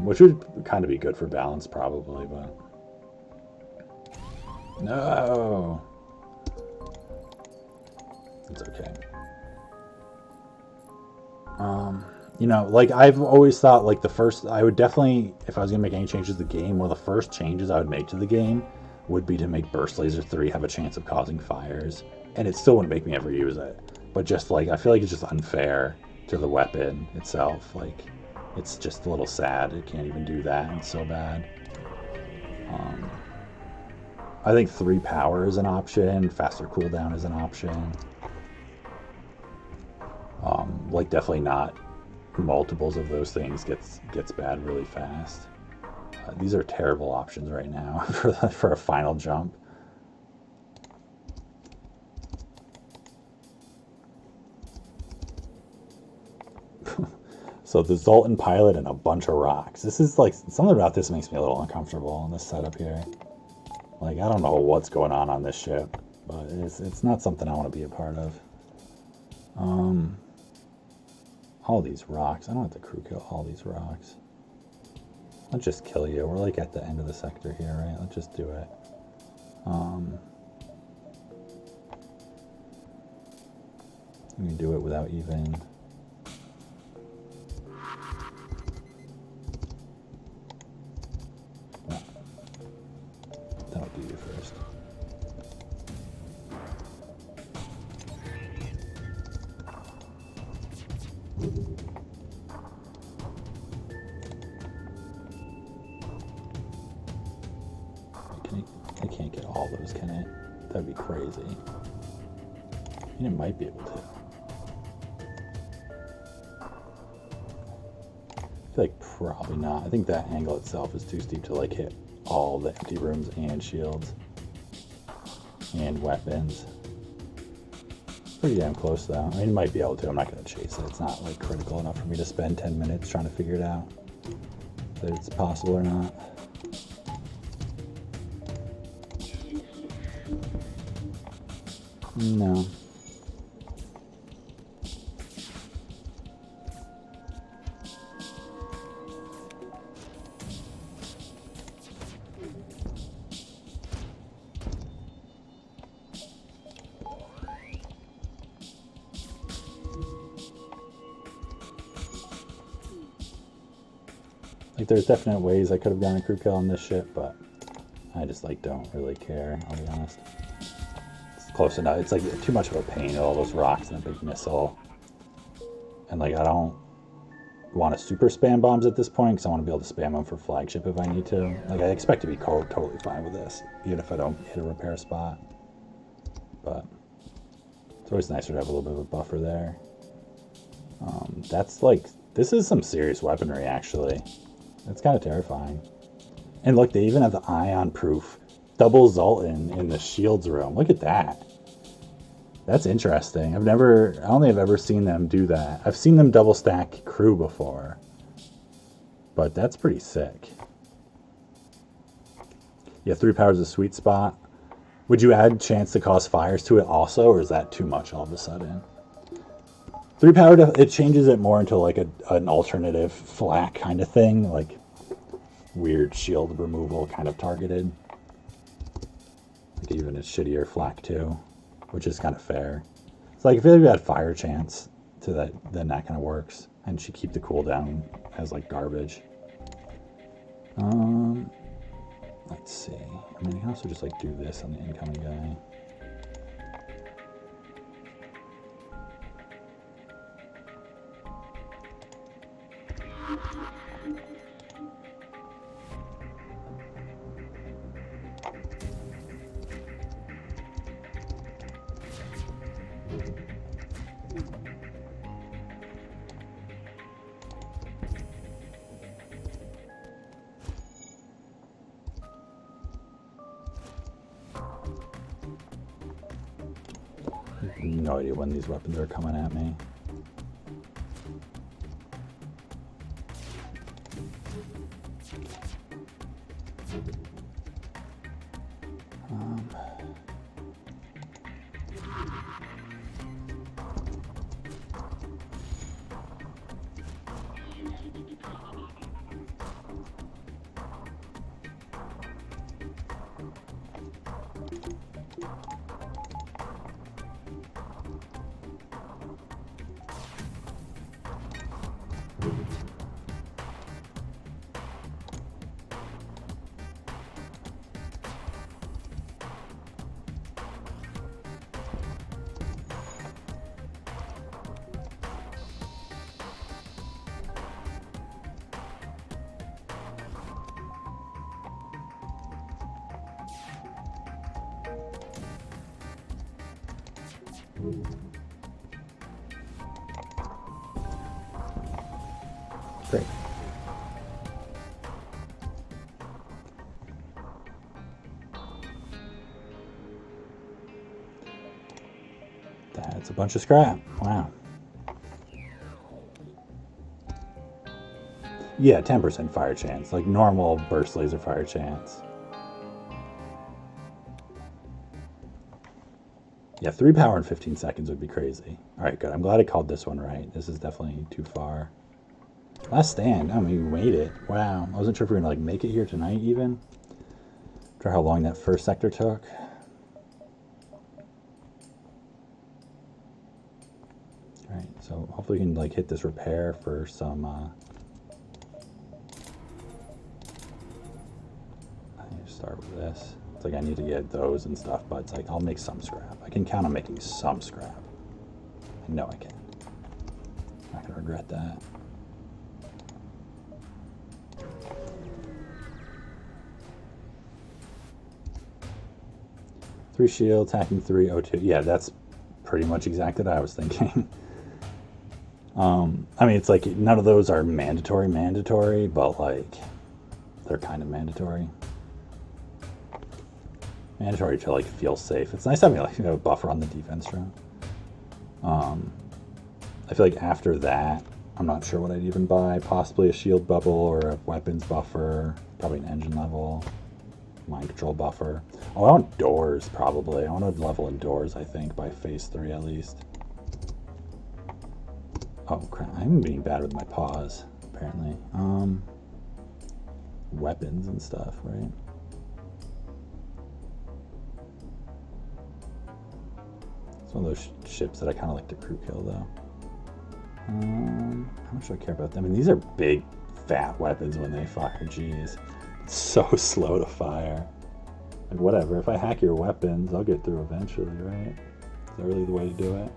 Which would kind of be good for balance probably, but no, it's okay. You know, like I've always thought like the first, I would definitely, if I was gonna make any changes to the game, one of the first changes I would make to the game would be to make Burst Laser 3 have a chance of causing fires. And it still wouldn't make me ever use it. But just like, I feel like it's just unfair to the weapon itself. Like, it's just a little sad. It can't even do that. It's so bad. I think 3 power is an option. Faster cooldown is an option. Like definitely not multiples of those things gets bad really fast. These are terrible options right now for a final jump. So the Zoltan pilot and a bunch of rocks. This is like, something about this makes me a little uncomfortable in this setup here. Like, I don't know what's going on this ship, but it's not something I want to be a part of. All these rocks. I don't have to crew kill all these rocks. Let's just kill you. We're like at the end of the sector here, right? Let's just do it. We can do it without even... That'll do you first. I can't get all those, can it? That'd be crazy. I mean, it might be able to. I feel like probably not. I think that angle itself is too steep to like hit all the empty rooms and shields and weapons. Pretty damn close though. I mean, it might be able to. I'm not going to chase it. It's not like critical enough for me to spend 10 minutes trying to figure it out that it's possible or not. No. Like, there's definite ways I could have gotten a crew kill on this ship, but I just like don't really care, I'll be honest. It's close enough. It's like too much of a pain, all those rocks and a big missile. And like, I don't want to super spam bombs at this point because I want to be able to spam them for flagship if I need to. Like, I expect to be totally fine with this, even if I don't hit a repair spot. But it's always nicer to have a little bit of a buffer there. That's like, this is some serious weaponry actually. It's kind of terrifying. And look, they even have the ion-proof double Zoltan in the shields room. Look at that. That's interesting. I don't think I've ever seen them do that. I've seen them double stack crew before, but that's pretty sick. Yeah, 3 power is a sweet spot. Would you add chance to cause fires to it also, or is that too much all of a sudden? 3 power, it changes it more into like an alternative flak kind of thing, like weird shield removal kind of targeted. Like even a shittier flak too, which is kind of fair. It's like if you had fire chance to that, then that kind of works. And she keep the cooldown as like garbage. Let's see. I mean, I can also just like do this on the incoming guy. No idea when these weapons are coming at me. Great. That's a bunch of scrap. Wow. Yeah, 10% fire chance, like normal burst laser fire chance. Yeah, 3 power in 15 seconds would be crazy. All right, good. I'm glad I called this one right. This is definitely too far. Last stand. I mean, we made it. Wow. I wasn't sure if we were going to like make it here tonight even. After how long that first sector took. All right, so hopefully we can like hit this repair for some... I need to start with this. It's like I need to get those and stuff, but it's like I'll make some scrap. I can count on making some scrap. I know I can. I'm not going to regret that. Three shield, attacking 302. Yeah, that's pretty much exactly what I was thinking. I mean, it's like none of those are mandatory, but like they're kind of mandatory. Mandatory to like feel safe. It's nice having like a buffer on the defense room. I feel like after that, I'm not sure what I'd even buy. Possibly a shield bubble or a weapons buffer. Probably an engine level. Mind control buffer. Oh, I want doors probably. I want to level in doors, I think, by phase 3 at least. Oh crap, I'm being bad with my paws, apparently. Weapons and stuff, right? It's one of those ships that I kind of like to crew kill, though. How much do I care about them? I mean, these are big, fat weapons when they fire. Jeez. It's so slow to fire. Like, whatever. If I hack your weapons, I'll get through eventually, right? Is that really the way to do it?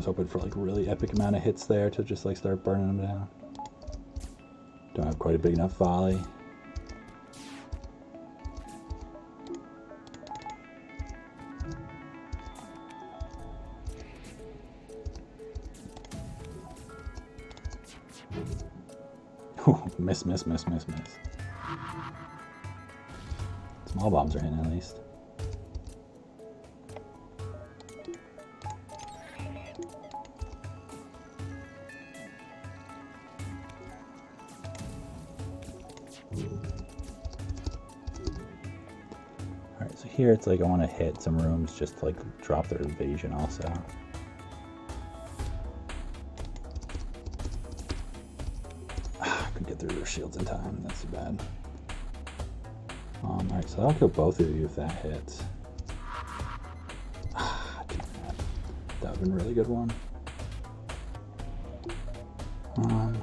Hoping for like really epic amount of hits there to just like start burning them down. Don't have quite a big enough volley. Miss. Small bombs are hitting at least. Alright, so here it's like I want to hit some rooms just to like drop their evasion also. I could get through their shields in time, that's too bad. Alright, so I'll kill both of you if that hits. That would have been a really good one. Don't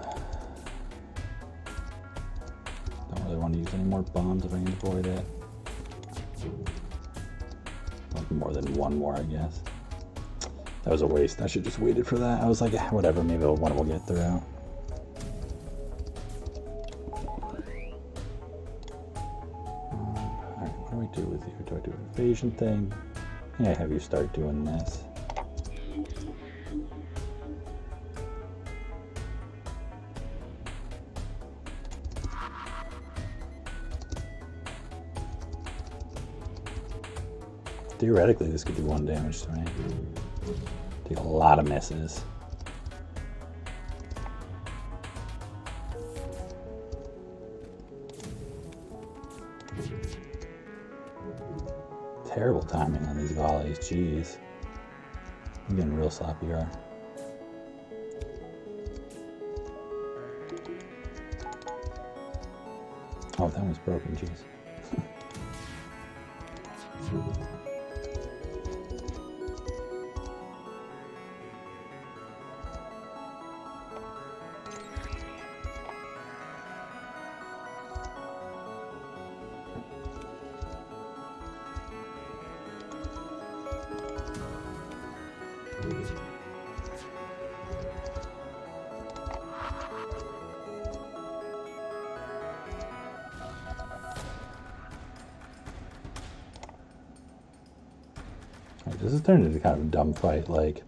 really want to use any more bombs if I can avoid it. Like more than one more, I guess. That was a waste. I should just waited for that. I was like, whatever, maybe one will get through. Alright, what do we do with you? Do I do an evasion thing? Yeah, have you start doing this. Theoretically, this could do 1 damage to me. Take a lot of misses. Terrible timing on these volleys, jeez. I'm getting real sloppy here. Oh, that one's broken, jeez. This is turning into kind of a dumb fight. Like,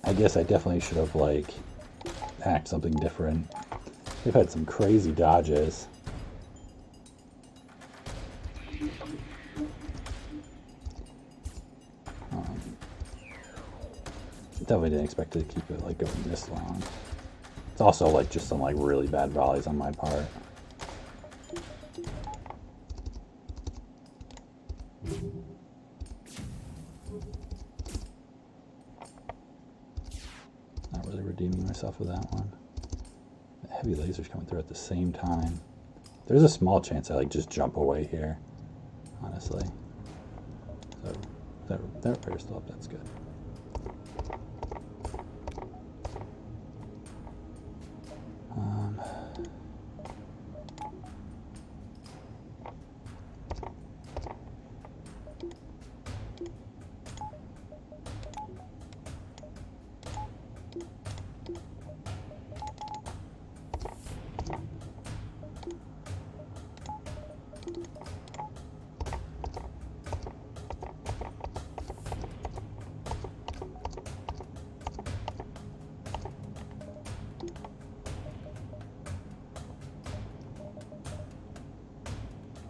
I guess I definitely should have, like, hacked something different. They've had some crazy dodges. Definitely didn't expect it to keep it, like, going this long. It's also, like, just some, like, really bad volleys on my part. Not really redeeming myself with that one. The heavy laser's coming through at the same time. There's a small chance I like just jump away here, honestly. So that repair's still up, that's good.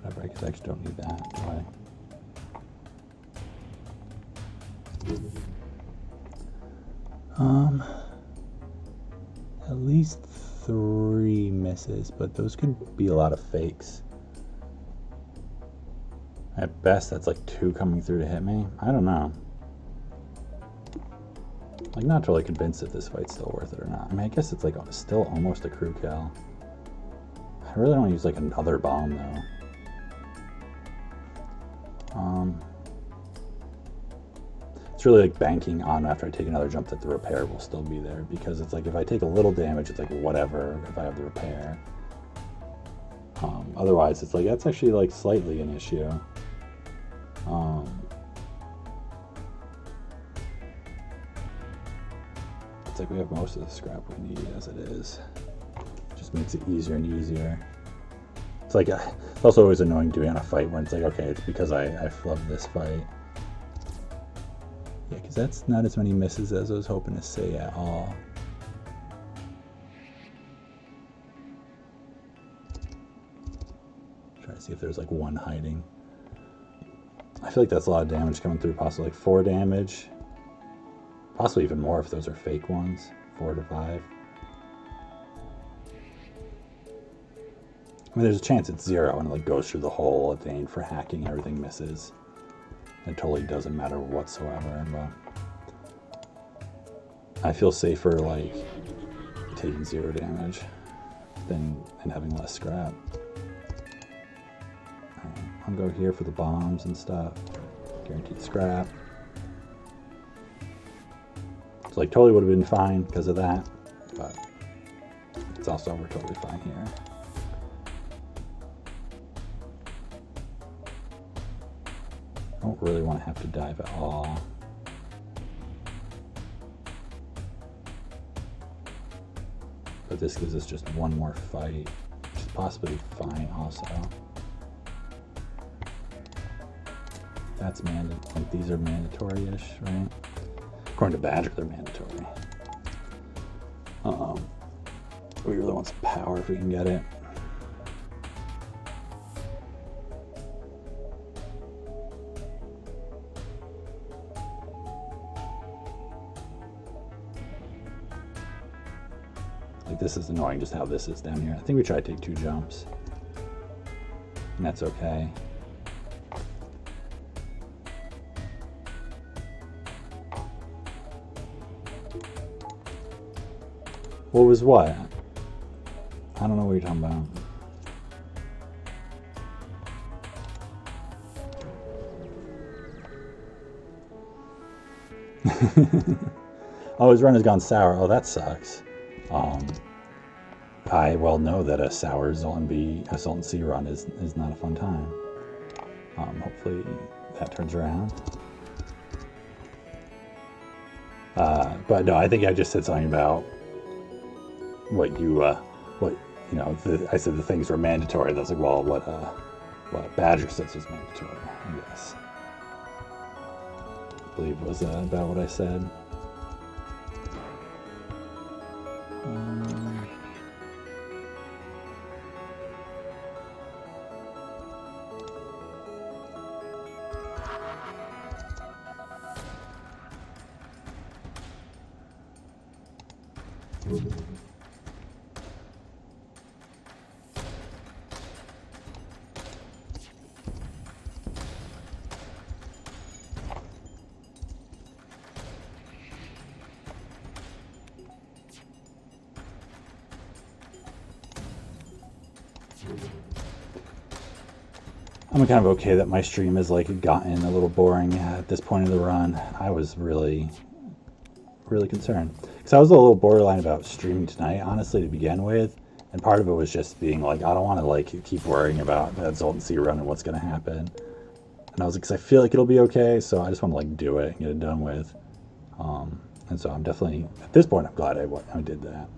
Whatever, I guess I actually don't need that, do I? At least 3 misses, but those could be a lot of fakes. At best, that's like 2 coming through to hit me. I don't know. Like, not totally convinced if this fight's still worth it or not. I mean, I guess it's like still almost a crew kill. I really don't want to use like another bomb though. It's really like banking on after I take another jump that the repair will still be there, because it's like if I take a little damage, it's like whatever if I have the repair. Otherwise, it's like that's actually like slightly an issue. It's like we have most of the scrap we need as it is. Just makes it easier and easier. It's like it's also always annoying doing on a fight when it's like, okay, it's because I flubbed this fight. Yeah, because that's not as many misses as I was hoping to say at all. See if there's like one hiding. I feel like that's a lot of damage coming through, possibly like 4 damage. Possibly even more if those are fake ones. 4 to 5. I mean, there's a chance it's 0 and it like goes through the whole of vein for hacking, everything misses. It totally doesn't matter whatsoever, but I feel safer like taking 0 damage than having less scrap. I'll go here for the bombs and stuff. Guaranteed scrap. So like totally would have been fine because of that, but it's also we're totally fine here. I don't really want to have to dive at all. But this gives us just one more fight, which is possibly fine also. That's like these are mandatory-ish, right? According to Badger, they're mandatory. We really want some power if we can get it. Like this is annoying just how this is down here. I think we try to take 2 jumps. And that's okay. What was what? I don't know what you're talking about. Oh, his run has gone sour. Oh, that sucks. I well know that a sour Zoltan C run is not a fun time. Hopefully that turns around. But no, I think I just said something about I said the things were mandatory. That's like, well, what Badger says was mandatory, I guess. I believe was about what I said. I'm kind of okay that my stream has like gotten a little boring at this point of the run. I was really concerned because I was a little borderline about streaming tonight, honestly, to begin with, and part of it was just being like, I don't want to like keep worrying about that Zoltan C run and what's going to happen. And I was like, because I feel like it'll be okay, so I just want to like do it and get it done with. And so I'm definitely at this point I'm glad I did that.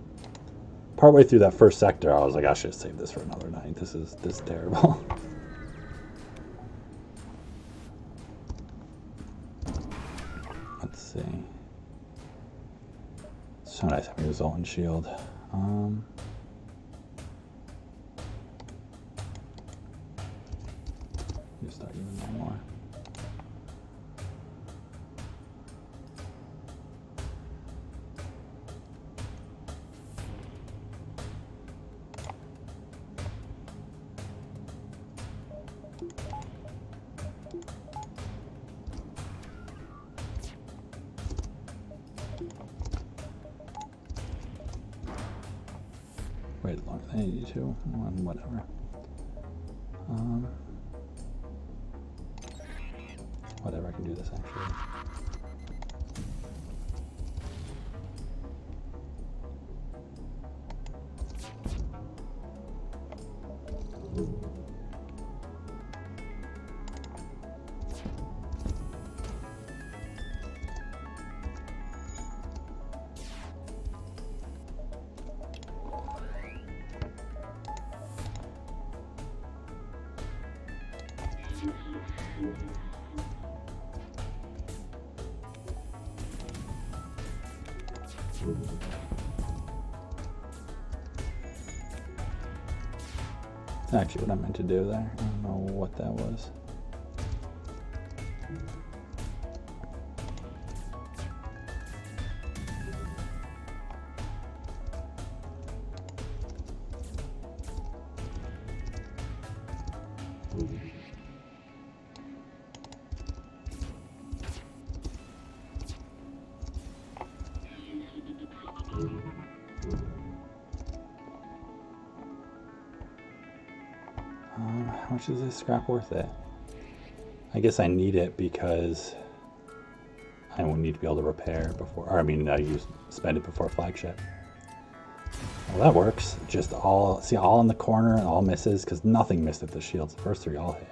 Partway through that first sector, I was like, I should have saved this for another night. This is terrible. Let's see. It's so nice having a Zoltan shield. Just start using one more. Wait longer than I need to. Whatever. Whatever, I can do this actually. Actually, what I meant to do there. I don't know what that was. How much is this scrap worth it? I guess I need it because I will need to be able to repair before, or I mean, spend it before flagship. Well, that works. Just all, see, all in the corner, all misses, because nothing missed at the shields. The first three all hit.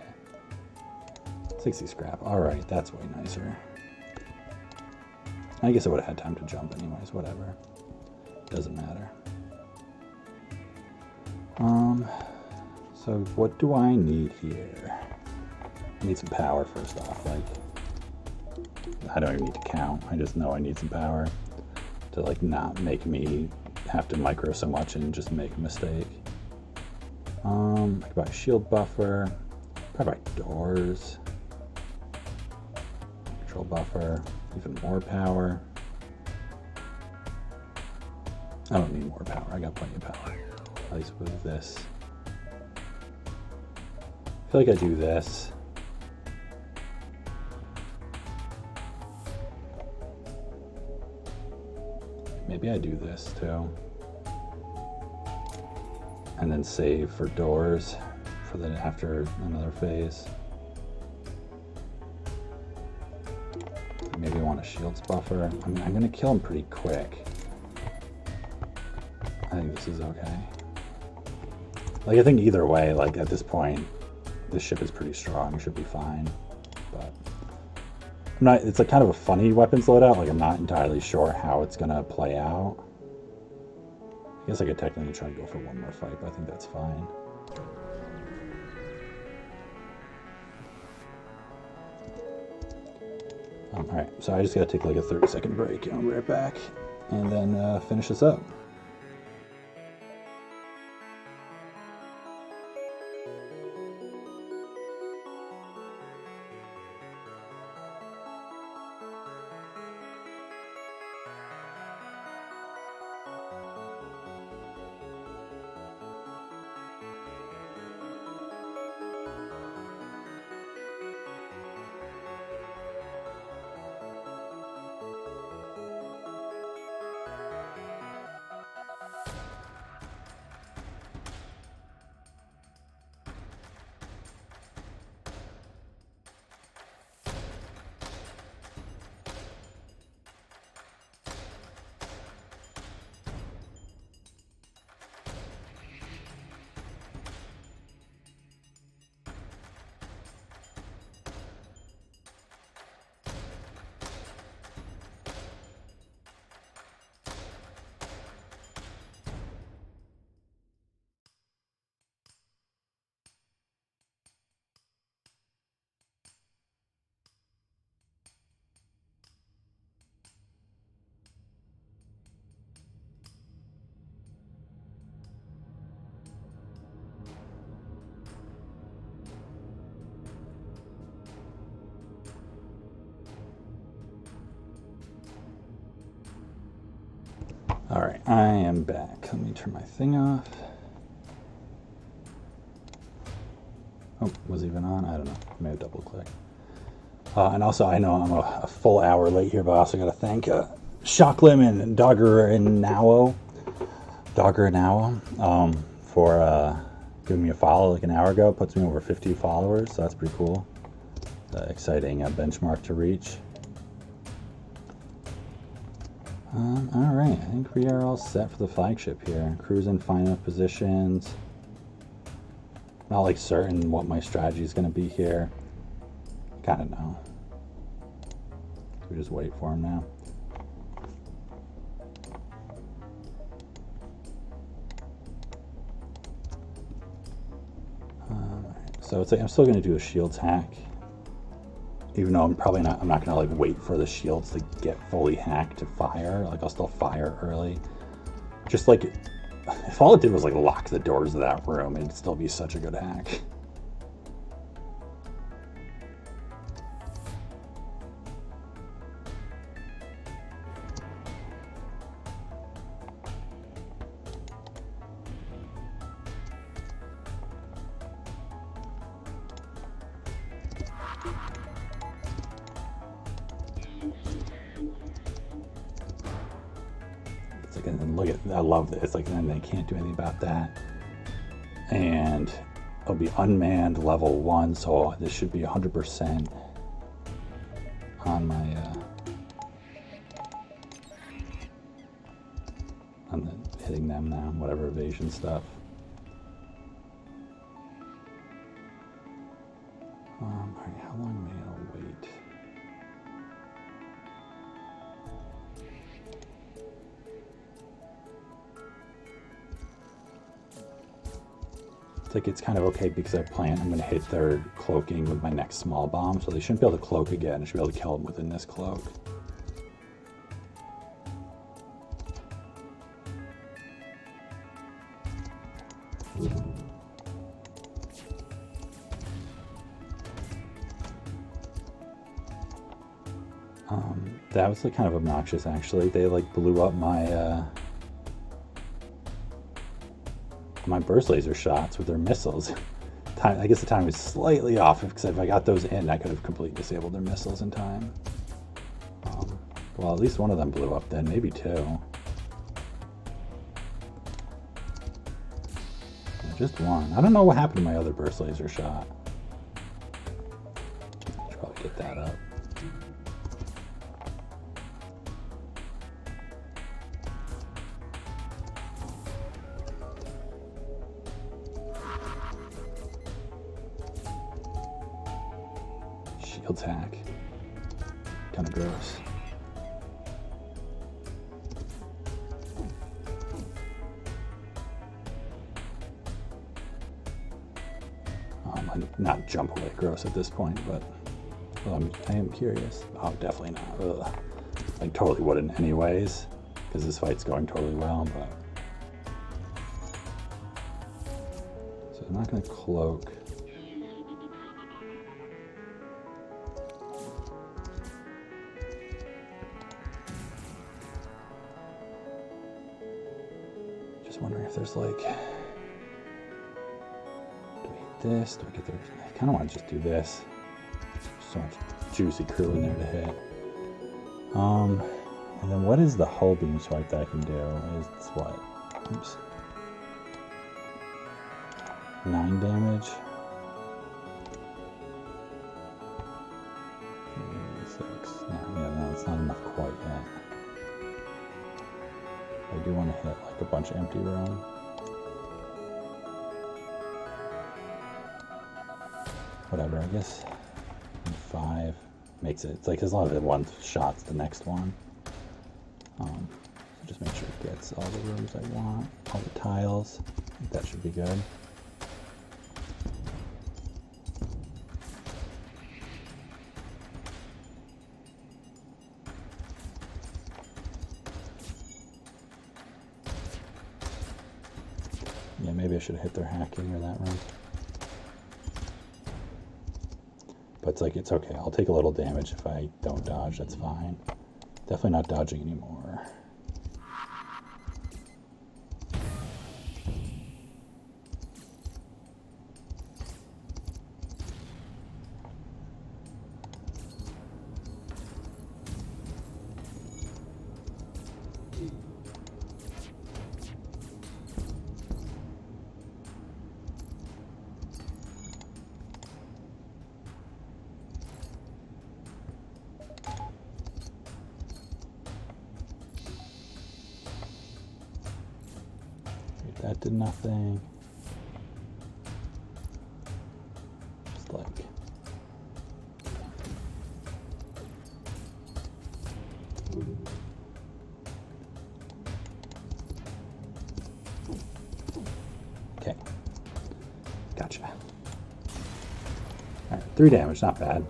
60 scrap. All right, that's way nicer. I guess I would have had time to jump anyways, whatever. Doesn't matter. So what do I need here? I need some power first off. Like, I don't even need to count. I just know I need some power to like not make me have to micro so much and just make a mistake. I could buy a shield buffer. Probably buy doors. Control buffer. Even more power. I don't need more power. I got plenty of power. At least with this. I feel like I do this. Maybe I do this too. And then save for doors for the after another phase. Maybe I want a shields buffer. I mean, I'm gonna kill him pretty quick. I think this is okay. Like, I think either way, like at this point, this ship is pretty strong, should be fine. But I'm not, it's like kind of a funny weapons loadout, like I'm not entirely sure how it's gonna play out. I guess I could technically try to go for one more fight, but I think that's fine. Alright, so I just gotta take like a 30-second break and I'll be right back and then finish this up. Alright, I am back. Let me turn my thing off. Oh, was it even on? I don't know. I may have double clicked. And also, I know I'm a full hour late here, but I also got to thank Shocklim and Dogger and Now for giving me a follow like an hour ago. It puts me over 50 followers, so that's pretty cool. Exciting benchmark to reach. Alright, I think we are all set for the flagship here. Cruising, fine enough positions. Not like certain what my strategy is going to be here. Kind of know. We just wait for him now. So it's like I'm still going to do a shields hack. Even though I'm not gonna like wait for the shields to get fully hacked to fire. Like I'll still fire early. Just like if all it did was like lock the doors of that room, it'd still be such a good hack. And then look at, I love this. Like, then they can't do anything about that. And it'll be unmanned level 1, so this should be 100% on my on the hitting them now, whatever evasion stuff. All right, how long am I gonna wait? Like, it's kind of okay because I plan I'm going to hit their cloaking with my next small bomb, so they shouldn't be able to cloak again. I should be able to kill them within this cloak. That was like kind of obnoxious, actually. They like blew up my my burst laser shots with their missiles. I guess the time was slightly off, because if I got those in, I could have completely disabled their missiles in time. Well, at least one of them blew up then, maybe two. Just one. I don't know what happened to my other burst laser shot. Should probably get that up. Shields hack. Kind of gross. Not jump away gross at this point, but I am curious. Oh, definitely not. Ugh. I totally wouldn't anyways, because this fight's going totally well, but... So I'm not going to cloak. Just wondering if there's like... this, do I get there? I kind of want to just do this. So much juicy crew in there to hit. And then what is the hull beam swipe that I can do? It's what? Oops. 9 damage. 6. No, it's not enough quite yet. I do want to hit like a bunch of empty room. Whatever, I guess 5 makes it. It's like as long as it one shot's the next one. So just make sure it gets all the rooms I want, all the tiles. I think that should be good. Yeah, maybe I should have hit their hacking or that room. But it's like, it's okay. I'll take a little damage if I don't dodge. That's fine. Definitely not dodging anymore. That did nothing. Just like... Okay. Gotcha. Alright, 3 damage, not bad.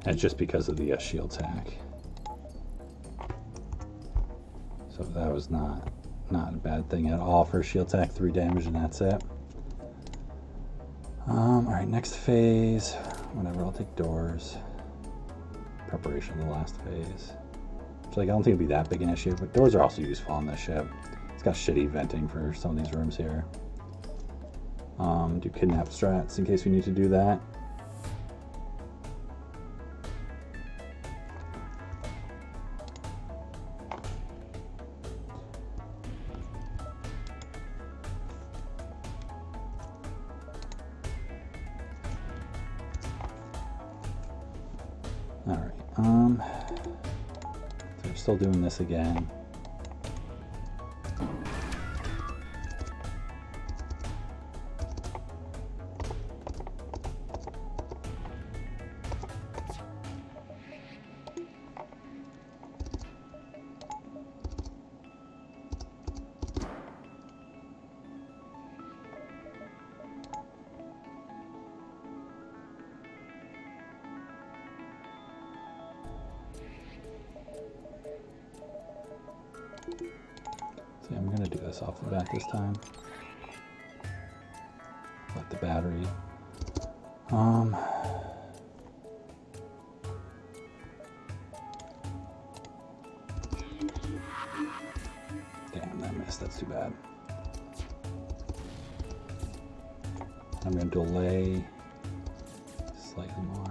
And it's just because of the shield tack. So that was not a bad thing at all for shield tack. 3 damage and that's it. Alright, next phase. Whatever, I'll take doors. Preparation of the last phase. So like, I don't think it'd be that big an issue, but doors are also useful on this ship. It's got shitty venting for some of these rooms here. Do kidnap strats in case we need to do that. Alright, so we're still doing this again. See, I'm gonna do this off the bat this time. Like the battery. Damn, that missed. That's too bad. I'm gonna delay slightly more.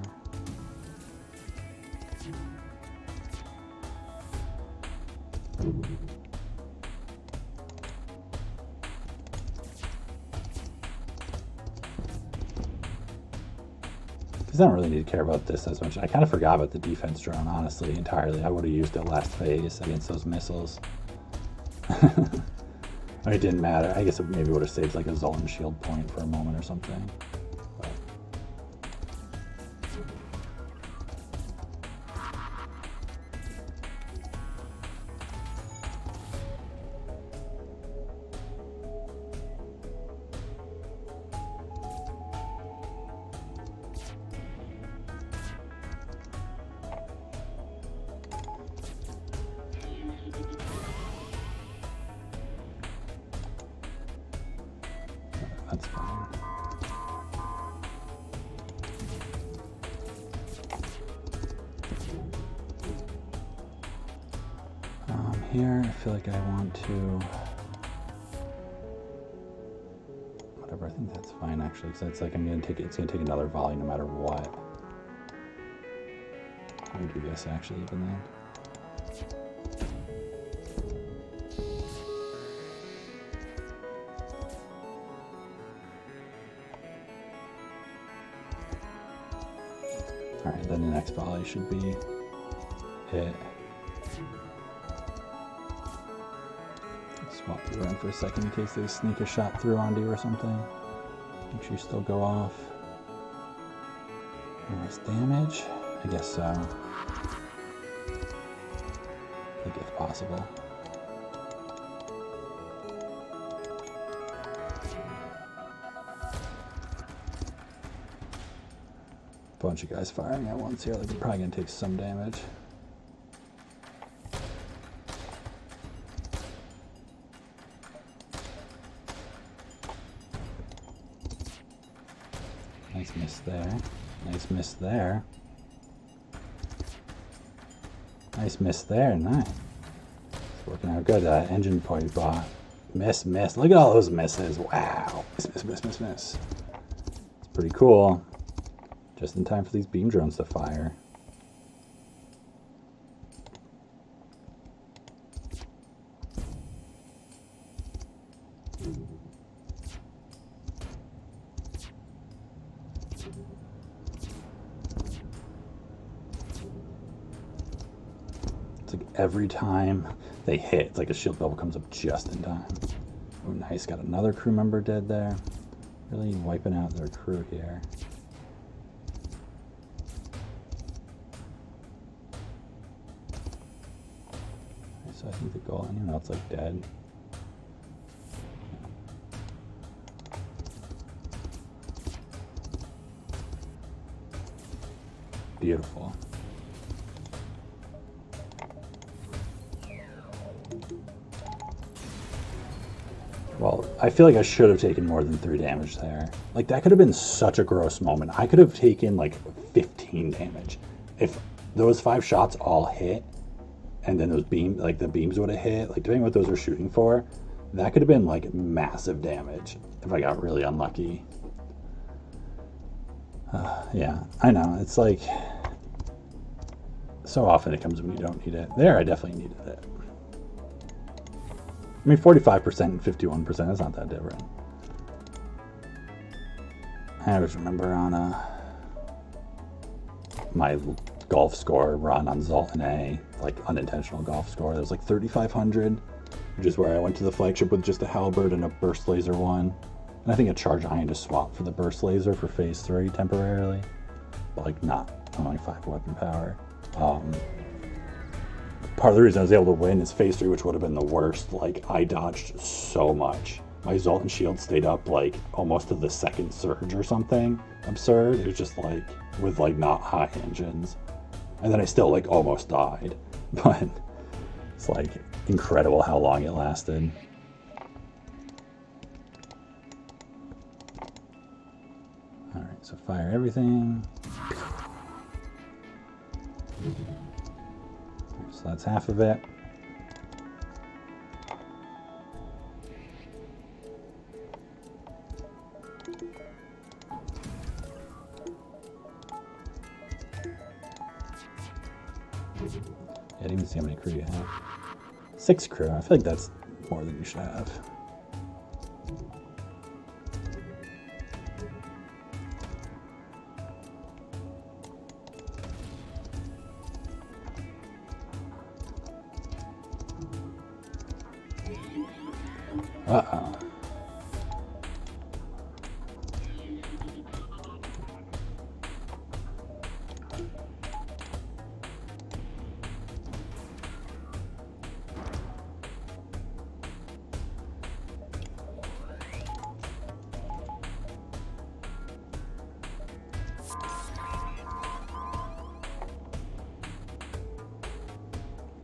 Because I don't really need to care about this as much. I kind of forgot about the defense drone, honestly, entirely. I would have used it last phase against those missiles. I mean, it didn't matter. I guess it maybe would have saved like a Zoltan shield point for a moment or something. But that's fine. Here, I feel like I want to... Whatever, I think that's fine actually, because it's like it's gonna take another volley no matter what. I'm gonna do this actually even then. Alright, then the next volley should be it. Swap you around for a second in case they sneak a shot through onto you or something. Make sure you still go off. Nice damage? I guess so. Like if possible. Bunch of guys firing at once here, like they're probably gonna take some damage. Nice miss there. Nice miss there. Nice miss there. Nice. It's working out good. Engine point bot. Miss, miss. Look at all those misses. Wow. Miss, miss, miss, miss, miss. It's pretty cool. Just in time for these beam drones to fire. It's like every time they hit, it's like a shield bubble comes up just in time. Oh, nice. Got another crew member dead there. Really wiping out their crew here. So I think the goal, anyone else like dead? Beautiful. Well, I feel like I should have taken more than 3 damage there. Like, that could have been such a gross moment. I could have taken, like, 15 damage. If those 5 shots all hit, and then those beams, like, the beams would have hit, like, depending on what those were shooting for, that could have been, like, massive damage if I got really unlucky. Yeah, I know. It's like, so often it comes when you don't need it. There, I definitely needed it. I mean, 45% and 51%, that's not that different. I always remember on my golf score run on Zoltan A, like unintentional golf score, there was like 3,500, which is where I went to the flagship with just a halberd and a burst laser one. And I think a charge iron to swap for the burst laser for phase 3 temporarily, but like not only 5 weapon power. Part of the reason I was able to win is phase 3, which would have been the worst. Like, I dodged so much. My Zoltan shield stayed up like almost to the second surge or something absurd. It was just like with like not high engines, and then I still like almost died. But it's like incredible how long it lasted. All right, so fire everything. So that's half of it. I didn't even see how many crew you have. 6 crew. I feel like that's more than you should have. Uh-oh.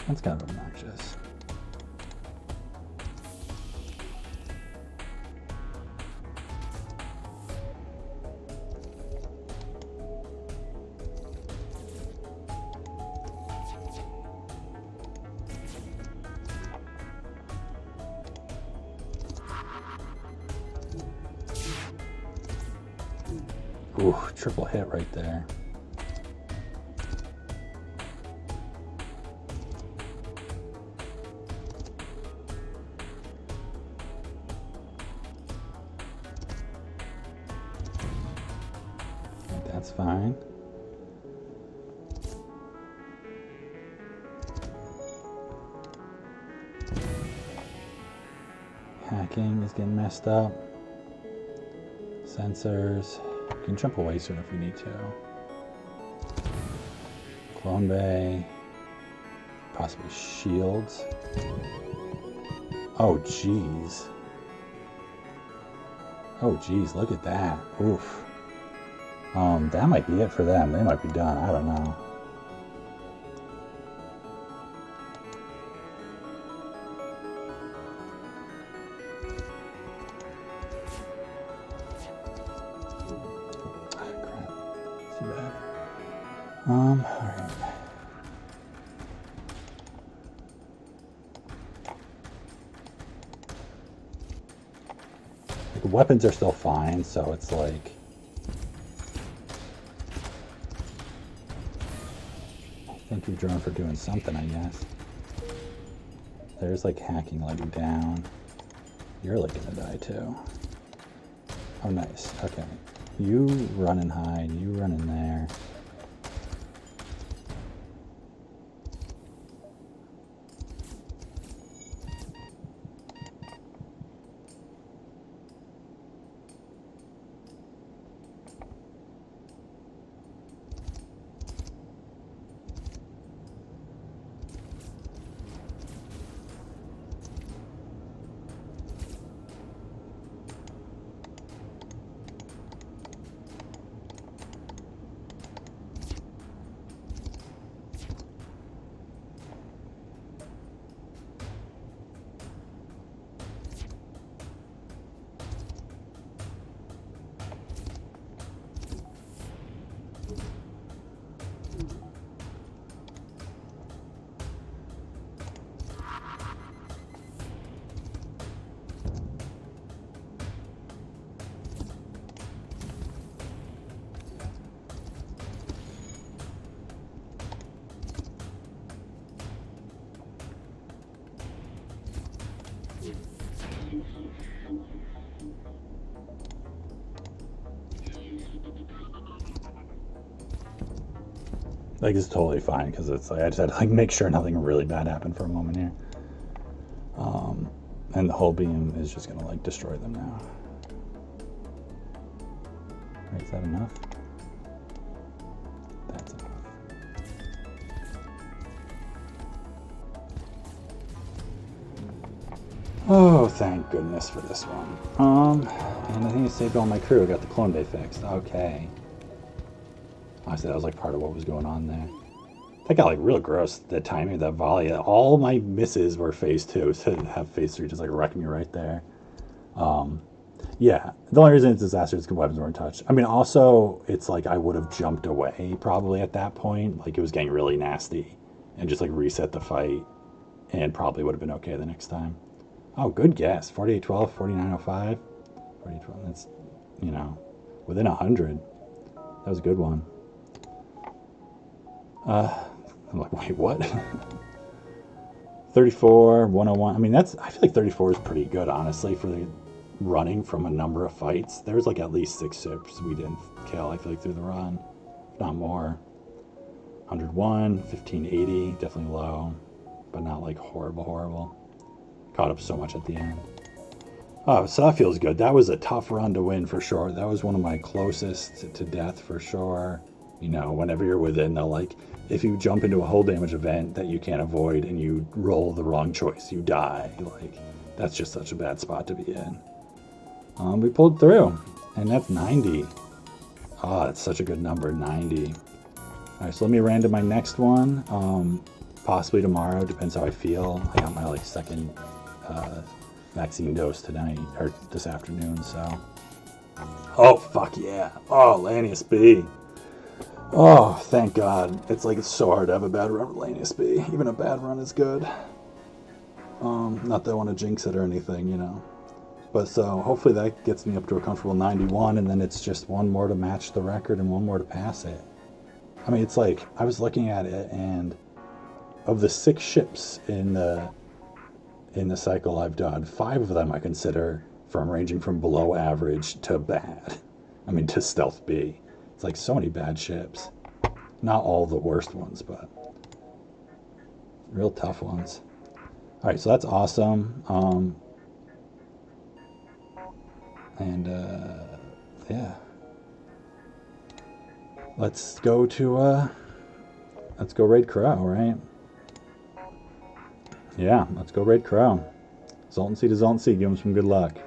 That's kind of obnoxious. Ooh, triple hit right there. That's fine. Hacking is getting messed up. Sensors. We can jump away soon if we need to. Clone bay. Possibly shields. Oh, jeez. Oh, jeez, look at that. Oof. That might be it for them. They might be done. I don't know. Ah, crap. Too bad. Alright. The weapons are still fine, so it's like... Thank you, drone, for doing something, I guess. There's like hacking like down. You're like gonna die too. Oh, nice. Okay. You run and hide. You run in there. Like, it's totally fine, because it's like, I just had to, like, make sure nothing really bad happened for a moment here. And the hull beam is just going to, like, destroy them now. Right, is that enough? That's enough. Oh, thank goodness for this one. And I think I saved all my crew. I got the clone bay fixed. Okay. Honestly, that was, like, part of what was going on there. That got, like, real gross, the timing of that volley. All my misses were phase 2, so to have phase 3 just, like, wreck me right there. Yeah, the only reason it's disaster is because weapons weren't touched. I mean, also, it's like I would have jumped away probably at that point. Like, it was getting really nasty. And just, like, reset the fight. And probably would have been okay the next time. Oh, good guess. 4812, 4905. 4812, that's, you know, within 100. That was a good one. I'm like, wait, what? 34, 101. I mean, I feel like 34 is pretty good, honestly, for the running from a number of fights. There was like at least 6 ships we didn't kill, I feel like, through the run. If not more. 101, 1580, definitely low, but not like horrible. Caught up so much at the end. Oh, so that feels good. That was a tough run to win for sure. That was one of my closest to death for sure. You know, whenever you're within the, like, if you jump into a hull damage event that you can't avoid and you roll the wrong choice, you die. Like, that's just such a bad spot to be in. We pulled through, and that's 90. Oh, that's such a good number, 90. All right, so let me random my next one. Possibly tomorrow, depends how I feel. I got my, like, second vaccine dose tonight, or this afternoon, so. Oh, fuck yeah. Oh, Lanius B. Oh, thank God. It's like, it's so hard to have a bad run with Lanius B. Even a bad run is good. Not that I want to jinx it or anything, you know. But so hopefully that gets me up to a comfortable 91, and then it's just one more to match the record and one more to pass it. I mean, it's like, I was looking at it, and of the 6 ships in the cycle I've done, 5 of them I consider ranging from below average to bad. I mean, to stealth B. It's like so many bad ships. Not all the worst ones, but real tough ones. All right, so that's awesome. Yeah. Let's go raid Crow, right? Yeah, let's go raid Crow. Zoltan C to Zoltan C, give him some good luck.